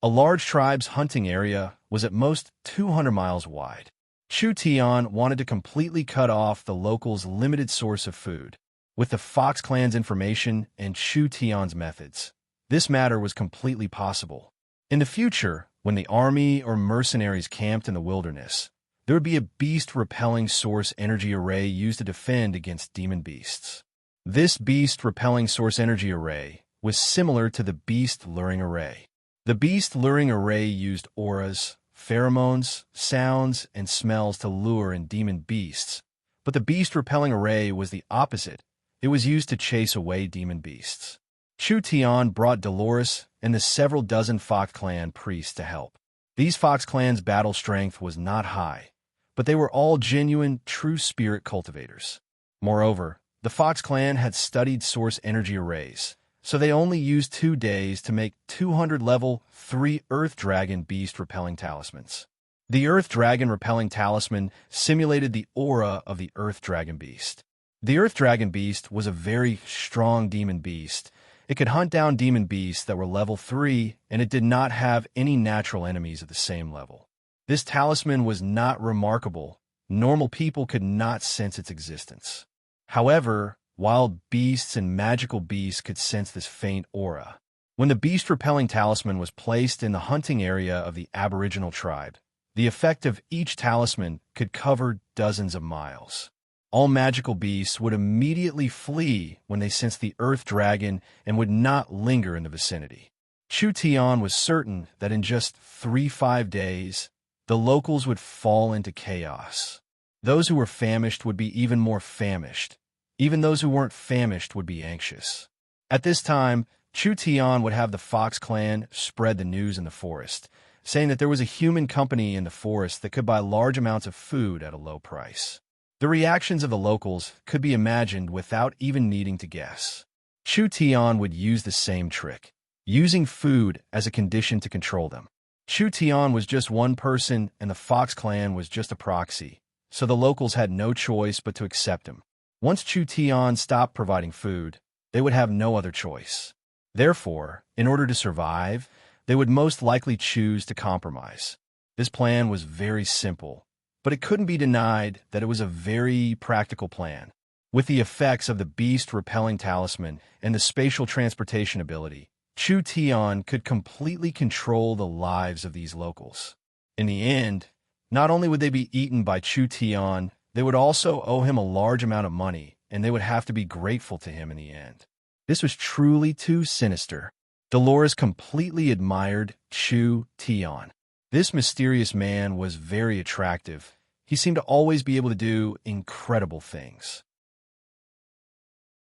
A large tribe's hunting area was at most 200 miles wide. Chu Tian wanted to completely cut off the locals' limited source of food. With the Fox clan's information and Chu Tian's methods, this matter was completely possible. In the future, when the army or mercenaries camped in the wilderness, there would be a beast-repelling source energy array used to defend against demon beasts. This beast-repelling source energy array was similar to the beast-luring array. The beast-luring array used auras, pheromones, sounds, and smells to lure in demon beasts, but the beast-repelling array was the opposite. It was used to chase away demon beasts. Chu Tian brought Dolores and the several dozen Fox clan priests to help. These Fox clan's battle strength was not high, but they were all genuine, true spirit cultivators. Moreover, the Fox clan had studied source energy arrays, so they only used 2 days to make 200 level 3 Earth Dragon beast repelling talismans. The Earth Dragon repelling talisman simulated the aura of the Earth Dragon beast. The Earth Dragon beast was a very strong demon beast. It could hunt down demon beasts that were level 3, and it did not have any natural enemies at the same level. This talisman was not remarkable. Normal people could not sense its existence. However, wild beasts and magical beasts could sense this faint aura. When the beast-repelling talisman was placed in the hunting area of the Aboriginal tribe, the effect of each talisman could cover dozens of miles. All magical beasts would immediately flee when they sensed the Earth Dragon and would not linger in the vicinity. Chu Tian was certain that in just 3-5 days, the locals would fall into chaos. Those who were famished would be even more famished. Even those who weren't famished would be anxious. At this time, Chu Tian would have the Fox clan spread the news in the forest, saying that there was a human company in the forest that could buy large amounts of food at a low price. The reactions of the locals could be imagined without even needing to guess. Chu Tian would use the same trick, using food as a condition to control them. Chu Tian was just one person and the Fox clan was just a proxy, so the locals had no choice but to accept him. Once Chu Tian stopped providing food, they would have no other choice. Therefore, in order to survive, they would most likely choose to compromise. This plan was very simple, but it couldn't be denied that it was a very practical plan. With the effects of the beast-repelling talisman and the spatial transportation ability, Chu Tian could completely control the lives of these locals. In the end, not only would they be eaten by Chu Tian, they would also owe him a large amount of money, and they would have to be grateful to him in the end. This was truly too sinister. Dolores completely admired Chu Tian. This mysterious man was very attractive. He seemed to always be able to do incredible things.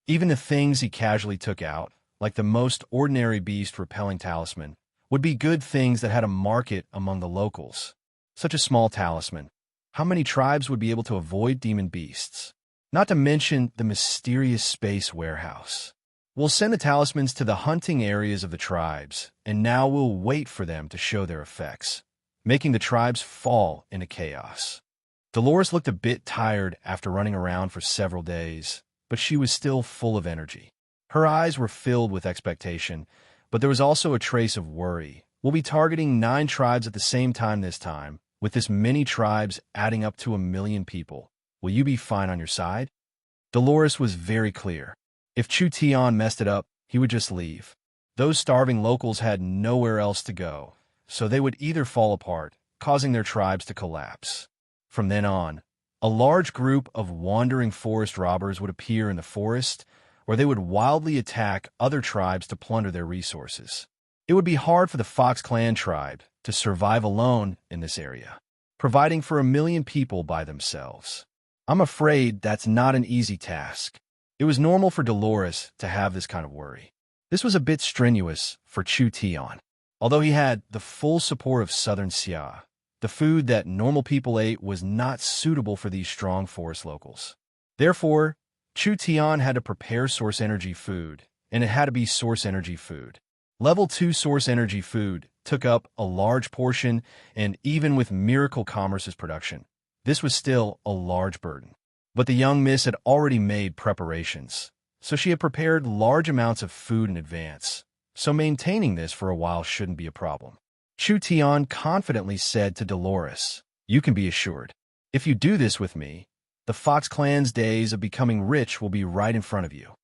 Even the things he casually took out, like the most ordinary beast-repelling talisman, would be good things that had a market among the locals. Such a small talisman. How many tribes would be able to avoid demon beasts? Not to mention the mysterious space warehouse. We'll send the talismans to the hunting areas of the tribes, and now we'll wait for them to show their effects, making the tribes fall into chaos. Dolores looked a bit tired after running around for several days, but she was still full of energy. Her eyes were filled with expectation, but there was also a trace of worry. We'll be targeting 9 tribes at the same time this time, with this many tribes adding up to 1 million people. Will you be fine on your side? Dolores was very clear. If Chu Tian messed it up, he would just leave. Those starving locals had nowhere else to go, so they would either fall apart, causing their tribes to collapse. From then on, a large group of wandering forest robbers would appear in the forest, or they would wildly attack other tribes to plunder their resources. It would be hard for the Fox clan tribe to survive alone in this area, providing for 1 million people by themselves. I'm afraid that's not an easy task. It was normal for Dolores to have this kind of worry. This was a bit strenuous for Chu Tian. Although he had the full support of Southern Xia, the food that normal people ate was not suitable for these strong forest locals. Therefore, Chu Tian had to prepare source energy food, and it had to be source energy food. Level 2 source energy food took up a large portion, and even with Miracle Commerce's production, this was still a large burden. But the young miss had already made preparations, so she had prepared large amounts of food in advance, so maintaining this for a while shouldn't be a problem. Chu Tian confidently said to Dolores, "You can be assured. If you do this with me, the Fox clan's days of becoming rich will be right in front of you."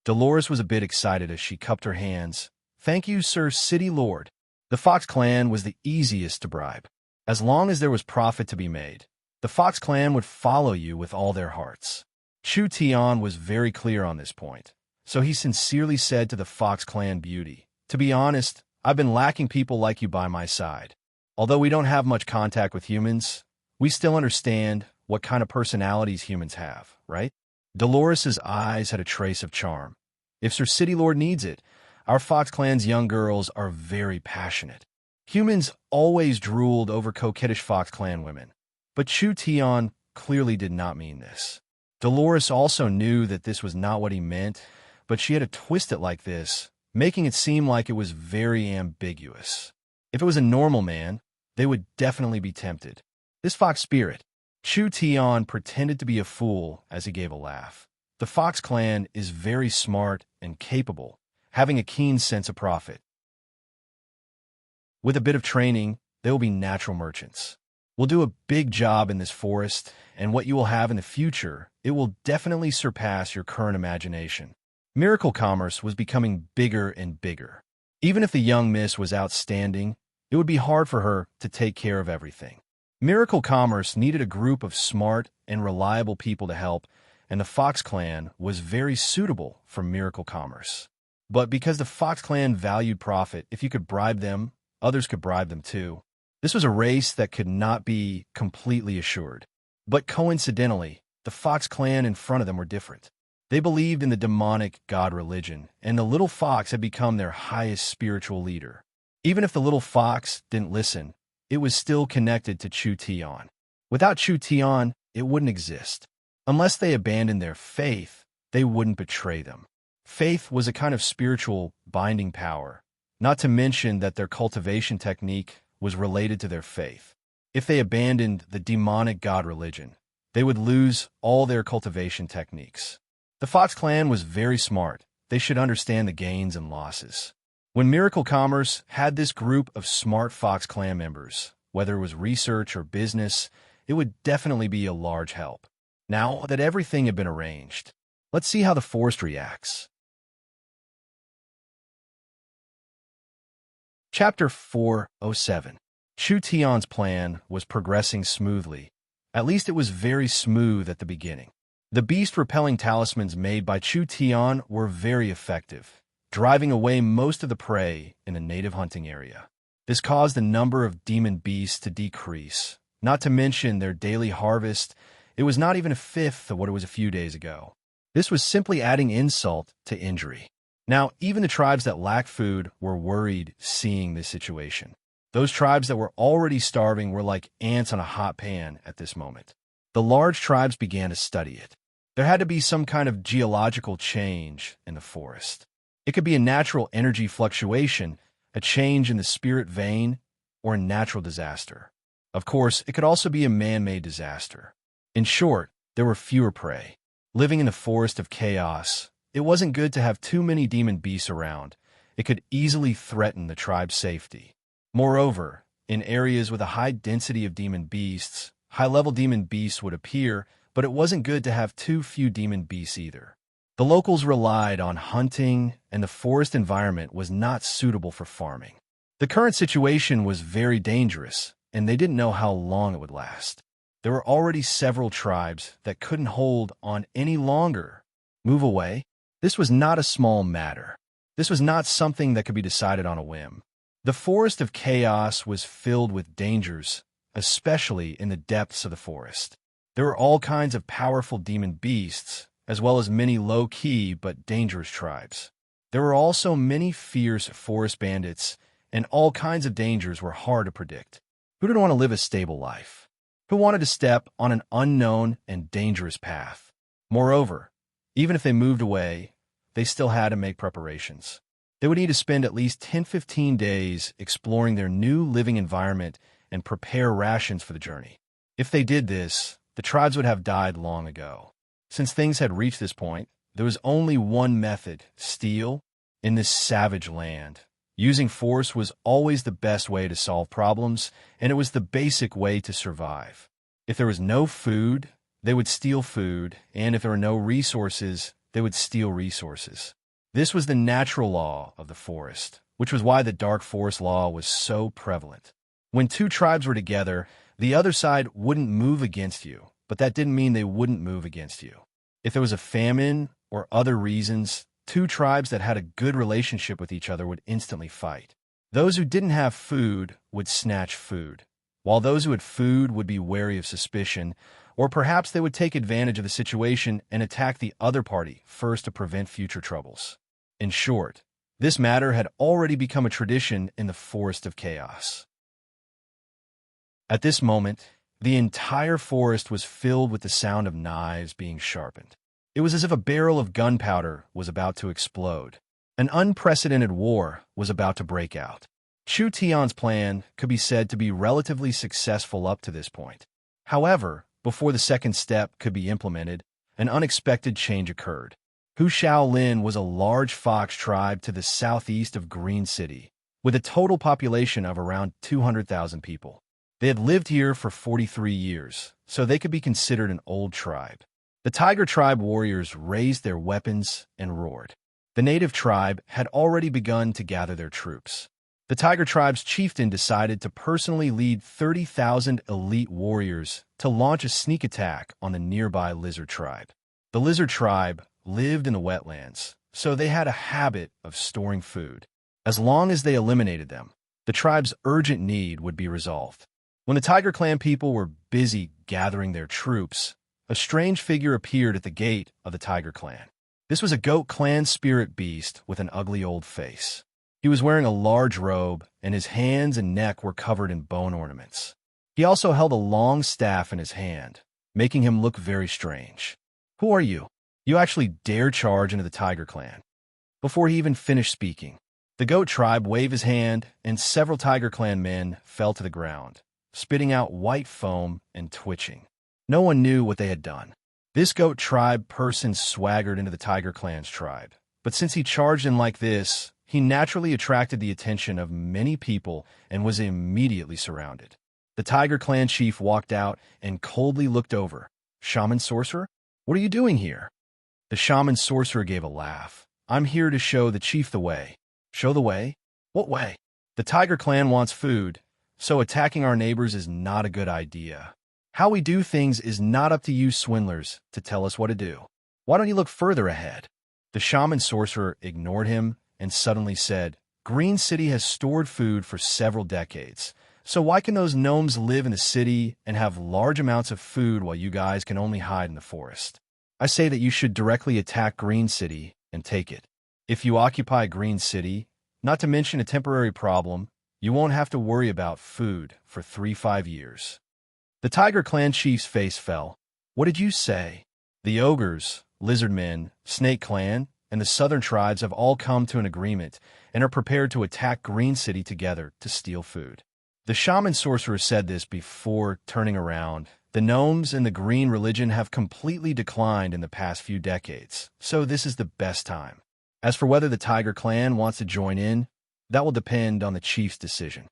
Dolores was a bit excited as she cupped her hands. "Thank you, Sir City Lord." The Fox clan was the easiest to bribe. As long as there was profit to be made, the Fox clan would follow you with all their hearts. Chu Tian was very clear on this point, so he sincerely said to the Fox clan beauty, "To be honest, I've been lacking people like you by my side. Although we don't have much contact with humans, we still understand what kind of personalities humans have, right?" Dolores's eyes had a trace of charm. "If Sir City Lord needs it, our Fox clan's young girls are very passionate." Humans always drooled over coquettish Fox clan women, but Chu Tian clearly did not mean this. Dolores also knew that this was not what he meant, but she had to twist it like this, making it seem like it was very ambiguous. If it was a normal man, they would definitely be tempted. This fox spirit, Chu Tian, pretended to be a fool as he gave a laugh. The Fox clan is very smart and capable, having a keen sense of profit. With a bit of training, they will be natural merchants. We'll do a big job in this forest, and what you will have in the future, it will definitely surpass your current imagination. Miracle Commerce was becoming bigger and bigger. Even if the young miss was outstanding, it would be hard for her to take care of everything. Miracle Commerce needed a group of smart and reliable people to help, and the Fox clan was very suitable for Miracle Commerce. But because the Fox clan valued profit, if you could bribe them, others could bribe them too. This was a race that could not be completely assured. But coincidentally, the Fox clan in front of them were different. They believed in the demonic god religion, and the little fox had become their highest spiritual leader. Even if the little fox didn't listen, it was still connected to Chu Tian. Without Chu Tian, it wouldn't exist. Unless they abandoned their faith, they wouldn't betray them. Faith was a kind of spiritual binding power, not to mention that their cultivation technique was related to their faith. If they abandoned the demonic god religion, they would lose all their cultivation techniques. The Fox clan was very smart. They should understand the gains and losses. When Miracle Commerce had this group of smart Fox clan members, whether it was research or business, it would definitely be a large help. Now that everything had been arranged, let's see how the forest reacts. Chapter 407. Chu Tian's plan was progressing smoothly. At least it was very smooth at the beginning. The beast-repelling talismans made by Chu Tian were very effective, driving away most of the prey in the native hunting area. This caused the number of demon beasts to decrease, not to mention their daily harvest. It was not even a fifth of what it was a few days ago. This was simply adding insult to injury. Now, even the tribes that lacked food were worried seeing this situation. Those tribes that were already starving were like ants on a hot pan at this moment. The large tribes began to study it. There had to be some kind of geological change in the forest. It could be a natural energy fluctuation, a change in the spirit vein, or a natural disaster. Of course, it could also be a man-made disaster. In short, there were fewer prey. Living in the forest of chaos, it wasn't good to have too many demon beasts around. It could easily threaten the tribe's safety. Moreover, in areas with a high density of demon beasts, high-level demon beasts would appear, but it wasn't good to have too few demon beasts either. The locals relied on hunting, and the forest environment was not suitable for farming. The current situation was very dangerous, and they didn't know how long it would last. There were already several tribes that couldn't hold on any longer. Move away? This was not a small matter. This was not something that could be decided on a whim. The forest of chaos was filled with dangers, especially in the depths of the forest. There were all kinds of powerful demon beasts, as well as many low-key but dangerous tribes. There were also many fierce forest bandits, and all kinds of dangers were hard to predict. Who didn't want to live a stable life? Who wanted to step on an unknown and dangerous path? Moreover, even if they moved away, they still had to make preparations. They would need to spend at least 10-15 days exploring their new living environment and prepare rations for the journey. If they did this, the tribes would have died long ago. Since things had reached this point, there was only one method: steal. In this savage land, using force was always the best way to solve problems, and it was the basic way to survive. If there was no food, they would steal food, and if there were no resources, they would steal resources. This was the natural law of the forest, which was why the dark forest law was so prevalent. When two tribes were together, the other side wouldn't move against you, but that didn't mean they wouldn't move against you. If there was a famine or other reasons, two tribes that had a good relationship with each other would instantly fight. Those who didn't have food would snatch food, while those who had food would be wary of suspicion, or perhaps they would take advantage of the situation and attack the other party first to prevent future troubles. In short, this matter had already become a tradition in the forest of chaos. At this moment, the entire forest was filled with the sound of knives being sharpened. It was as if a barrel of gunpowder was about to explode. An unprecedented war was about to break out. Chu Tian's plan could be said to be relatively successful up to this point. However, before the second step could be implemented, an unexpected change occurred. Hu Shaolin was a large fox tribe to the southeast of Green City, with a total population of around 200,000 people. They had lived here for 43 years, so they could be considered an old tribe. The Tiger Tribe warriors raised their weapons and roared. The native tribe had already begun to gather their troops. The Tiger Tribe's chieftain decided to personally lead 30,000 elite warriors to launch a sneak attack on the nearby Lizard Tribe. The Lizard Tribe lived in the wetlands, so they had a habit of storing food. As long as they eliminated them, the tribe's urgent need would be resolved. When the Tiger Clan people were busy gathering their troops, a strange figure appeared at the gate of the Tiger Clan. This was a goat clan spirit beast with an ugly old face. He was wearing a large robe, and his hands and neck were covered in bone ornaments. He also held a long staff in his hand, making him look very strange. "Who are you? You actually dare charge into the Tiger Clan?" Before he even finished speaking, the goat tribe waved his hand, and several Tiger Clan men fell to the ground, spitting out white foam and twitching. No one knew what they had done. This goat tribe person swaggered into the Tiger Clan's tribe, but since he charged in like this, he naturally attracted the attention of many people and was immediately surrounded. The Tiger Clan chief walked out and coldly looked over. "Shaman sorcerer? What are you doing here?" The shaman sorcerer gave a laugh. "I'm here to show the chief the way." "Show the way? What way?" "The Tiger Clan wants food, so attacking our neighbors is not a good idea. How we do things is not up to you swindlers to tell us what to do. Why don't you look further ahead?" The shaman sorcerer ignored him and suddenly said, "Green City has stored food for several decades, so why can those gnomes live in the city and have large amounts of food while you guys can only hide in the forest? I say that you should directly attack Green City and take it. If you occupy Green City, not to mention a temporary problem, you won't have to worry about food for 3-5 years." The Tiger Clan chief's face fell. "What did you say?" The ogres, lizard men, snake clan, and the southern tribes have all come to an agreement and are prepared to attack Green City together to steal food. The shaman sorcerer said this before turning around. The gnomes and the green religion have completely declined in the past few decades, so this is the best time. As for whether the Tiger Clan wants to join in, that will depend on the chief's decision.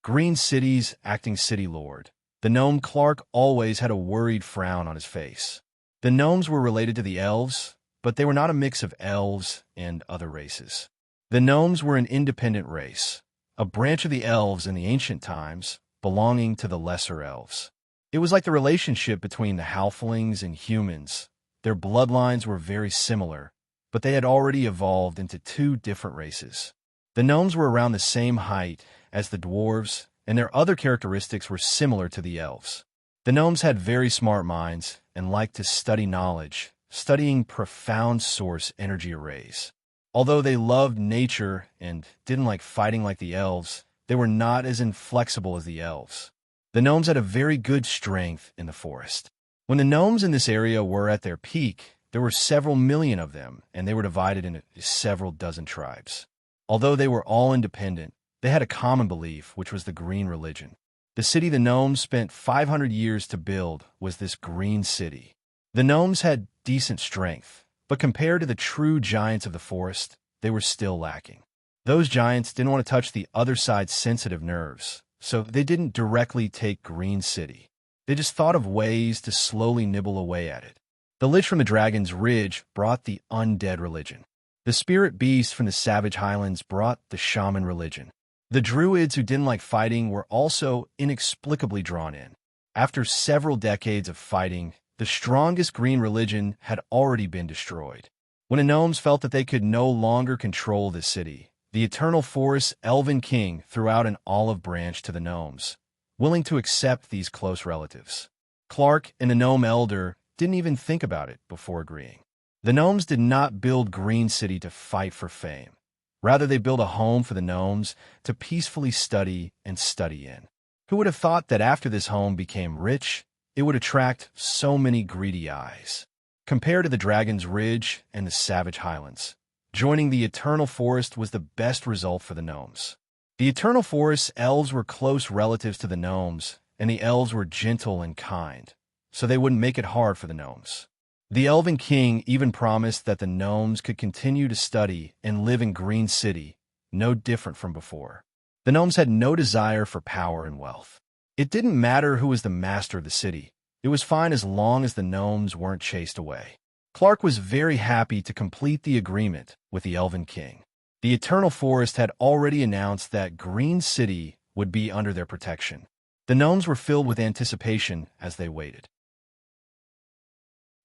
Green City's acting city lord. The gnome Clark always had a worried frown on his face. The gnomes were related to the elves, but they were not a mix of elves and other races. The gnomes were an independent race, a branch of the elves in the ancient times, belonging to the lesser elves. It was like the relationship between the halflings and humans. Their bloodlines were very similar, but they had already evolved into two different races. The gnomes were around the same height as the dwarves, and their other characteristics were similar to the elves. The gnomes had very smart minds and liked to study knowledge, studying profound source energy arrays. Although they loved nature and didn't like fighting like the elves, they were not as inflexible as the elves. The gnomes had a very good strength in the forest. When the gnomes in this area were at their peak, there were several million of them, and they were divided into several dozen tribes. Although they were all independent, they had a common belief, which was the green religion. The city the gnomes spent 500 years to build was this Green City. The gnomes had decent strength, but compared to the true giants of the forest, they were still lacking. Those giants didn't want to touch the other side's sensitive nerves, so they didn't directly take Green City. They just thought of ways to slowly nibble away at it. The Lich from the Dragon's Ridge brought the undead religion. The spirit beast from the Savage Highlands brought the shaman religion. The druids who didn't like fighting were also inexplicably drawn in. After several decades of fighting, the strongest green religion had already been destroyed. When the gnomes felt that they could no longer control the city, the Eternal Forest's Elven King threw out an olive branch to the gnomes, willing to accept these close relatives. Clark and the Gnome Elder didn't even think about it before agreeing. The gnomes did not build Green City to fight for fame. Rather, they built a home for the gnomes to peacefully study and study in. Who would have thought that after this home became rich, it would attract so many greedy eyes? Compared to the Dragon's Ridge and the Savage Highlands, Joining the Eternal Forest was the best result for the gnomes. The Eternal Forest's elves were close relatives to the gnomes, and the elves were gentle and kind, so they wouldn't make it hard for the gnomes. The Elven King even promised that the gnomes could continue to study and live in Green City, no different from before. The gnomes had no desire for power and wealth. It didn't matter who was the master of the city. It was fine as long as the gnomes weren't chased away. Clark was very happy to complete the agreement with the Elven King. The Eternal Forest had already announced that Green City would be under their protection. The gnomes were filled with anticipation as they waited.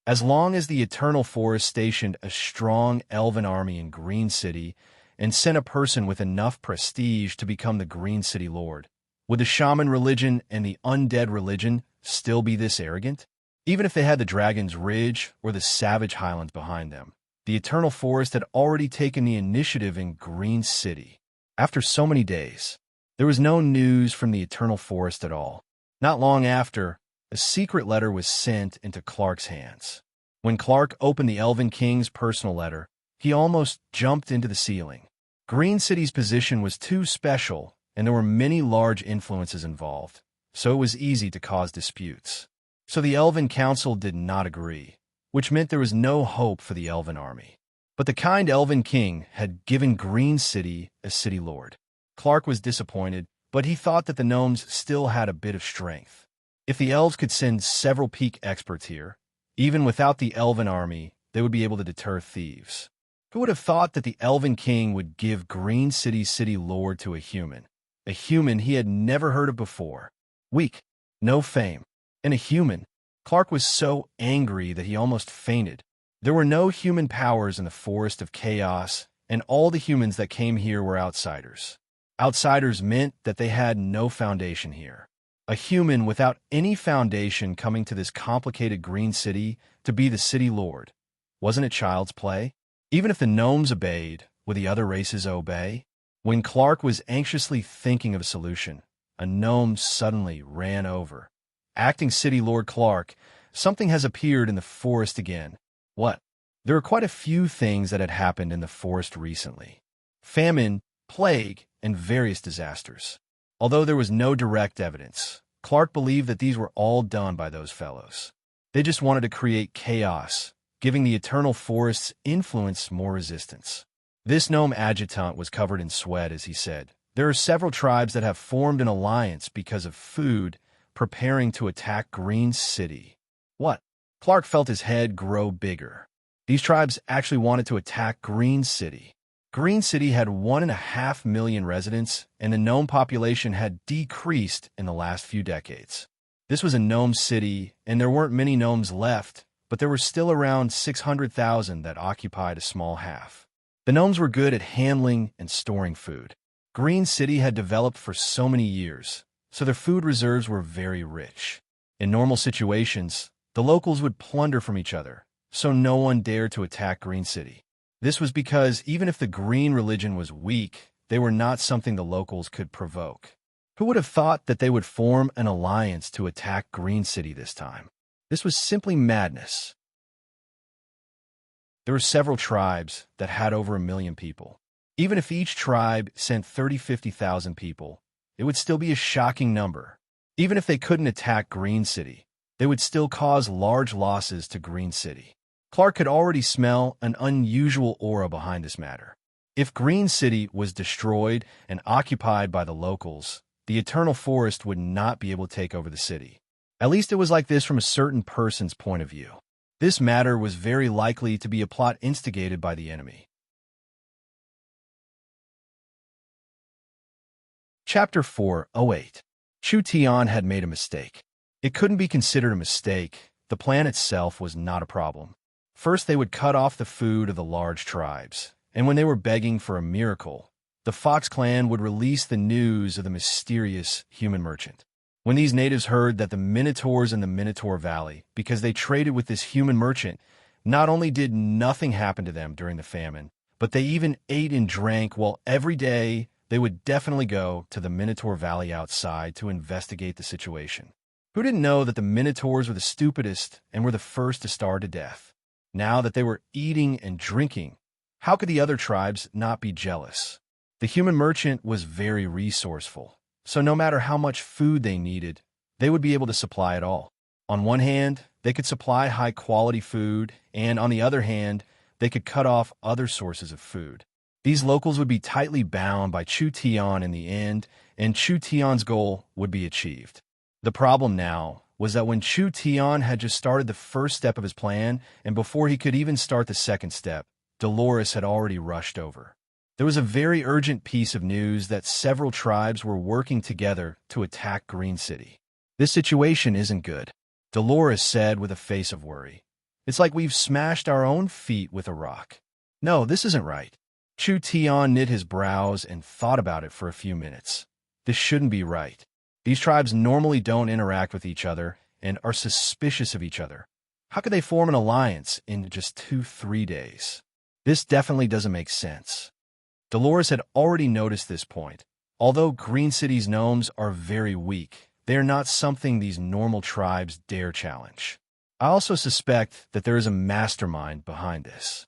As long as the Eternal Forest stationed a strong elven army in Green City and sent a person with enough prestige to become the Green City Lord, would the shaman religion and the undead religion still be this arrogant? Even if they had the Dragon's Ridge or the Savage Highlands behind them, the Eternal Forest had already taken the initiative in Green City. After so many days, there was no news from the Eternal Forest at all. Not long after, a secret letter was sent into Clark's hands. When Clark opened the Elven King's personal letter, he almost jumped into the ceiling. Green City's position was too special, and there were many large influences involved, so it was easy to cause disputes. So the Elven Council did not agree, which meant there was no hope for the Elven army. But the kind Elven King had given Green City a city lord. Clark was disappointed, but he thought that the gnomes still had a bit of strength. If the elves could send several peak experts here, even without the Elven army, they would be able to deter thieves. Who would have thought that the Elven King would give Green City's city lord to a human he had never heard of before? Weak, no fame, and a human. Clark was so angry that he almost fainted. There were no human powers in the Forest of Chaos, and all the humans that came here were outsiders. Outsiders meant that they had no foundation here. A human without any foundation coming to this complicated Green City to be the city lord. Wasn't it child's play? Even if the gnomes obeyed, would the other races obey? When Clark was anxiously thinking of a solution, a gnome suddenly ran over. Acting City Lord Clark, something has appeared in the forest again. What? There are quite a few things that had happened in the forest recently. Famine, plague, and various disasters. Although there was no direct evidence, Clark believed that these were all done by those fellows. They just wanted to create chaos, giving the Eternal Forest's influence more resistance. This gnome adjutant was covered in sweat as he said, "There are several tribes that have formed an alliance because of food, preparing to attack Green City." What? Clark felt his head grow bigger. These tribes actually wanted to attack Green City. Green City had 1.5 million residents, and the gnome population had decreased in the last few decades. This was a gnome city, and there weren't many gnomes left, but there were still around 600,000 that occupied a small half. The gnomes were good at handling and storing food. Green City had developed for so many years, so their food reserves were very rich. In normal situations, the locals would plunder from each other, so no one dared to attack Green City. This was because even if the green religion was weak, they were not something the locals could provoke. Who would have thought that they would form an alliance to attack Green City this time? This was simply madness. There were several tribes that had over 1 million people. Even if each tribe sent 50,000 people, it would still be a shocking number. Even if they couldn't attack Green City, they would still cause large losses to Green City. Clark could already smell an unusual aura behind this matter. If Green City was destroyed and occupied by the locals, the Eternal Forest would not be able to take over the city. At least it was like this from a certain person's point of view. This matter was very likely to be a plot instigated by the enemy. Chapter 4:08. Chu Tian had made a mistake. It couldn't be considered a mistake. The plan itself was not a problem. First, they would cut off the food of the large tribes, and when they were begging for a miracle, the Fox clan would release the news of the mysterious human merchant. When these natives heard that the Minotaurs in the Minotaur Valley, because they traded with this human merchant, not only did nothing happen to them during the famine, but they even ate and drank, well, every day they would definitely go to the Minotaur Valley outside to investigate the situation. Who didn't know that the Minotaurs were the stupidest and were the first to starve to death? Now that they were eating and drinking, How could the other tribes not be jealous? The human merchant was very resourceful, so no matter how much food they needed, they would be able to supply it all. On one hand, they could supply high-quality food, and on the other hand, they could cut off other sources of food. These locals would be tightly bound by Chu Tian in the end, and Chu Tian's goal would be achieved. The problem now was that when Chu Tian had just started the first step of his plan, and before he could even start the second step, Dolores had already rushed over. There was a very urgent piece of news that several tribes were working together to attack Green City. This situation isn't good, Dolores said with a face of worry. It's like we've smashed our own feet with a rock. No, this isn't right. Chu Tian knit his brows and thought about it for a few minutes. This shouldn't be right. These tribes normally don't interact with each other and are suspicious of each other. How could they form an alliance in just 2-3 days? This definitely doesn't make sense. Dolores had already noticed this point. Although Green City's gnomes are very weak, they are not something these normal tribes dare challenge. I also suspect that there is a mastermind behind this.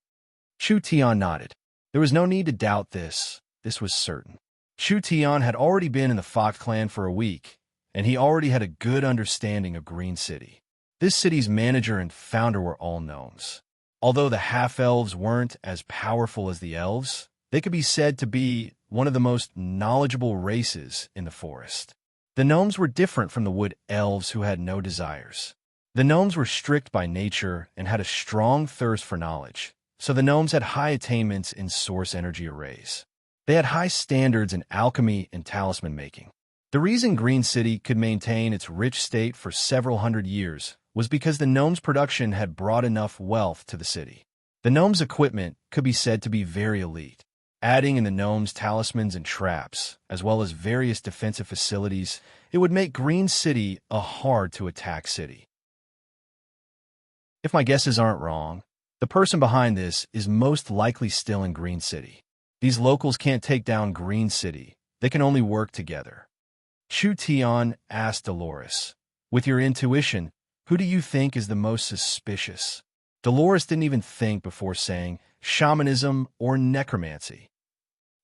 Chu Tian nodded. There was no need to doubt this. This was certain. Chu Tian had already been in the Fox clan for a week, and he already had a good understanding of Green City. This city's manager and founder were all gnomes. Although the half-elves weren't as powerful as the elves, they could be said to be one of the most knowledgeable races in the forest. The gnomes were different from the wood elves who had no desires. The gnomes were strict by nature and had a strong thirst for knowledge, so the gnomes had high attainments in source energy arrays. They had high standards in alchemy and talisman making. The reason Green City could maintain its rich state for several hundred years was because the gnomes' production had brought enough wealth to the city. The gnomes' equipment could be said to be very elite. Adding in the gnomes' talismans and traps, as well as various defensive facilities, it would make Green City a hard-to-attack city. If my guesses aren't wrong, the person behind this is most likely still in Green City. These locals can't take down Green City. They can only work together. Chu Tian asked Dolores, "With your intuition, who do you think is the most suspicious?" Dolores didn't even think before saying shamanism or necromancy.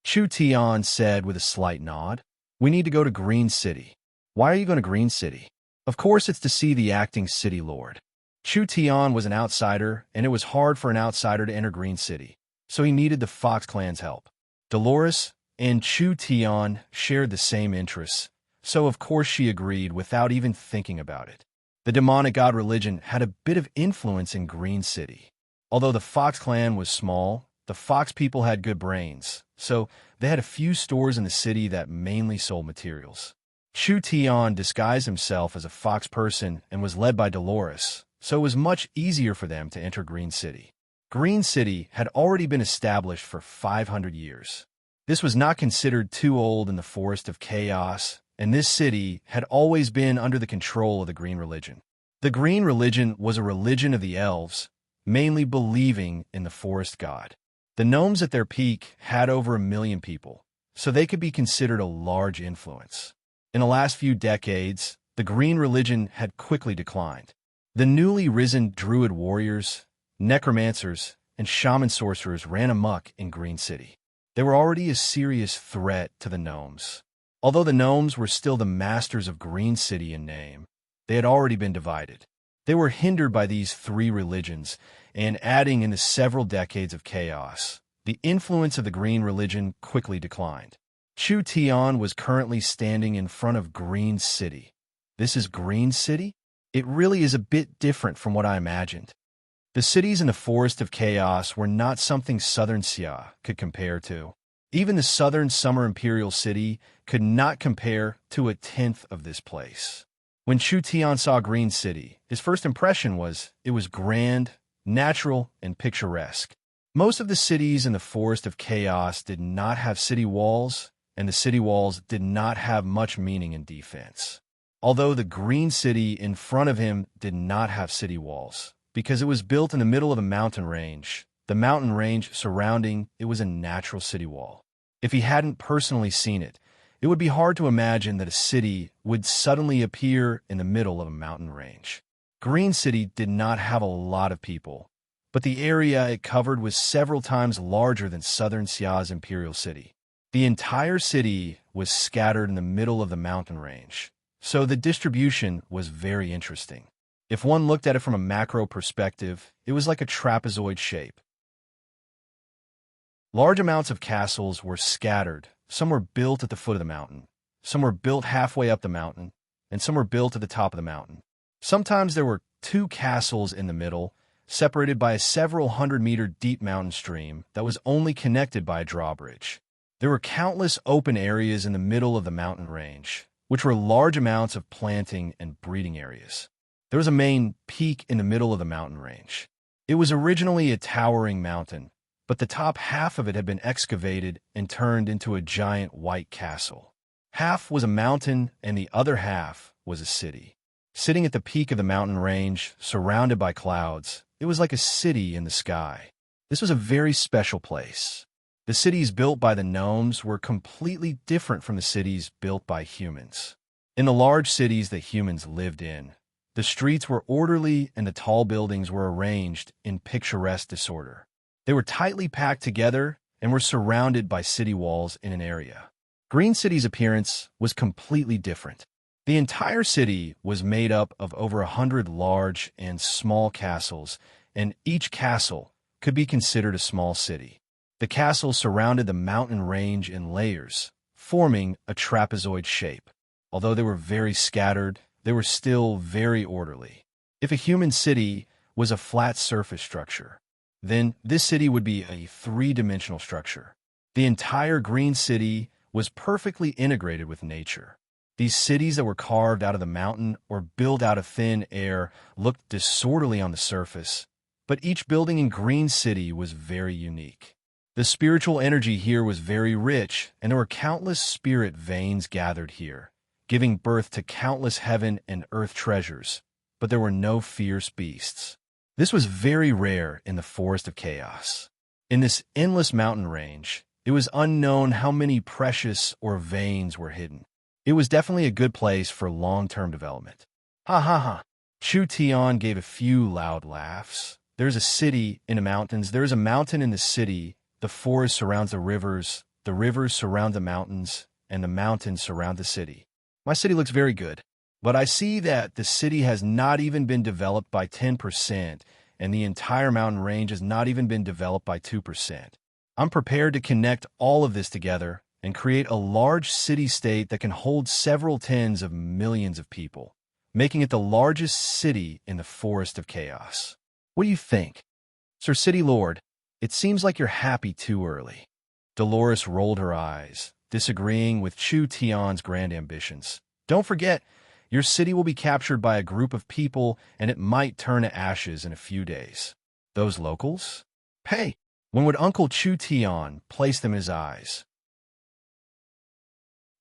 Chu Tian said with a slight nod, "We need to go to Green City." "Why are you going to Green City?" "Of course it's to see the acting city lord." Chu Tian was an outsider, and it was hard for an outsider to enter Green City, so he needed the Fox clan's help. Dolores and Chu Tian shared the same interests, so of course she agreed without even thinking about it. The demonic god religion had a bit of influence in Green City. Although the Fox clan was small, the Fox people had good brains, so they had a few stores in the city that mainly sold materials. Chu Tian disguised himself as a Fox person and was led by Dolores, so it was much easier for them to enter Green City. Green City had already been established for 500 years. This was not considered too old in the Forest of Chaos, and this city had always been under the control of the Green Religion. The Green Religion was a religion of the elves, mainly believing in the forest god. The gnomes at their peak had over 1 million people, so they could be considered a large influence. In the last few decades, the Green Religion had quickly declined. The newly risen druid warriors, necromancers, and shaman sorcerers ran amok in Green City. They were already a serious threat to the gnomes. Although the gnomes were still the masters of Green City in name, they had already been divided. They were hindered by these 3 religions, and adding in the several decades of chaos, the influence of the Green Religion quickly declined. Chu Tian was currently standing in front of Green City. This is Green City? It really is a bit different from what I imagined. The cities in the Forest of Chaos were not something Southern Xia could compare to. Even the Southern Summer Imperial City could not compare to 1/10 of this place. When Chu Tian saw Green City, his first impression was it was grand, natural, and picturesque. Most of the cities in the Forest of Chaos did not have city walls, and the city walls did not have much meaning in defense. Although the Green City in front of him did not have city walls, because it was built in the middle of a mountain range, the mountain range surrounding it was a natural city wall. If he hadn't personally seen it, it would be hard to imagine that a city would suddenly appear in the middle of a mountain range. Green City did not have a lot of people, but the area it covered was several times larger than southern Xia's imperial city. The entire city was scattered in the middle of the mountain range, so the distribution was very interesting. If one looked at it from a macro perspective, it was like a trapezoid shape. Large amounts of castles were scattered. Some were built at the foot of the mountain, some were built halfway up the mountain, and some were built at the top of the mountain. Sometimes there were two castles in the middle, separated by a several hundred-meter deep mountain stream that was only connected by a drawbridge. There were countless open areas in the middle of the mountain range, which were large amounts of planting and breeding areas. There was a main peak in the middle of the mountain range. It was originally a towering mountain, but the top half of it had been excavated and turned into a giant white castle. Half was a mountain and the other half was a city. Sitting at the peak of the mountain range, surrounded by clouds, it was like a city in the sky. This was a very special place. The cities built by the gnomes were completely different from the cities built by humans. In the large cities that humans lived in, the streets were orderly and the tall buildings were arranged in picturesque disorder. They were tightly packed together and were surrounded by city walls in an area. Green City's appearance was completely different. The entire city was made up of over 100 large and small castles, and each castle could be considered a small city. The castles surrounded the mountain range in layers, forming a trapezoid shape. Although they were very scattered, they were still very orderly. If a human city was a flat surface structure, then this city would be a three-dimensional structure. The entire Green City was perfectly integrated with nature. These cities that were carved out of the mountain or built out of thin air looked disorderly on the surface, but each building in Green City was very unique. The spiritual energy here was very rich, and there were countless spirit veins gathered here, giving birth to countless heaven and earth treasures, but there were no fierce beasts. This was very rare in the Forest of Chaos. In this endless mountain range, it was unknown how many precious or veins were hidden. It was definitely a good place for long-term development. Ha ha ha. Chu Tian gave a few loud laughs. There's a city in the mountains. There is a mountain in the city. The forest surrounds the rivers surround the mountains, and the mountains surround the city. My city looks very good, but I see that the city has not even been developed by 10%, and the entire mountain range has not even been developed by 2%. I'm prepared to connect all of this together and create a large city-state that can hold several tens of millions of people, making it the largest city in the Forest of Chaos. What do you think? Sir City Lord, it seems like you're happy too early. Dolores rolled her eyes, disagreeing with Chu Tian's grand ambitions. Don't forget, your city will be captured by a group of people and it might turn to ashes in a few days. Those locals? Hey, when would Uncle Chu Tian place them in his eyes?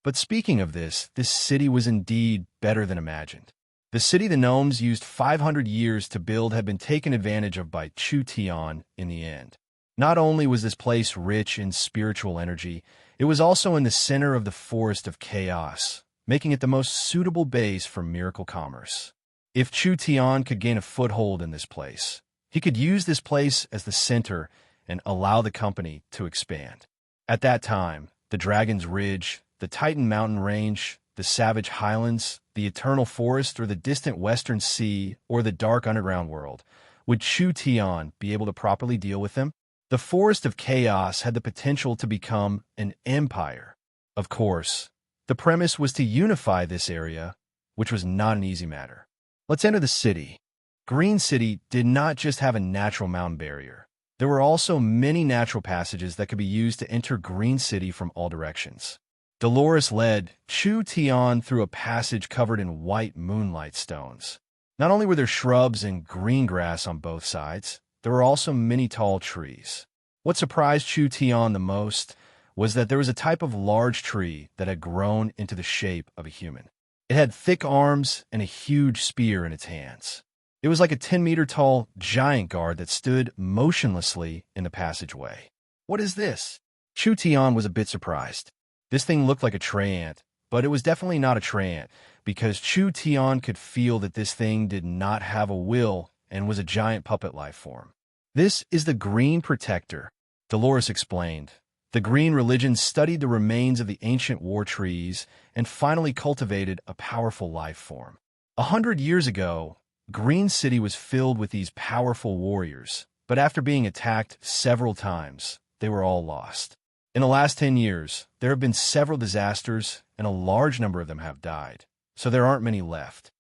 But speaking of this city was indeed better than imagined. The city the gnomes used 500 years to build had been taken advantage of by Chu Tian in the end. Not only was this place rich in spiritual energy, it was also in the center of the Forest of Chaos, making it the most suitable base for miracle commerce. If Chu Tian could gain a foothold in this place, he could use this place as the center and allow the company to expand. At that time, the Dragon's Ridge, the Titan Mountain Range, the Savage Highlands, the Eternal Forest, or the distant Western Sea, or the dark underground world, would Chu Tian be able to properly deal with them? The Forest of Chaos had the potential to become an empire. Of course, the premise was to unify this area, which was not an easy matter. Let's enter the city. Green City did not just have a natural mountain barrier. There were also many natural passages that could be used to enter Green City from all directions. Dolores led Chu Tian through a passage covered in white moonlight stones. Not only were there shrubs and green grass on both sides, there were also many tall trees. What surprised Chu Tian the most was that there was a type of large tree that had grown into the shape of a human. It had thick arms and a huge spear in its hands. It was like a 10-meter-tall giant guard that stood motionlessly in the passageway. What is this? Chu Tian was a bit surprised. This thing looked like a treant, but it was definitely not a treant, because Chu Tian could feel that this thing did not have a will and was a giant puppet life form. This is the Green Protector, Dolores explained. The Green religion studied the remains of the ancient war trees and finally cultivated a powerful life form. 100 years ago, Green City was filled with these powerful warriors, but after being attacked several times, they were all lost. In the last 10 years, there have been several disasters, and a large number of them have died, so there aren't many left.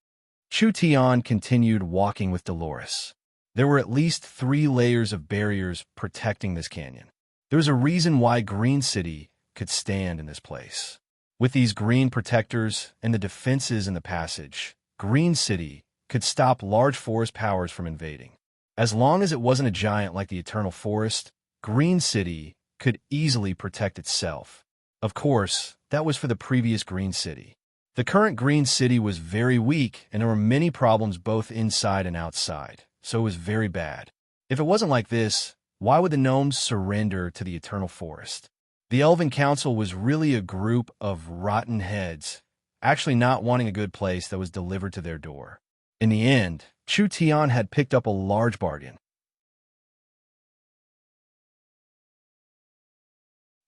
Chu Tian continued walking with Dolores. There were at least 3 layers of barriers protecting this canyon. There was a reason why Green City could stand in this place. With these green protectors and the defenses in the passage, Green City could stop large forest powers from invading. As long as it wasn't a giant like the Eternal Forest, Green City could easily protect itself. Of course, that was for the previous Green City. The current Green City was very weak, and there were many problems both inside and outside, so it was very bad. If it wasn't like this, why would the gnomes surrender to the Eternal Forest? The Elven Council was really a group of rotten heads, actually not wanting a good place that was delivered to their door. In the end, Chu Tian had picked up a large bargain.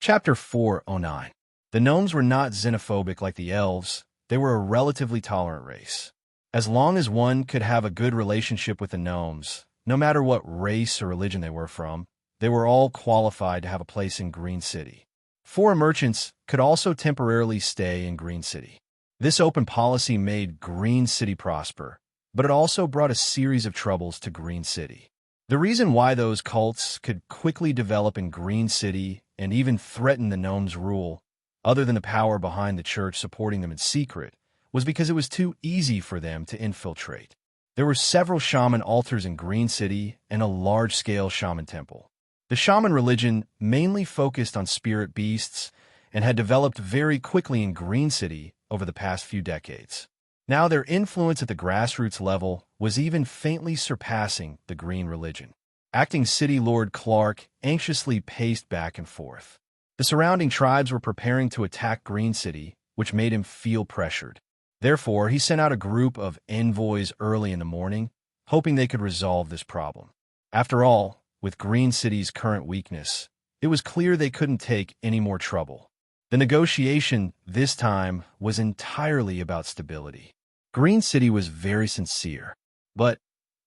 Chapter 409. The gnomes were not xenophobic like the elves. They were a relatively tolerant race. As long as one could have a good relationship with the gnomes, no matter what race or religion they were from, they were all qualified to have a place in Green City. Foreign merchants could also temporarily stay in Green City. This open policy made Green City prosper, but it also brought a series of troubles to Green City. The reason why those cults could quickly develop in Green City and even threaten the gnomes' rule, other than the power behind the church supporting them in secret, was because it was too easy for them to infiltrate. There were several shaman altars in Green City and a large-scale shaman temple. The shaman religion mainly focused on spirit beasts and had developed very quickly in Green City over the past few decades. Now their influence at the grassroots level was even faintly surpassing the Green religion. Acting City Lord Clark anxiously paced back and forth. The surrounding tribes were preparing to attack Green City, which made him feel pressured. Therefore, he sent out a group of envoys early in the morning, hoping they could resolve this problem. After all, with Green City's current weakness, it was clear they couldn't take any more trouble. The negotiation this time was entirely about stability. Green City was very sincere, but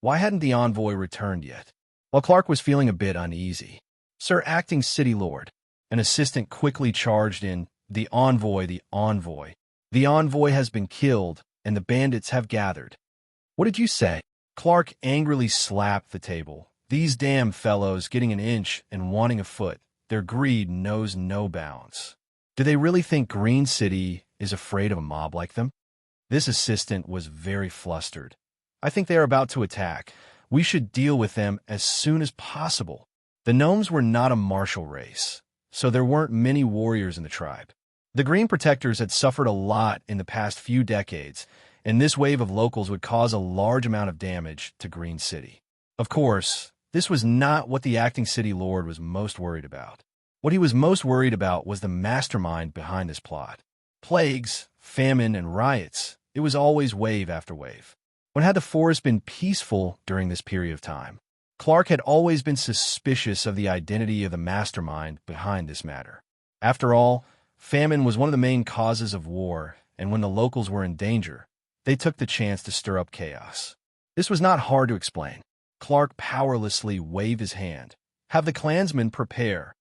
why hadn't the envoy returned yet? While Clark was feeling a bit uneasy, Sir Acting City Lord, an assistant quickly charged in, The envoy. The envoy has been killed, and the bandits have gathered. What did you say? Clark angrily slapped the table. These damn fellows getting an inch and wanting a foot. Their greed knows no bounds. Do they really think Green City is afraid of a mob like them? This assistant was very flustered. I think they are about to attack. We should deal with them as soon as possible. The gnomes were not a martial race, so there weren't many warriors in the tribe. The Green Protectors had suffered a lot in the past few decades, and this wave of locals would cause a large amount of damage to Green City. Of course, this was not what the Acting City Lord was most worried about. What he was most worried about was the mastermind behind this plot. Plagues, famine, and riots. It was always wave after wave. When had the forest been peaceful during this period of time? Clark had always been suspicious of the identity of the mastermind behind this matter. After all, famine was one of the main causes of war, and when the locals were in danger, they took the chance to stir up chaos. This was not hard to explain. Clark powerlessly waved his hand. Have the clansmen prepare.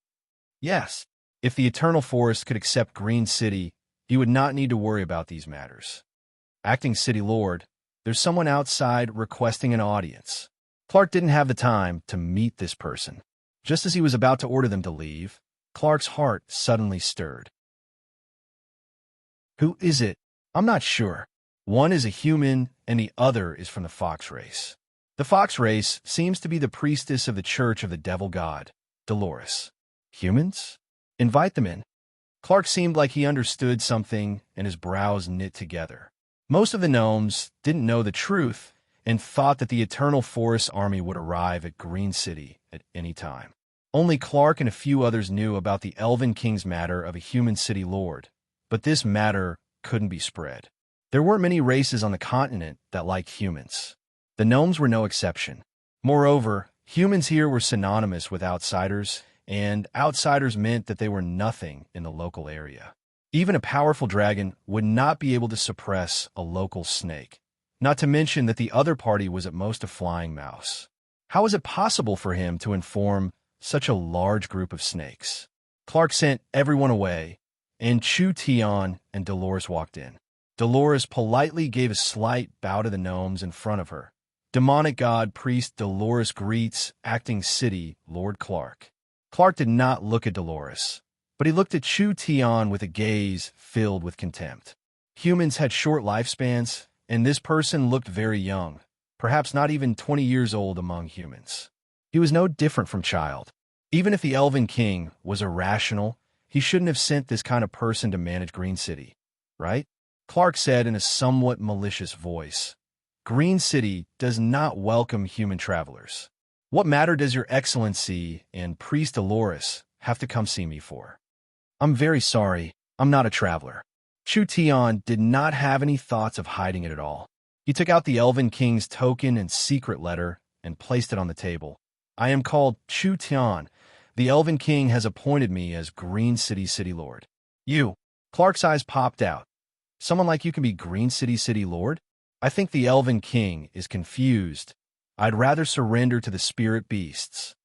Yes, if the Eternal Forest could accept Green City, he would not need to worry about these matters. Acting City Lord, there's someone outside requesting an audience. Clark didn't have the time to meet this person. Just as he was about to order them to leave, Clark's heart suddenly stirred. Who is it? I'm not sure. One is a human, and the other is from the fox race. The fox race seems to be the priestess of the Church of the Devil God, Dolores. Humans? Invite them in. Clark seemed like he understood something, and his brows knit together. Most of the gnomes didn't know the truth and thought that the Eternal Forest army would arrive at Green City at any time. Only Clark and a few others knew about the Elven King's matter of a human city lord, but this matter couldn't be spread. There weren't many races on the continent that liked humans. The gnomes were no exception. Moreover, Humans here were synonymous with outsiders, and outsiders meant that they were nothing in the local area. Even a powerful dragon would not be able to suppress a local snake, not to mention that the other party was at most a flying mouse. How was it possible for him to inform such a large group of snakes? Clark sent everyone away, and Chu Tian and Dolores walked in. Dolores politely gave a slight bow to the gnomes in front of her. Demonic god priest Dolores greets acting city Lord Clark. Clark did not look at Dolores, but he looked at Chu Tian with a gaze filled with contempt. Humans had short lifespans, and this person looked very young, perhaps not even 20 years old among humans. He was no different from child. Even if the Elven King was irrational, he shouldn't have sent this kind of person to manage Green City, right? Clark said in a somewhat malicious voice, "Green City does not welcome human travelers. What matter does Your Excellency and Priest Dolores have to come see me for? I'm very sorry, I'm not a traveler." Chu Tian did not have any thoughts of hiding it at all. He took out the Elven King's token and secret letter and placed it on the table. "I am called Chu Tian. The Elven King has appointed me as Green City City Lord." "You?" Clark's eyes popped out. "Someone like you can be Green City City Lord?" "I think the Elven King is confused. I'd rather surrender to the spirit beasts."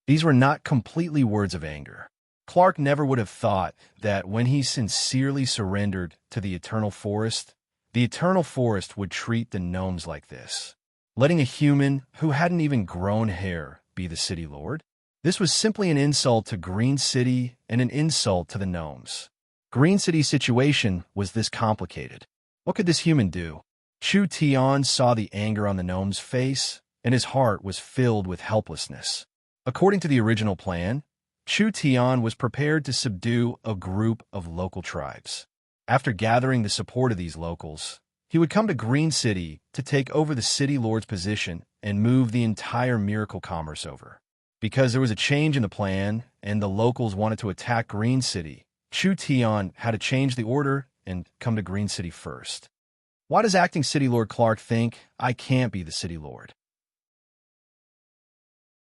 These were not completely words of anger. Clark never would have thought that when he sincerely surrendered to the Eternal Forest would treat the gnomes like this, letting a human who hadn't even grown hair be the city lord. This was simply an insult to Green City and an insult to the gnomes. Green City's situation was this complicated. What could this human do? Chu Tian saw the anger on the gnome's face, and his heart was filled with helplessness. According to the original plan, Chu Tian was prepared to subdue a group of local tribes. After gathering the support of these locals, he would come to Green City to take over the city lord's position and move the entire miracle commerce over. Because there was a change in the plan and the locals wanted to attack Green City, Chu Tian had to change the order and come to Green City first. Why does acting City Lord Clark think I can't be the City Lord?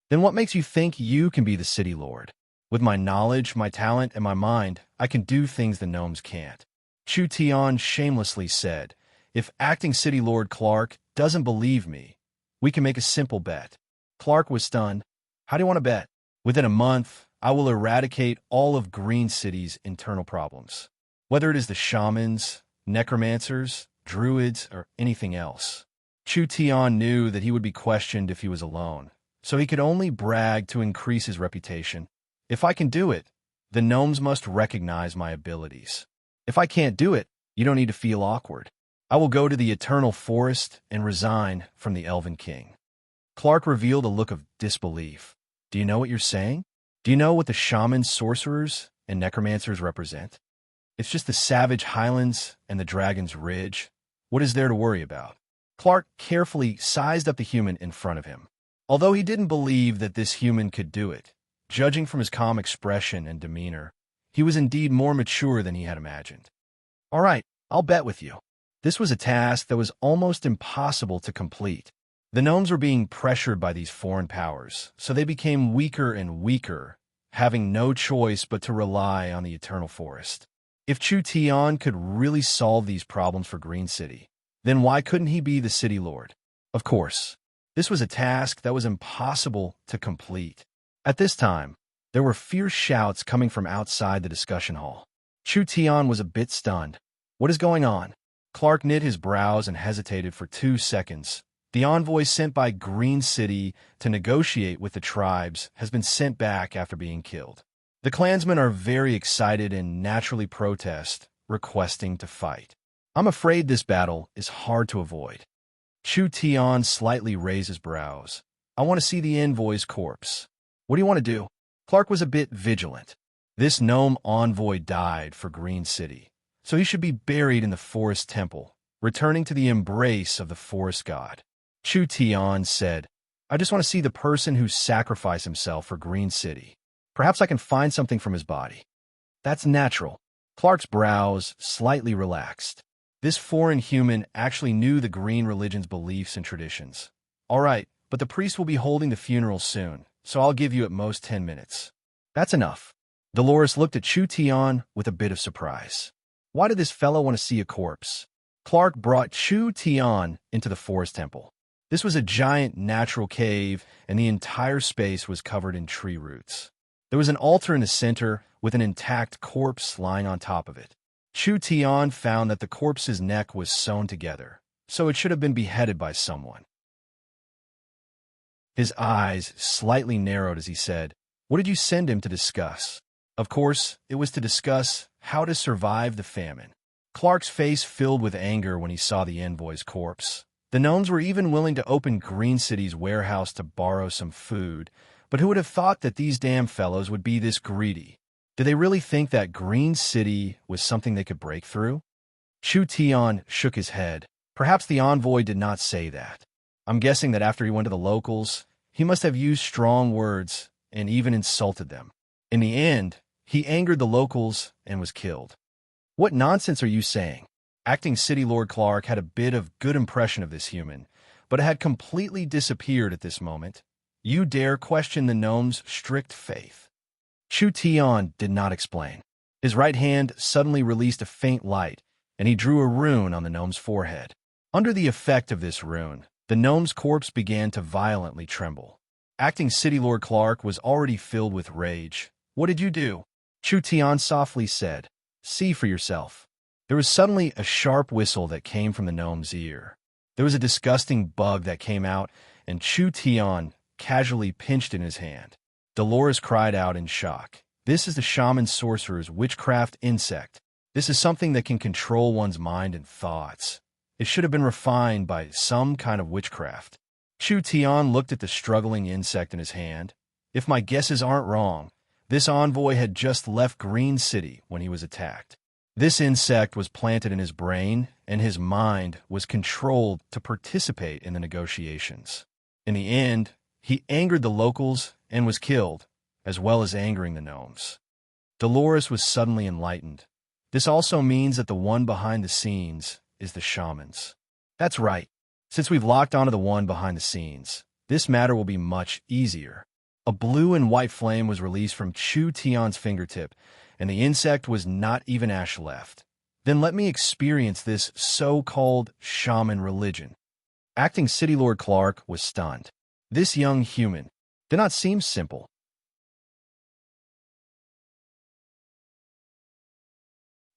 Then what makes you think you can be the City Lord? With my knowledge, my talent, and my mind, I can do things the gnomes can't. Chu Tian shamelessly said, "If acting City Lord Clark doesn't believe me, we can make a simple bet." Clark was stunned. "How do you want to bet?" "Within a month, I will eradicate all of Green City's internal problems. Whether it is the shamans, necromancers, druids, or anything else." Chu Tian knew that he would be questioned if he was alone, so he could only brag to increase his reputation. "If I can do it, the gnomes must recognize my abilities. If I can't do it, you don't need to feel awkward. I will go to the Eternal Forest and resign from the Elven King." Clark revealed a look of disbelief. "Do you know what you're saying? Do you know what the shamans, sorcerers, and necromancers represent? It's just the savage highlands and the Dragon's Ridge. What is there to worry about?" Clark carefully sized up the human in front of him. Although he didn't believe that this human could do it, judging from his calm expression and demeanor, he was indeed more mature than he had imagined. "All right, I'll bet with you." This was a task that was almost impossible to complete. The gnomes were being pressured by these foreign powers, so they became weaker and weaker, having no choice but to rely on the Eternal Forest. If Chu Tian could really solve these problems for Green City, then why couldn't he be the City Lord? Of course, this was a task that was impossible to complete. At this time, there were fierce shouts coming from outside the discussion hall. Chu Tian was a bit stunned. "What is going on?" Clark knit his brows and hesitated for 2 seconds. "The envoy sent by Green City to negotiate with the tribes has been sent back after being killed. The clansmen are very excited and naturally protest, requesting to fight. I'm afraid this battle is hard to avoid." Chu Tian slightly raised his brows. "I want to see the envoy's corpse." "What do you want to do?" Clark was a bit vigilant. This gnome envoy died for Green City, so he should be buried in the forest temple, returning to the embrace of the forest god. Chu Tian said, "I just want to see the person who sacrificed himself for Green City. Perhaps I can find something from his body." "That's natural." Clark's brows slightly relaxed. This foreign human actually knew the green religion's beliefs and traditions. "All right, but the priest will be holding the funeral soon, so I'll give you at most 10 minutes. That's enough. Dolores looked at Chu Tian with a bit of surprise. Why did this fellow want to see a corpse? Clark brought Chu Tian into the forest temple. This was a giant natural cave, and the entire space was covered in tree roots. There was an altar in the center with an intact corpse lying on top of it. Chu Tian found that the corpse's neck was sewn together, so it should have been beheaded by someone. His eyes slightly narrowed as he said, "What did you send him to discuss?" Of course, it was to discuss how to survive the famine. Clark's face filled with anger when he saw the envoy's corpse. The gnomes were even willing to open Green City's warehouse to borrow some food, but who would have thought that these damn fellows would be this greedy? Did they really think that Green City was something they could break through? Chu Tian shook his head. Perhaps the envoy did not say that. I'm guessing that after he went to the locals, he must have used strong words and even insulted them. In the end, he angered the locals and was killed. What nonsense are you saying? Acting City Lord Clark had a bit of good impression of this human, but it had completely disappeared at this moment. You dare question the gnome's strict faith? Chu Tian did not explain. His right hand suddenly released a faint light, and he drew a rune on the gnome's forehead. Under the effect of this rune, the gnome's corpse began to violently tremble. Acting City Lord Clark was already filled with rage. What did you do? Chu Tian softly said. See for yourself. There was suddenly a sharp whistle that came from the gnome's ear. There was a disgusting bug that came out, and Chu Tian casually pinched in his hand. Dolores cried out in shock. This is the shaman sorcerer's witchcraft insect. This is something that can control one's mind and thoughts. It should have been refined by some kind of witchcraft. Chu Tian looked at the struggling insect in his hand. If my guesses aren't wrong, this envoy had just left Green City when he was attacked. This insect was planted in his brain, and his mind was controlled to participate in the negotiations. In the end, he angered the locals and was killed, as well as angering the gnomes. Dolores was suddenly enlightened. This also means that the one behind the scenes is the shamans. That's right. Since we've locked onto the one behind the scenes, this matter will be much easier. A blue and white flame was released from Chu Tian's fingertip, and the insect was not even ash left. Then let me experience this so-called shaman religion. Acting City Lord Clark was stunned. This young human did not seem simple.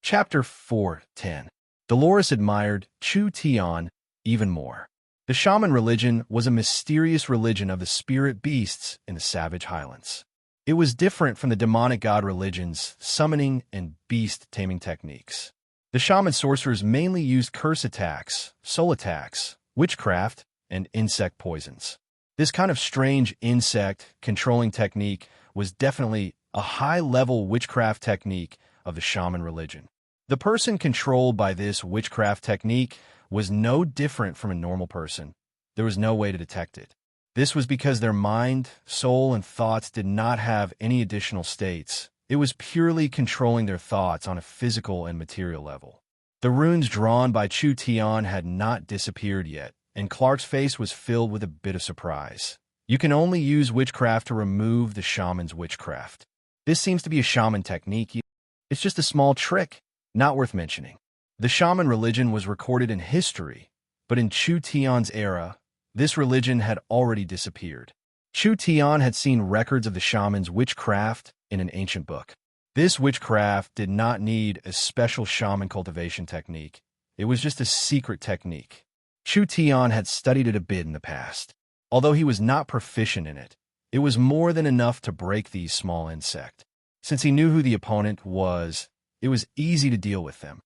Chapter 4:10. Dolores admired Chu Tian even more. The shaman religion was a mysterious religion of the spirit beasts in the savage highlands. It was different from the demonic god religion's summoning and beast-taming techniques. The shaman sorcerers mainly used curse attacks, soul attacks, witchcraft, and insect poisons. This kind of strange insect controlling technique was definitely a high-level witchcraft technique of the shaman religion. The person controlled by this witchcraft technique was no different from a normal person. There was no way to detect it. This was because their mind, soul, and thoughts did not have any additional states. It was purely controlling their thoughts on a physical and material level. The runes drawn by Chu Tian had not disappeared yet, and Clark's face was filled with a bit of surprise. You can only use witchcraft to remove the shaman's witchcraft. This seems to be a shaman technique. It's just a small trick, not worth mentioning. The shaman religion was recorded in history, but in Chu Tian's era, this religion had already disappeared. Chu Tian had seen records of the shaman's witchcraft in an ancient book. This witchcraft did not need a special shaman cultivation technique. It was just a secret technique. Chu Tian had studied it a bit in the past. Although he was not proficient in it, it was more than enough to break these small insects. Since he knew who the opponent was, it was easy to deal with them.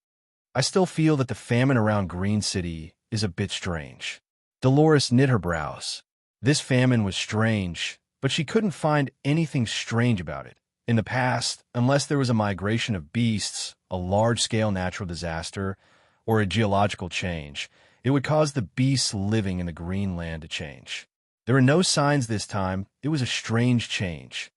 I still feel that the famine around Green City is a bit strange. Dolores knit her brows. This famine was strange, but she couldn't find anything strange about it. In the past, unless there was a migration of beasts, a large-scale natural disaster, or a geological change, it would cause the beasts living in the green land to change. There were no signs this time. It was a strange change.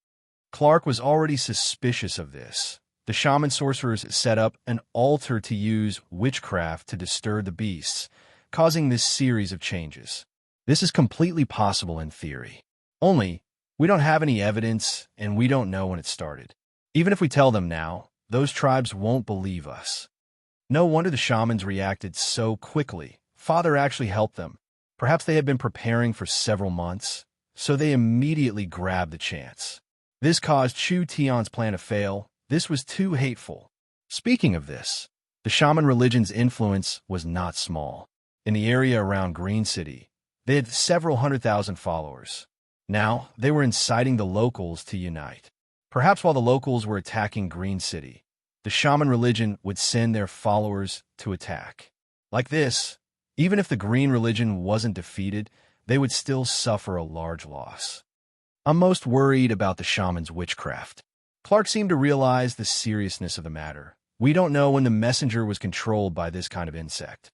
Clark was already suspicious of this. The shaman sorcerers set up an altar to use witchcraft to disturb the beasts, causing this series of changes. This is completely possible in theory. Only, we don't have any evidence and we don't know when it started. Even if we tell them now, those tribes won't believe us. No wonder the shamans reacted so quickly. Father actually helped them. Perhaps they had been preparing for several months, so they immediately grabbed the chance. This caused Chu Tian's plan to fail. This was too hateful. Speaking of this, the shaman religion's influence was not small. In the area around Green City, they had several 100,000 followers. Now, they were inciting the locals to unite. Perhaps while the locals were attacking Green City, the shaman religion would send their followers to attack. Like this, even if the green religion wasn't defeated, they would still suffer a large loss. I'm most worried about the shaman's witchcraft. Clark seemed to realize the seriousness of the matter. We don't know when the messenger was controlled by this kind of insect.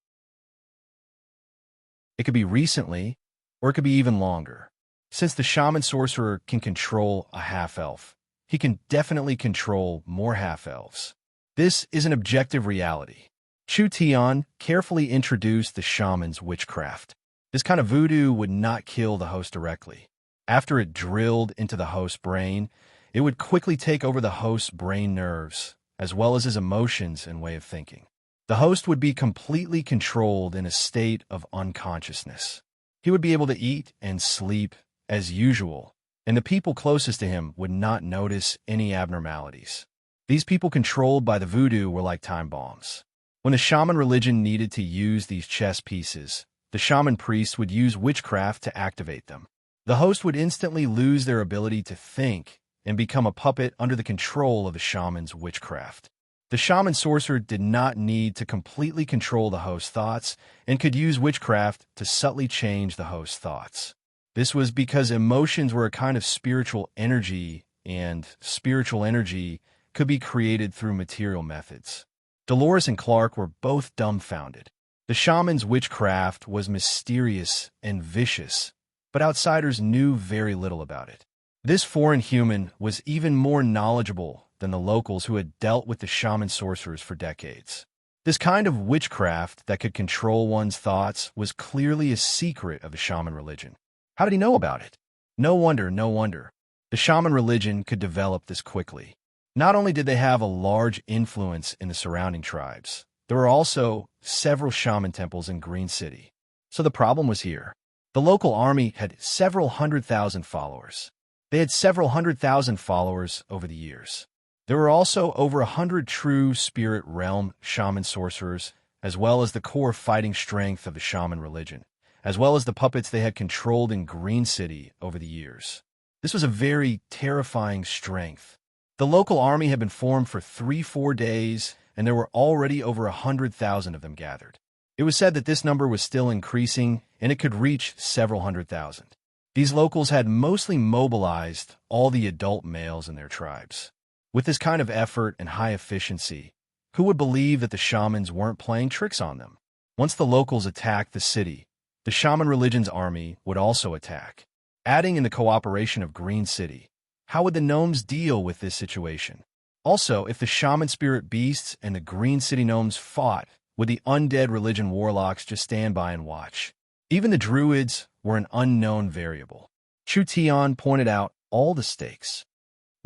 It could be recently, or it could be even longer. Since the shaman sorcerer can control a half-elf, he can definitely control more half-elves. This is an objective reality. Chu Tian carefully introduced the shaman's witchcraft. This kind of voodoo would not kill the host directly. After it drilled into the host's brain, it would quickly take over the host's brain nerves, as well as his emotions and way of thinking. The host would be completely controlled in a state of unconsciousness. He would be able to eat and sleep as usual, and the people closest to him would not notice any abnormalities. These people controlled by the voodoo were like time bombs. When the shaman religion needed to use these chess pieces, the shaman priests would use witchcraft to activate them. The host would instantly lose their ability to think and become a puppet under the control of the shaman's witchcraft. The shaman sorcerer did not need to completely control the host's thoughts and could use witchcraft to subtly change the host's thoughts. This was because emotions were a kind of spiritual energy, and spiritual energy could be created through material methods. Dolores and Clark were both dumbfounded. The shaman's witchcraft was mysterious and vicious, but outsiders knew very little about it. This foreign human was even more knowledgeable than the locals who had dealt with the shaman sorcerers for decades. This kind of witchcraft that could control one's thoughts was clearly a secret of the shaman religion. How did he know about it? No wonder. The shaman religion could develop this quickly. Not only did they have a large influence in the surrounding tribes, there were also several shaman temples in Green City. So the problem was here. The local army had several 100,000 followers. They had several 100,000 followers over the years. There were also over 100 true spirit realm shaman sorcerers, as well as the core fighting strength of the shaman religion, as well as the puppets they had controlled in Green City over the years. This was a very terrifying strength. The local army had been formed for 3-4 days, and there were already over 100,000 of them gathered. It was said that this number was still increasing, and it could reach several 100,000. These locals had mostly mobilized all the adult males in their tribes. With this kind of effort and high efficiency, who would believe that the shamans weren't playing tricks on them? Once the locals attacked the city, the shaman religion's army would also attack. Adding in the cooperation of Green City, how would the gnomes deal with this situation? Also, if the shaman spirit beasts and the Green City gnomes fought, would the undead religion warlocks just stand by and watch? Even the druids were an unknown variable. Chu Tian pointed out all the stakes.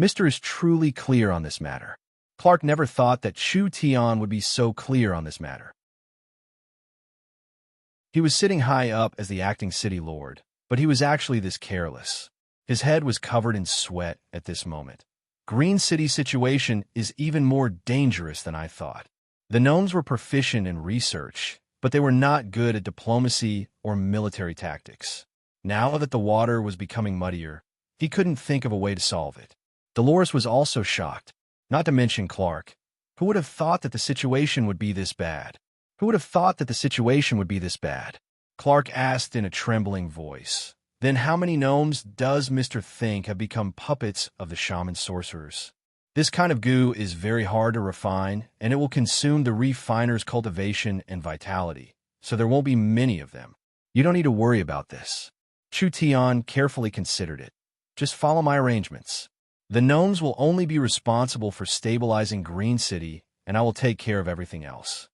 Mr. is truly clear on this matter. Clark never thought that Chu Tian would be so clear on this matter. He was sitting high up as the acting city lord, but he was actually this careless. His head was covered in sweat at this moment. Green City's situation is even more dangerous than I thought. The gnomes were proficient in research, but they were not good at diplomacy or military tactics. Now that the water was becoming muddier, he couldn't think of a way to solve it. Dolores was also shocked, not to mention Clark. Who would have thought that the situation would be this bad? Clark asked in a trembling voice. Then how many gnomes does Mr. think have become puppets of the shaman sorcerers? This kind of goo is very hard to refine, and it will consume the refiner's cultivation and vitality, so there won't be many of them. You don't need to worry about this. Chu Tian carefully considered it. Just follow my arrangements. The gnomes will only be responsible for stabilizing Green City, and I will take care of everything else.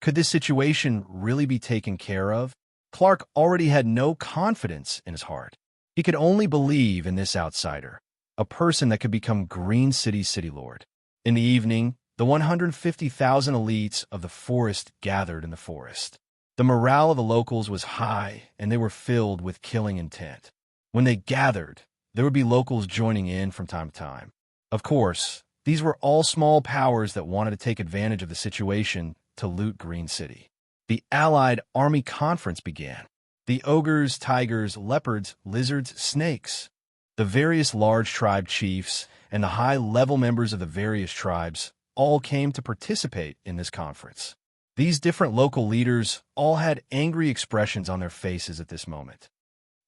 Could this situation really be taken care of? Clark already had no confidence in his heart. He could only believe in this outsider, a person that could become Green City's city lord. In the evening, the 150,000 elites of the forest gathered in the forest. The morale of the locals was high, and they were filled with killing intent. When they gathered, there would be locals joining in from time to time. Of course, these were all small powers that wanted to take advantage of the situation to loot Green City. The Allied Army Conference began. The ogres, tigers, leopards, lizards, snakes. The various large tribe chiefs and the high-level members of the various tribes all came to participate in this conference. These different local leaders all had angry expressions on their faces at this moment.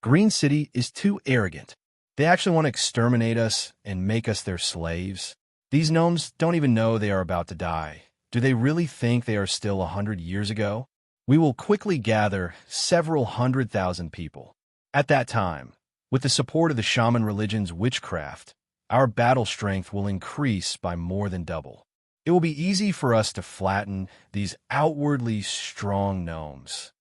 Green City is too arrogant. They actually want to exterminate us and make us their slaves. These gnomes don't even know they are about to die. Do they really think they are still 100 years ago? We will quickly gather several 100,000 people. At that time, with the support of the shaman religion's witchcraft, our battle strength will increase by more than double. It will be easy for us to flatten these outwardly strong gnomes.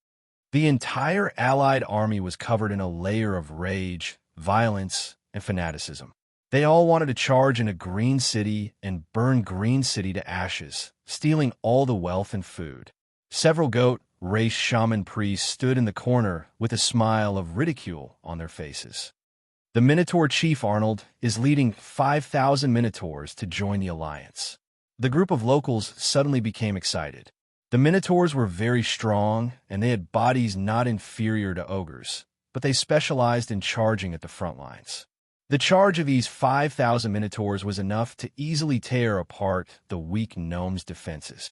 The entire Allied army was covered in a layer of rage, violence, and fanaticism. They all wanted to charge into Green City and burn Green City to ashes, stealing all the wealth and food. Several goat race shaman priests stood in the corner with a smile of ridicule on their faces. The Minotaur chief Arnold is leading 5,000 Minotaurs to join the alliance. The group of locals suddenly became excited. The Minotaurs were very strong, and they had bodies not inferior to ogres, but they specialized in charging at the front lines. The charge of these 5,000 Minotaurs was enough to easily tear apart the weak gnomes' defenses.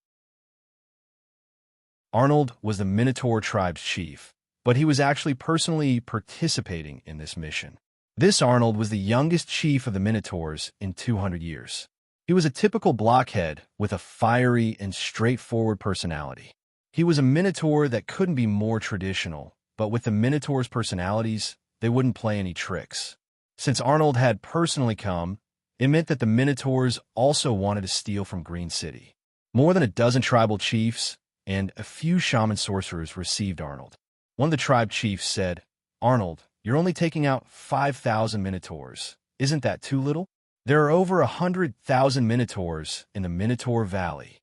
Arnold was the Minotaur tribe's chief, but he was actually personally participating in this mission. This Arnold was the youngest chief of the Minotaurs in 200 years. He was a typical blockhead with a fiery and straightforward personality. He was a Minotaur that couldn't be more traditional, but with the Minotaurs' personalities, they wouldn't play any tricks. Since Arnold had personally come, it meant that the Minotaurs also wanted to steal from Green City. More than a dozen tribal chiefs and a few shaman sorcerers received Arnold. One of the tribe chiefs said, "Arnold, you're only taking out 5,000 Minotaurs. Isn't that too little? There are over 100,000 Minotaurs in the Minotaur Valley."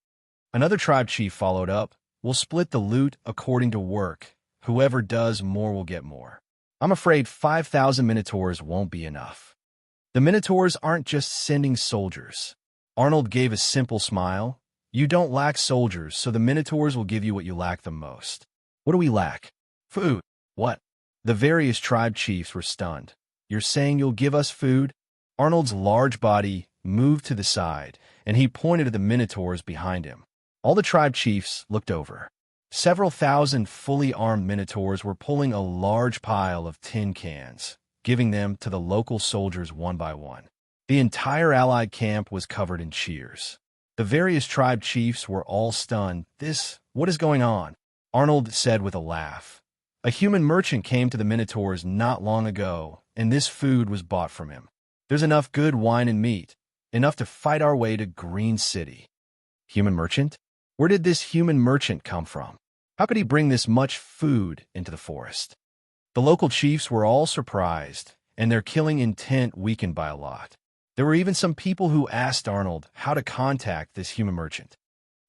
Another tribe chief followed up, "We'll split the loot according to work. Whoever does more will get more." I'm afraid 5,000 Minotaurs won't be enough. The Minotaurs aren't just sending soldiers. Arnold gave a simple smile. You don't lack soldiers, so the Minotaurs will give you what you lack the most. What do we lack? Food. What? The various tribe chiefs were stunned. You're saying you'll give us food? Arnold's large body moved to the side, and he pointed at the Minotaurs behind him. All the tribe chiefs looked over. Several thousand fully armed Minotaurs were pulling a large pile of tin cans, giving them to the local soldiers one by one. The entire Allied camp was covered in cheers. The various tribe chiefs were all stunned. What is going on? Arnold said with a laugh. A human merchant came to the Minotaurs not long ago, and this food was bought from him. There's enough good wine and meat, enough to fight our way to Green City. Human merchant? Where did this human merchant come from? How could he bring this much food into the forest? The local chiefs were all surprised, and their killing intent weakened by a lot. There were even some people who asked Arnold how to contact this human merchant.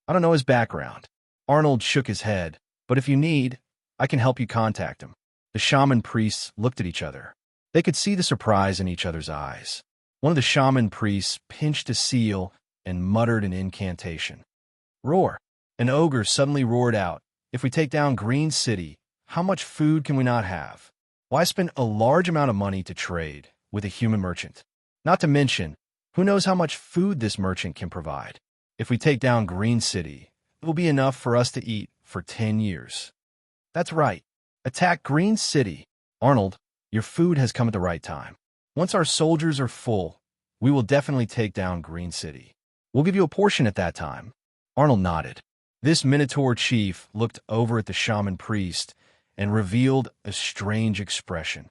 I don't know his background. Arnold shook his head, but if you need, I can help you contact him. The shaman priests looked at each other. They could see the surprise in each other's eyes. One of the shaman priests pinched a seal and muttered an incantation. Roar! An ogre suddenly roared out, "If we take down Green City, how much food can we not have? Why spend a large amount of money to trade with a human merchant? Not to mention, who knows how much food this merchant can provide? If we take down Green City, it will be enough for us to eat for 10 years. That's right. Attack Green City. Arnold, your food has come at the right time. Once our soldiers are full, we will definitely take down Green City. We'll give you a portion at that time." Arnold nodded. This Minotaur chief looked over at the shaman priest and revealed a strange expression.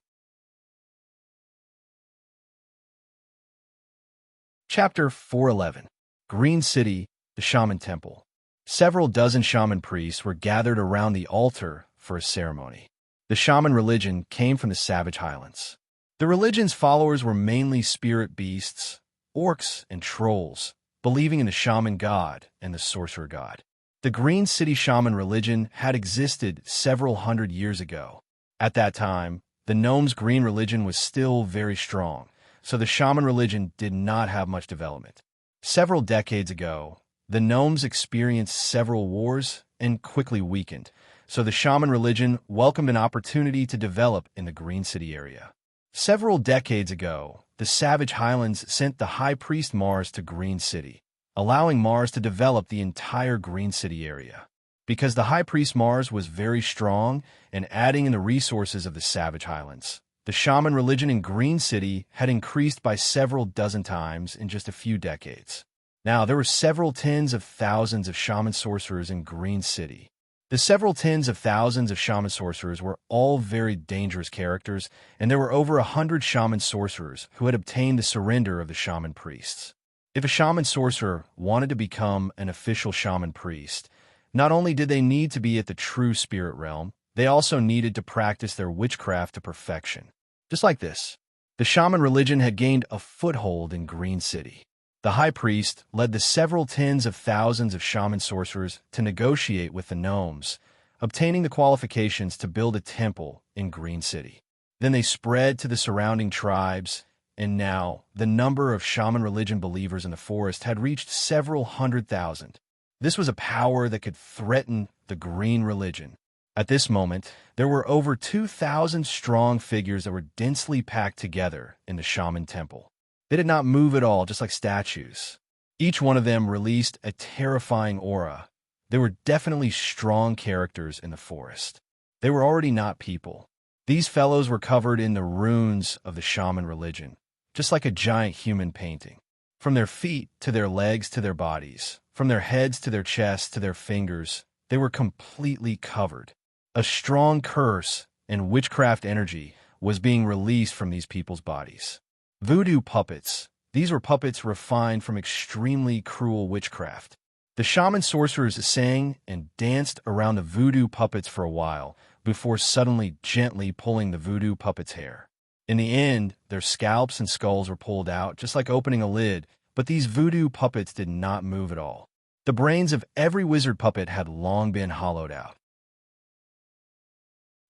Chapter 411. Green City, the Shaman Temple. Several dozen shaman priests were gathered around the altar for a ceremony. The shaman religion came from the savage highlands. The religion's followers were mainly spirit beasts, orcs, and trolls, believing in the shaman god and the sorcerer god. The Green City shaman religion had existed several hundred years ago. At that time, the gnomes' green religion was still very strong, so the shaman religion did not have much development. Several decades ago, the gnomes experienced several wars and quickly weakened, so the shaman religion welcomed an opportunity to develop in the Green City area. Several decades ago, the Savage Highlands sent the High Priest Mars to Green City, allowing Mars to develop the entire Green City area. Because the High Priest Mars was very strong and adding in the resources of the Savage Highlands, the shaman religion in Green City had increased by several dozen times in just a few decades. Now, there were several tens of thousands of shaman sorcerers in Green City. The several tens of thousands of shaman sorcerers were all very dangerous characters, and there were over 100 shaman sorcerers who had obtained the surrender of the shaman priests. If a shaman sorcerer wanted to become an official shaman priest, not only did they need to be at the true spirit realm, they also needed to practice their witchcraft to perfection. Just like this, the shaman religion had gained a foothold in Green City. The high priest led the several tens of thousands of shaman sorcerers to negotiate with the gnomes, obtaining the qualifications to build a temple in Green City. Then they spread to the surrounding tribes, and now the number of shaman religion believers in the forest had reached several 100,000. This was a power that could threaten the green religion. At this moment, there were over 2,000 strong figures that were densely packed together in the shaman temple. They did not move at all, just like statues. Each one of them released a terrifying aura. They were definitely strong characters in the forest. They were already not people. These fellows were covered in the runes of the shaman religion, just like a giant human painting. From their feet to their legs to their bodies, from their heads to their chests to their fingers, they were completely covered. A strong curse and witchcraft energy was being released from these people's bodies. Voodoo puppets. These were puppets refined from extremely cruel witchcraft. The shaman sorcerers sang and danced around the voodoo puppets for a while before suddenly gently pulling the voodoo puppets' hair. In the end, their scalps and skulls were pulled out, just like opening a lid, but these voodoo puppets did not move at all. The brains of every wizard puppet had long been hollowed out.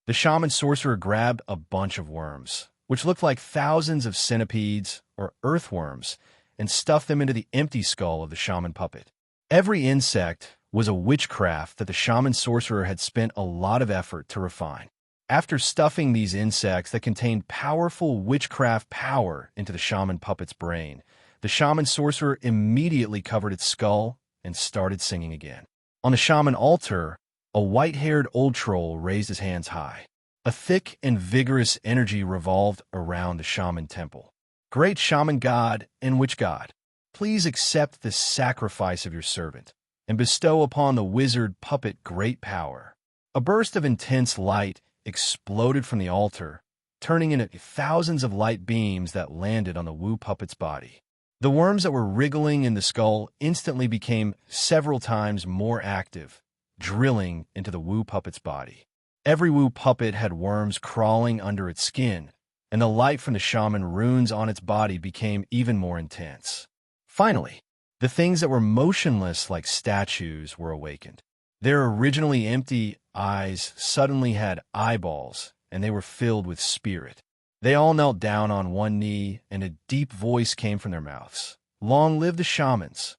The shaman sorcerer grabbed a bunch of worms, which looked like thousands of centipedes or earthworms, and stuffed them into the empty skull of the shaman puppet. Every insect was a witchcraft that the shaman sorcerer had spent a lot of effort to refine. After stuffing these insects that contained powerful witchcraft power into the shaman puppet's brain, the shaman sorcerer immediately covered its skull and started singing again. On the shaman altar, a white-haired old troll raised his hands high. A thick and vigorous energy revolved around the shaman temple. Great shaman god and witch god, please accept the sacrifice of your servant and bestow upon the wizard puppet great power. A burst of intense light exploded from the altar, turning into thousands of light beams that landed on the Wu puppet's body. The worms that were wriggling in the skull instantly became several times more active, drilling into the Wu puppet's body. Every Wu puppet had worms crawling under its skin, and the light from the shaman runes on its body became even more intense. Finally, the things that were motionless like statues were awakened. Their originally empty eyes suddenly had eyeballs, and they were filled with spirit. They all knelt down on one knee, and a deep voice came from their mouths. Long live the shamans!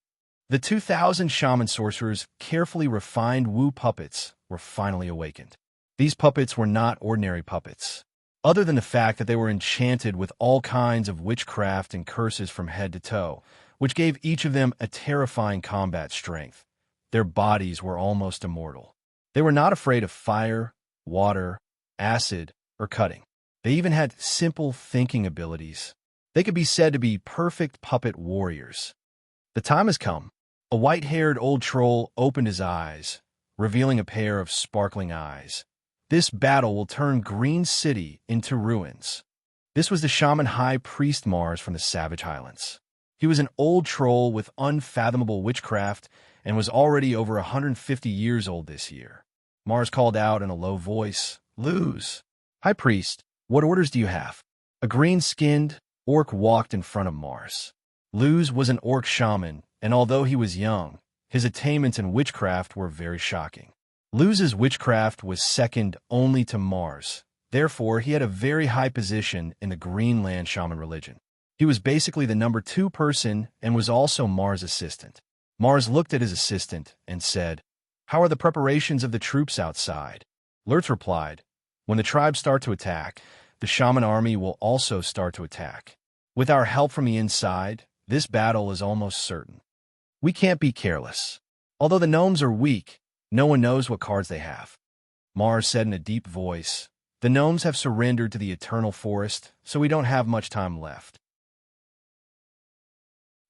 The 2,000 shaman sorcerers' carefully refined Wu puppets were finally awakened. These puppets were not ordinary puppets. Other than the fact that they were enchanted with all kinds of witchcraft and curses from head to toe, which gave each of them a terrifying combat strength, their bodies were almost immortal. They were not afraid of fire, water, acid, or cutting. They even had simple thinking abilities. They could be said to be perfect puppet warriors. The time has come. A white-haired old troll opened his eyes, revealing a pair of sparkling eyes. This battle will turn Green City into ruins. This was the shaman high priest Mars from the Savage Highlands. He was an old troll with unfathomable witchcraft and was already over 150 years old this year. Mars called out in a low voice, "Lose!" High Priest, what orders do you have? A green-skinned orc walked in front of Mars. Luz was an orc shaman, and although he was young, his attainments in witchcraft were very shocking. Luz's witchcraft was second only to Mars. Therefore, he had a very high position in the Greenland shaman religion. He was basically the number 2 person and was also Mars' assistant. Mars looked at his assistant and said, "How are the preparations of the troops outside?" Lurtz replied, "When the tribes start to attack, the shaman army will also start to attack. With our help from the inside, this battle is almost certain. We can't be careless. Although the gnomes are weak, no one knows what cards they have." Mars said in a deep voice, "The gnomes have surrendered to the eternal forest, so we don't have much time left.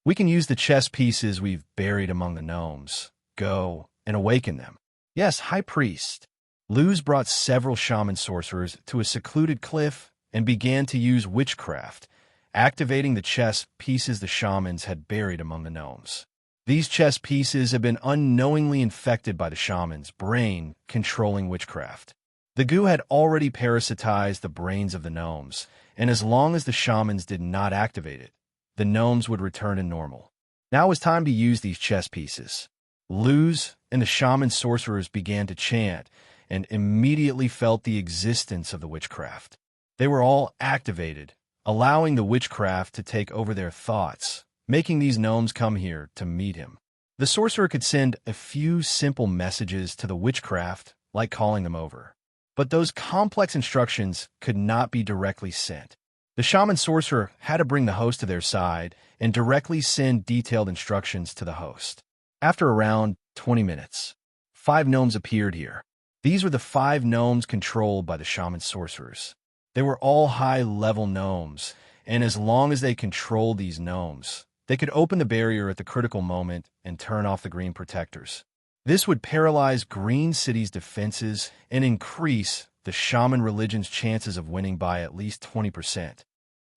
We can use the chess pieces we've buried among the gnomes. Go and awaken them." "Yes, High Priest." Luz brought several shaman sorcerers to a secluded cliff and began to use witchcraft, activating the chess pieces the shamans had buried among the gnomes. These chess pieces have been unknowingly infected by the shaman's brain, controlling witchcraft. The goo had already parasitized the brains of the gnomes, and as long as the shamans did not activate it, the gnomes would return to normal. Now it was time to use these chess pieces. Luz and the shaman sorcerers began to chant, and immediately felt the existence of the witchcraft. They were all activated, allowing the witchcraft to take over their thoughts, making these gnomes come here to meet him. The sorcerer could send a few simple messages to the witchcraft, like calling them over. But those complex instructions could not be directly sent. The shaman sorcerer had to bring the host to their side and directly send detailed instructions to the host. After around 20 minutes, 5 gnomes appeared here. These were the 5 gnomes controlled by the shaman sorcerers. They were all high-level gnomes, and as long as they controlled these gnomes, they could open the barrier at the critical moment and turn off the green protectors. This would paralyze Green City's defenses and increase the shaman religion's chances of winning by at least 20%.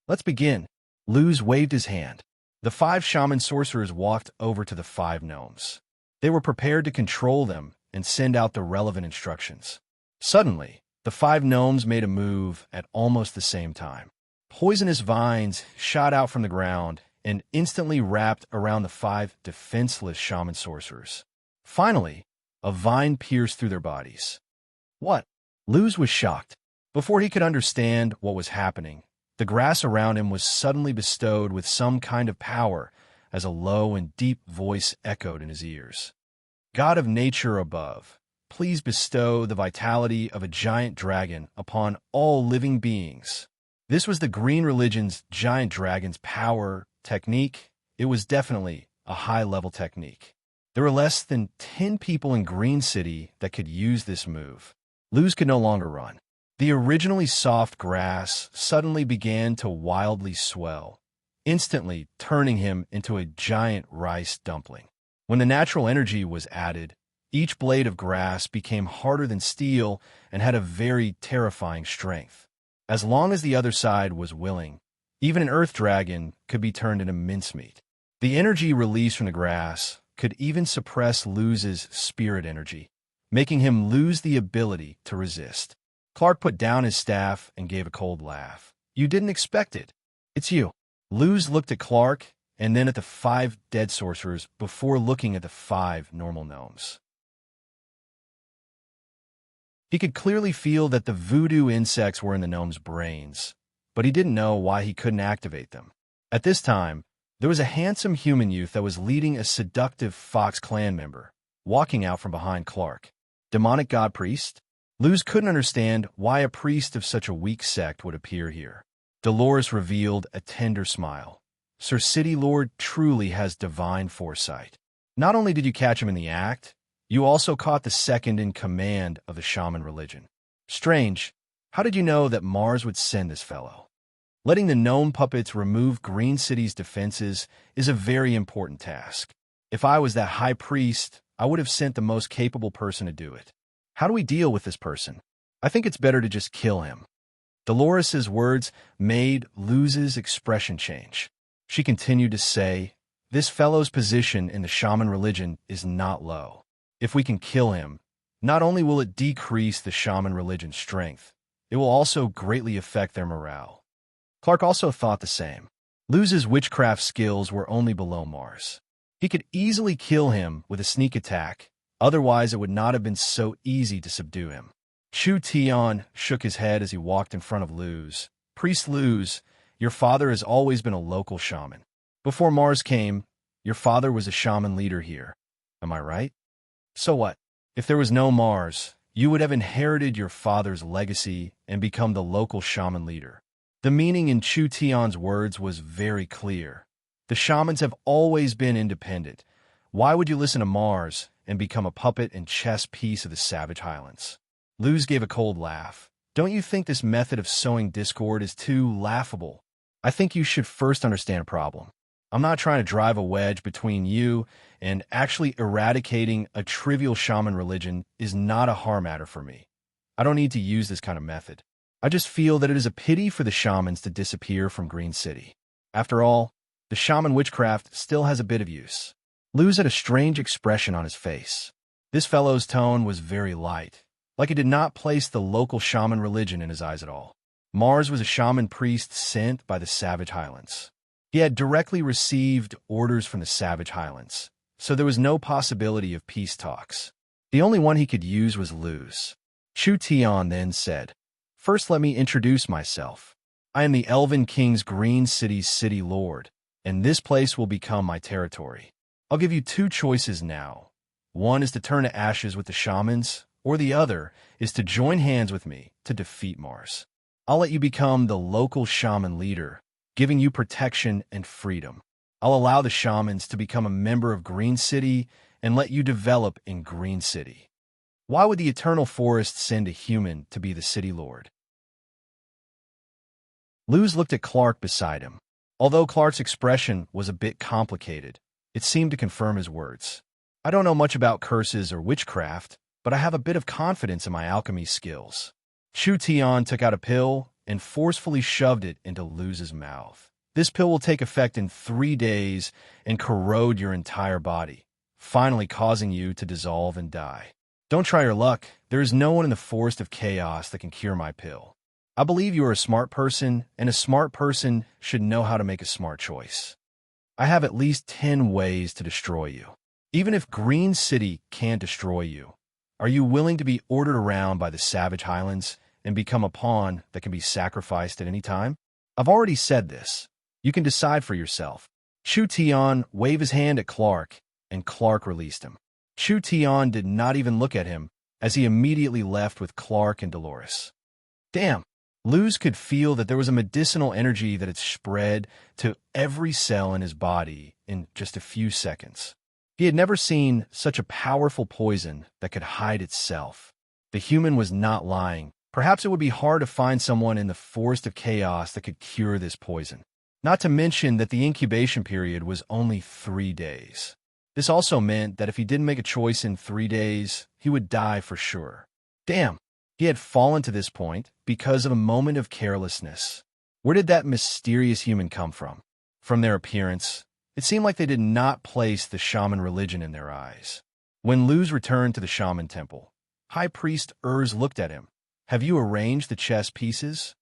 "Let's begin." Luz waved his hand. The 5 shaman sorcerers walked over to the 5 gnomes. They were prepared to control them and send out the relevant instructions. Suddenly, the 5 gnomes made a move at almost the same time. Poisonous vines shot out from the ground and instantly wrapped around the 5 defenseless shaman sorcerers. Finally, a vine pierced through their bodies. "What?" Luz was shocked. Before he could understand what was happening, the grass around him was suddenly bestowed with some kind of power as a low and deep voice echoed in his ears. "God of nature above, please bestow the vitality of a giant dragon upon all living beings." This was the Green Religion's giant dragon's power technique. It was definitely a high-level technique. There were less than 10 people in Green City that could use this move. Luz could no longer run. The originally soft grass suddenly began to wildly swell, instantly turning him into a giant rice dumpling. When the natural energy was added, each blade of grass became harder than steel and had a very terrifying strength. As long as the other side was willing, even an earth dragon could be turned into mincemeat. The energy released from the grass could even suppress Luz's spirit energy, making him lose the ability to resist. Clark put down his staff and gave a cold laugh. "You didn't expect it. It's you." Luz looked at Clark and then at the 5 dead sorcerers before looking at the 5 normal gnomes. He could clearly feel that the voodoo insects were in the gnomes' brains, but he didn't know why he couldn't activate them. At this time, there was a handsome human youth that was leading a seductive Fox clan member, walking out from behind Clark. Demonic god priest? Luz couldn't understand why a priest of such a weak sect would appear here. Dolores revealed a tender smile. "Sir City Lord truly has divine foresight. Not only did you catch him in the act, you also caught the second in command of the shaman religion. Strange, how did you know that Mars would send this fellow?" Letting the gnome puppets remove Green City's defenses is a very important task. If I was that high priest, I would have sent the most capable person to do it. How do we deal with this person? I think it's better to just kill him. Dolores's words made Luz's expression change. She continued to say, "This fellow's position in the shaman religion is not low. If we can kill him, not only will it decrease the shaman religion's strength, it will also greatly affect their morale. Clark also thought the same. Luz's witchcraft skills were only below Mars. He could easily kill him with a sneak attack, otherwise it would not have been so easy to subdue him. Chu Tian shook his head as he walked in front of Luz. Priest Luz, your father has always been a local shaman. Before Mars came, your father was a shaman leader here. Am I right? So what? If there was no Mars, you would have inherited your father's legacy and become the local shaman leader. The meaning in Chu Tian's words was very clear. The shamans have always been independent. Why would you listen to Mars and become a puppet and chess piece of the Savage Highlands? Luz gave a cold laugh. Don't you think this method of sowing discord is too laughable? I think you should first understand a problem. I'm not trying to drive a wedge between you, and actually eradicating a trivial shaman religion is not a hard matter for me. I don't need to use this kind of method. I just feel that it is a pity for the shamans to disappear from Green City. After all, the shaman witchcraft still has a bit of use. Luz had a strange expression on his face. This fellow's tone was very light, like he did not place the local shaman religion in his eyes at all. Mars was a shaman priest sent by the Savage Highlands. He had directly received orders from the Savage Highlands, so there was no possibility of peace talks. The only one he could use was Luz. Chu Tian then said, "First let me introduce myself. I am the Elven King's Green City's city lord, and this place will become my territory. I'll give you two choices now. One is to turn to ashes with the shamans, or the other is to join hands with me to defeat Mars. I'll let you become the local shaman leader, giving you protection and freedom. I'll allow the shamans to become a member of Green City and let you develop in Green City. Why would the Eternal Forest send a human to be the city lord?" Luz looked at Clark beside him. Although Clark's expression was a bit complicated, it seemed to confirm his words. "I don't know much about curses or witchcraft, but I have a bit of confidence in my alchemy skills." Chu Tian took out a pill and forcefully shoved it into Luz's mouth. "This pill will take effect in 3 days and corrode your entire body, finally causing you to dissolve and die. Don't try your luck. There is no one in the Forest of Chaos that can cure my pill. I believe you are a smart person, and a smart person should know how to make a smart choice. I have at least 10 ways to destroy you. Even if Green City can't destroy you, are you willing to be ordered around by the Savage Highlands and become a pawn that can be sacrificed at any time? I've already said this. You can decide for yourself." Chu Tian waved his hand at Clark, and Clark released him. Chu Tian did not even look at him, as he immediately left with Clark and Dolores. Damn! Luz could feel that there was a medicinal energy that had spread to every cell in his body in just a few seconds. He had never seen such a powerful poison that could hide itself. The human was not lying. Perhaps it would be hard to find someone in the Forest of Chaos that could cure this poison. Not to mention that the incubation period was only 3 days. This also meant that if he didn't make a choice in 3 days, he would die for sure. Damn, he had fallen to this point because of a moment of carelessness. Where did that mysterious human come from? From their appearance, it seemed like they did not place the shaman religion in their eyes. When Luz returned to the shaman temple, High Priest looked at him. "Have you arranged the chess pieces?"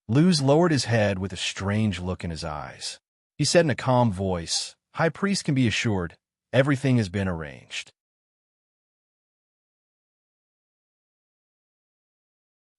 Luz lowered his head with a strange look in his eyes. He said in a calm voice, "High Priest can be assured, everything has been arranged."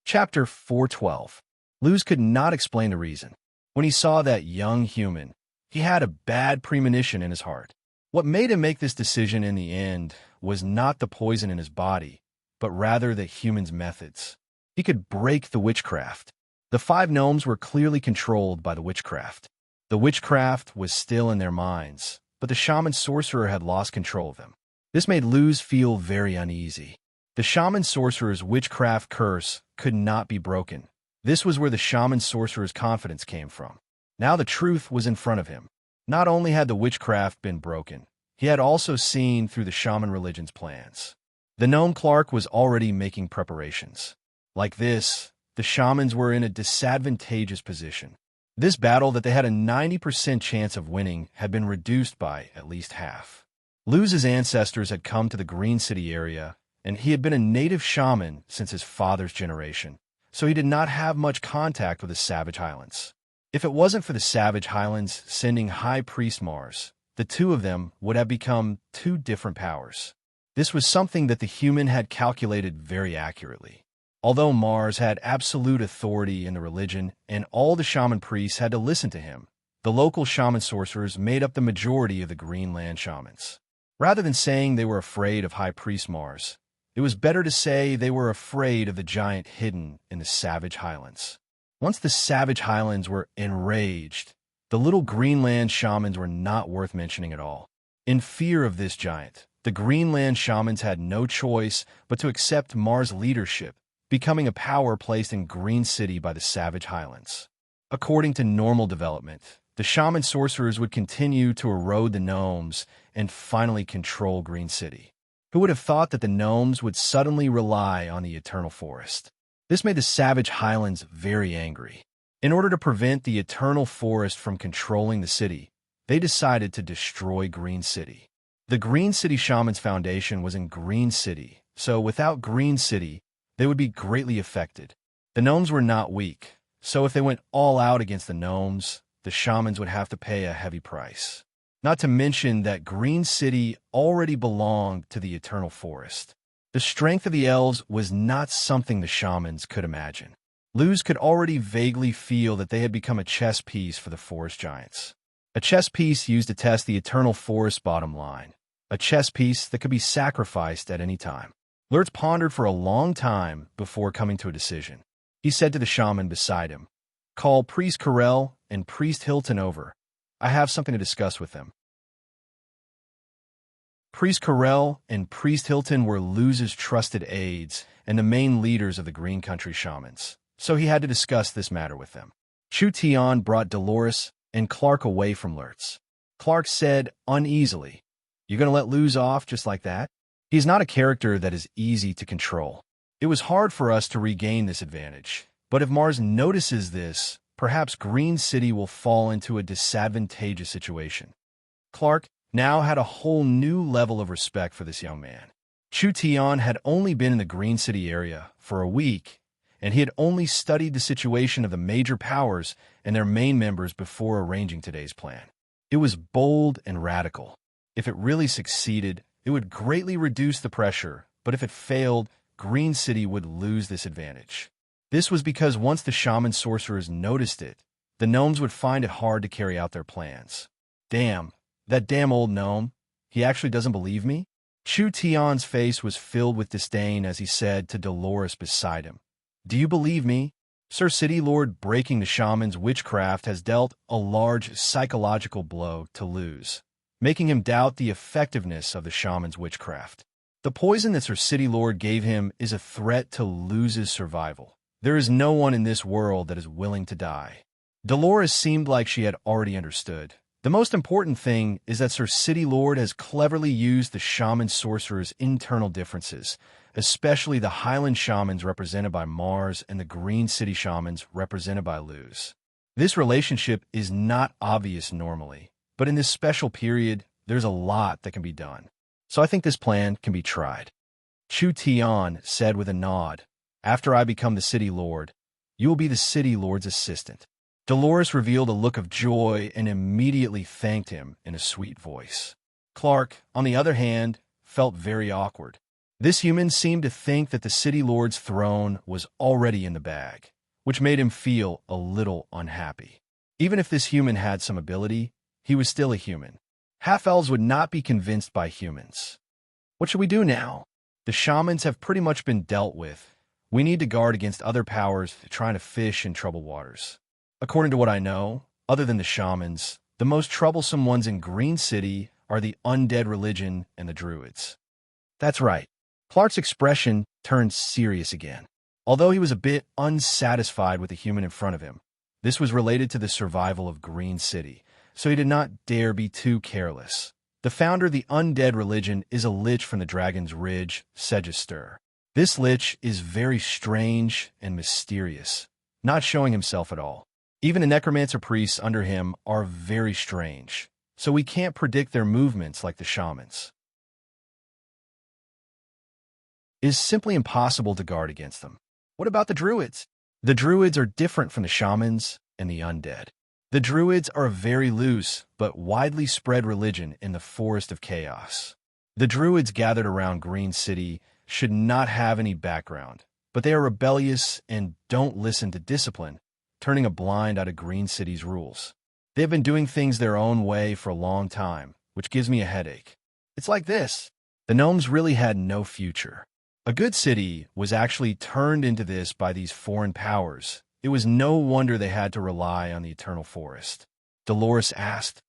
Chapter 412. Luz could not explain the reason. When he saw that young human, he had a bad premonition in his heart. What made him make this decision in the end was not the poison in his body, but rather the human's methods. He could break the witchcraft. The 5 gnomes were clearly controlled by the witchcraft. The witchcraft was still in their minds, but the shaman sorcerer had lost control of them. This made Luz feel very uneasy. The shaman sorcerer's witchcraft curse could not be broken. This was where the shaman sorcerer's confidence came from. Now the truth was in front of him. Not only had the witchcraft been broken, he had also seen through the shaman religion's plans. The gnome Clark was already making preparations. Like this, the shamans were in a disadvantageous position. This battle that they had a 90% chance of winning had been reduced by at least half. Luz's ancestors had come to the Green City area, and he had been a native shaman since his father's generation, so he did not have much contact with the Savage Highlands. If it wasn't for the Savage Highlands sending High Priest Mars, the two of them would have become two different powers. This was something that the human had calculated very accurately. Although Mars had absolute authority in the religion and all the shaman priests had to listen to him, the local shaman sorcerers made up the majority of the Greenland shamans. Rather than saying they were afraid of High Priest Mars, it was better to say they were afraid of the giant hidden in the Savage Highlands. Once the Savage Highlands were enraged, the little Greenland shamans were not worth mentioning at all. In fear of this giant, the Greenland shamans had no choice but to accept Mars' leadership, becoming a power placed in Green City by the Savage Highlands. According to normal development, the shaman sorcerers would continue to erode the gnomes and finally control Green City. Who would have thought that the gnomes would suddenly rely on the eternal forest? This made the Savage Highlands very angry. In order to prevent the eternal forest from controlling the city, they decided to destroy Green City. The Green City Shaman's foundation was in Green City, so without Green City, they would be greatly affected. The gnomes were not weak, so if they went all out against the gnomes, the shamans would have to pay a heavy price. Not to mention that Green City already belonged to the eternal forest. The strength of the elves was not something the shamans could imagine. Luz could already vaguely feel that they had become a chess piece for the forest giants. A chess piece used to test the eternal forest bottom line. A chess piece that could be sacrificed at any time. Lurtz pondered for a long time before coming to a decision. He said to the shaman beside him, "Call Priest Carell and Priest Hilton over. I have something to discuss with them." Priest Carell and Priest Hilton were Luz's trusted aides and the main leaders of the Green Country shamans, so he had to discuss this matter with them. Chu Tian brought Dolores and Clark away from Lurtz. Clark said uneasily, "You gonna let Luz off just like that? He's not a character that is easy to control. It was hard for us to regain this advantage, but if Mars notices this, perhaps Green City will fall into a disadvantageous situation." Clark now had a whole new level of respect for this young man. Chu Tian had only been in the Green City area for a week, and he had only studied the situation of the major powers and their main members before arranging today's plan. It was bold and radical. If it really succeeded, it would greatly reduce the pressure, but if it failed, Green City would lose this advantage. This was because once the shaman sorcerers noticed it, the gnomes would find it hard to carry out their plans. Damn, that damn old gnome. He actually doesn't believe me? Chu Tian's face was filled with disdain as he said to Dolores beside him, "Do you believe me? Sir City Lord breaking the shaman's witchcraft has dealt a large psychological blow to Luz, making him doubt the effectiveness of the shaman's witchcraft. The poison that Sir City Lord gave him is a threat to Luz's survival. There is no one in this world that is willing to die." Dolores seemed like she had already understood. The most important thing is that Sir City Lord has cleverly used the shaman sorcerer's internal differences, especially the Highland shamans represented by Mars and the Green City shamans represented by Luz. This relationship is not obvious normally, but in this special period, there's a lot that can be done. So I think this plan can be tried. Chu Tian said with a nod, "After I become the City Lord, you will be the City Lord's assistant." Dolores revealed a look of joy and immediately thanked him in a sweet voice. Clark, on the other hand, felt very awkward. This human seemed to think that the City Lord's throne was already in the bag, which made him feel a little unhappy. Even if this human had some ability, he was still a human. Half-elves would not be convinced by humans. What should we do now? The shamans have pretty much been dealt with. We need to guard against other powers trying to fish in troubled waters. According to what I know, other than the shamans, the most troublesome ones in Green City are the undead religion and the druids. That's right. Clark's expression turned serious again. Although he was a bit unsatisfied with the human in front of him, this was related to the survival of Green City, so he did not dare be too careless. The founder of the undead religion is a lich from the Dragon's Ridge, Segister. This lich is very strange and mysterious, not showing himself at all. Even the necromancer priests under him are very strange, so we can't predict their movements like the shamans. It is simply impossible to guard against them. What about the druids? The druids are different from the shamans and the undead. The druids are a very loose but widely spread religion in the forest of chaos. The druids gathered around Green City should not have any background, but they are rebellious and don't listen to discipline, turning a blind eye to Green City's rules. They have been doing things their own way for a long time, which gives me a headache. It's like this. The gnomes really had no future. A good city was actually turned into this by these foreign powers. It was no wonder they had to rely on the eternal forest. Dolores asked,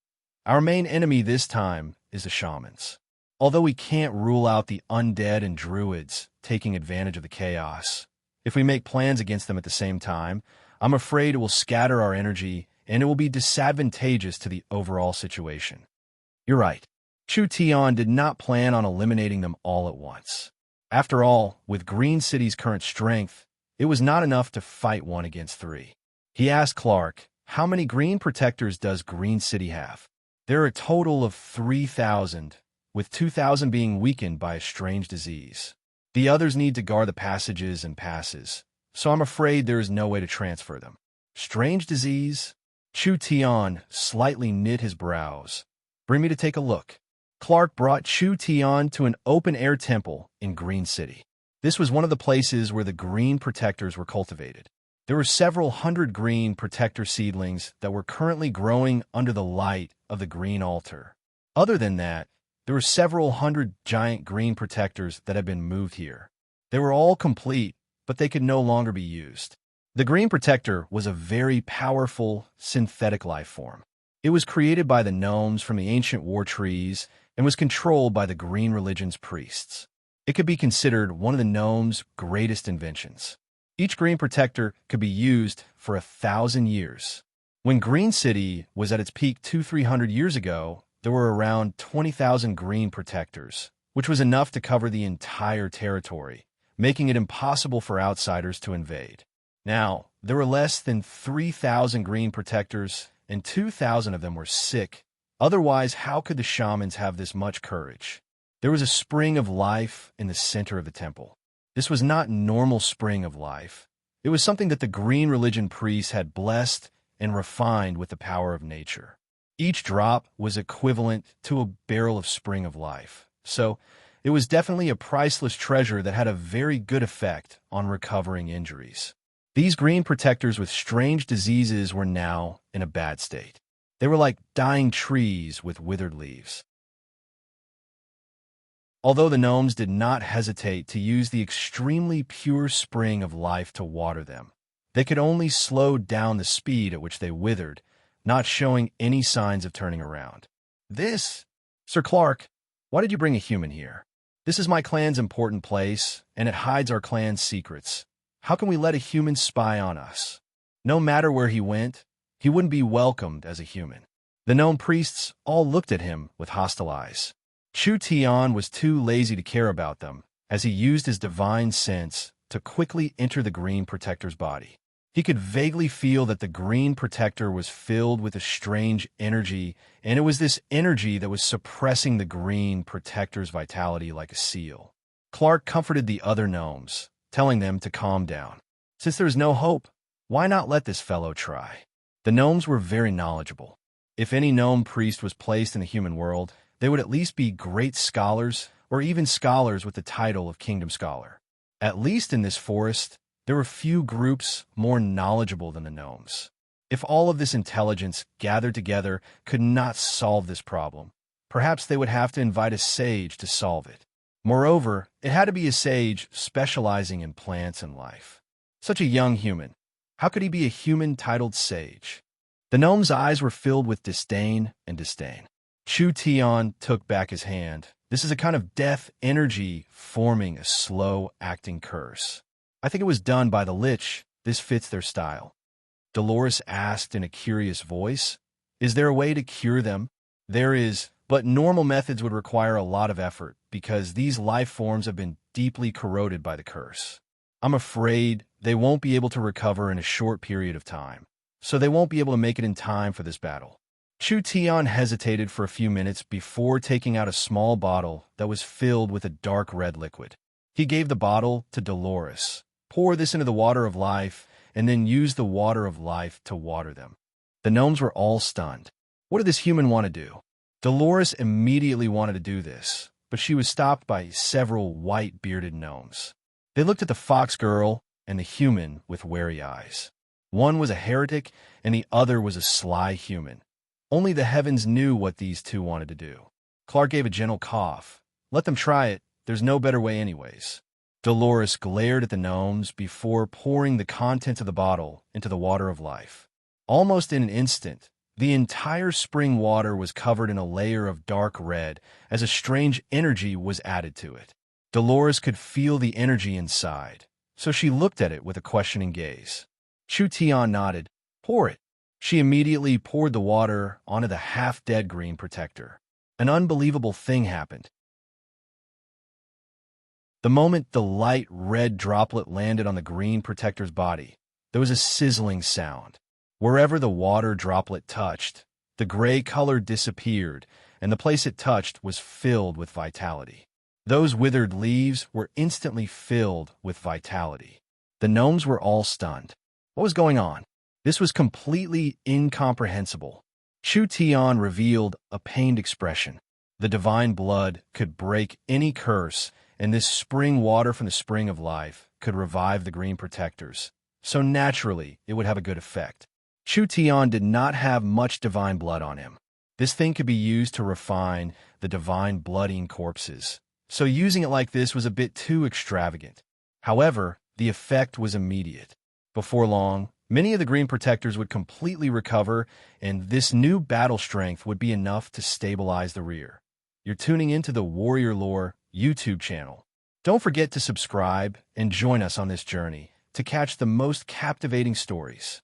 "Our main enemy this time is the shamans. Although we can't rule out the undead and druids taking advantage of the chaos, if we make plans against them at the same time, I'm afraid it will scatter our energy and it will be disadvantageous to the overall situation." You're right. Chu Tian did not plan on eliminating them all at once. After all, with Green City's current strength, it was not enough to fight 1 against 3. He asked Clark, "How many green protectors does Green City have?" "There are a total of 3,000, with 2,000 being weakened by a strange disease. The others need to guard the passages and passes, so I'm afraid there is no way to transfer them." "Strange disease?" Chu Tian slightly knit his brows. "Bring me to take a look." Clark brought Chu Tian to an open-air temple in Green City. This was one of the places where the green protectors were cultivated. There were several hundred green protector seedlings that were currently growing under the light of the green altar. Other than that, there were several hundred giant green protectors that had been moved here. They were all complete, but they could no longer be used. The green protector was a very powerful synthetic life form. It was created by the gnomes from the ancient war trees and was controlled by the green religion's priests. It could be considered one of the gnomes' greatest inventions. Each green protector could be used for 1,000 years. When Green City was at its peak 200-300 years ago, there were around 20,000 green protectors, which was enough to cover the entire territory, making it impossible for outsiders to invade. Now, there were less than 3,000 green protectors, and 2,000 of them were sick. Otherwise, how could the shamans have this much courage? There was a spring of life in the center of the temple. This was not normal spring of life. It was something that the green religion priests had blessed and refined with the power of nature. Each drop was equivalent to a barrel of spring of life. So, it was definitely a priceless treasure that had a very good effect on recovering injuries. These green protectors with strange diseases were now in a bad state. They were like dying trees with withered leaves. Although the gnomes did not hesitate to use the extremely pure spring of life to water them, they could only slow down the speed at which they withered, not showing any signs of turning around. Sir Clark, why did you bring a human here? This is my clan's important place, and it hides our clan's secrets. How can we let a human spy on us? No matter where he went, he wouldn't be welcomed as a human. The gnome priests all looked at him with hostile eyes. Chu Tian was too lazy to care about them, as he used his divine sense to quickly enter the green protector's body. He could vaguely feel that the green protector was filled with a strange energy, and it was this energy that was suppressing the green protector's vitality like a seal. Clark comforted the other gnomes, telling them to calm down. Since there is no hope, why not let this fellow try? The gnomes were very knowledgeable. If any gnome priest was placed in the human world, they would at least be great scholars, or even scholars with the title of Kingdom Scholar. At least in this forest, there were few groups more knowledgeable than the gnomes. If all of this intelligence gathered together could not solve this problem, perhaps they would have to invite a sage to solve it. Moreover, it had to be a sage specializing in plants and life. Such a young human. How could he be a human titled sage? The gnome's eyes were filled with disdain and disdain. Chu Tian took back his hand. This is a kind of death energy forming a slow-acting curse. I think it was done by the Lich. This fits their style. Dolores asked in a curious voice, "Is there a way to cure them?" "There is, but normal methods would require a lot of effort because these life forms have been deeply corroded by the curse. I'm afraid they won't be able to recover in a short period of time, so they won't be able to make it in time for this battle." Chu Tian hesitated for a few minutes before taking out a small bottle that was filled with a dark red liquid. He gave the bottle to Dolores. "Pour this into the water of life, and then use the water of life to water them. The gnomes were all stunned. What did this human want to do? Dolores immediately wanted to do this, but she was stopped by several white-bearded gnomes. They looked at the fox girl and the human with wary eyes. One was a heretic, and the other was a sly human. Only the heavens knew what these two wanted to do. Clark gave a gentle cough. Let them try it. There's no better way anyways. Dolores glared at the gnomes before pouring the contents of the bottle into the water of life. Almost in an instant, the entire spring water was covered in a layer of dark red as a strange energy was added to it. Dolores could feel the energy inside, so she looked at it with a questioning gaze. Chu Tian nodded. Pour it. She immediately poured the water onto the half-dead green protector. An unbelievable thing happened. The moment the light red droplet landed on the green protector's body, there was a sizzling sound. Wherever the water droplet touched, the gray color disappeared, and the place it touched was filled with vitality. Those withered leaves were instantly filled with vitality. The gnomes were all stunned. What was going on? This was completely incomprehensible. Chu Tian revealed a pained expression. The divine blood could break any curse, and this spring water from the spring of life could revive the green protectors. So naturally, it would have a good effect. Chu Tian did not have much divine blood on him. This thing could be used to refine the divine blooding corpses, so using it like this was a bit too extravagant. However, the effect was immediate. Before long, many of the green protectors would completely recover, and this new battle strength would be enough to stabilize the rear. You're tuning into the Warrior Lore YouTube channel. Don't forget to subscribe and join us on this journey to catch the most captivating stories.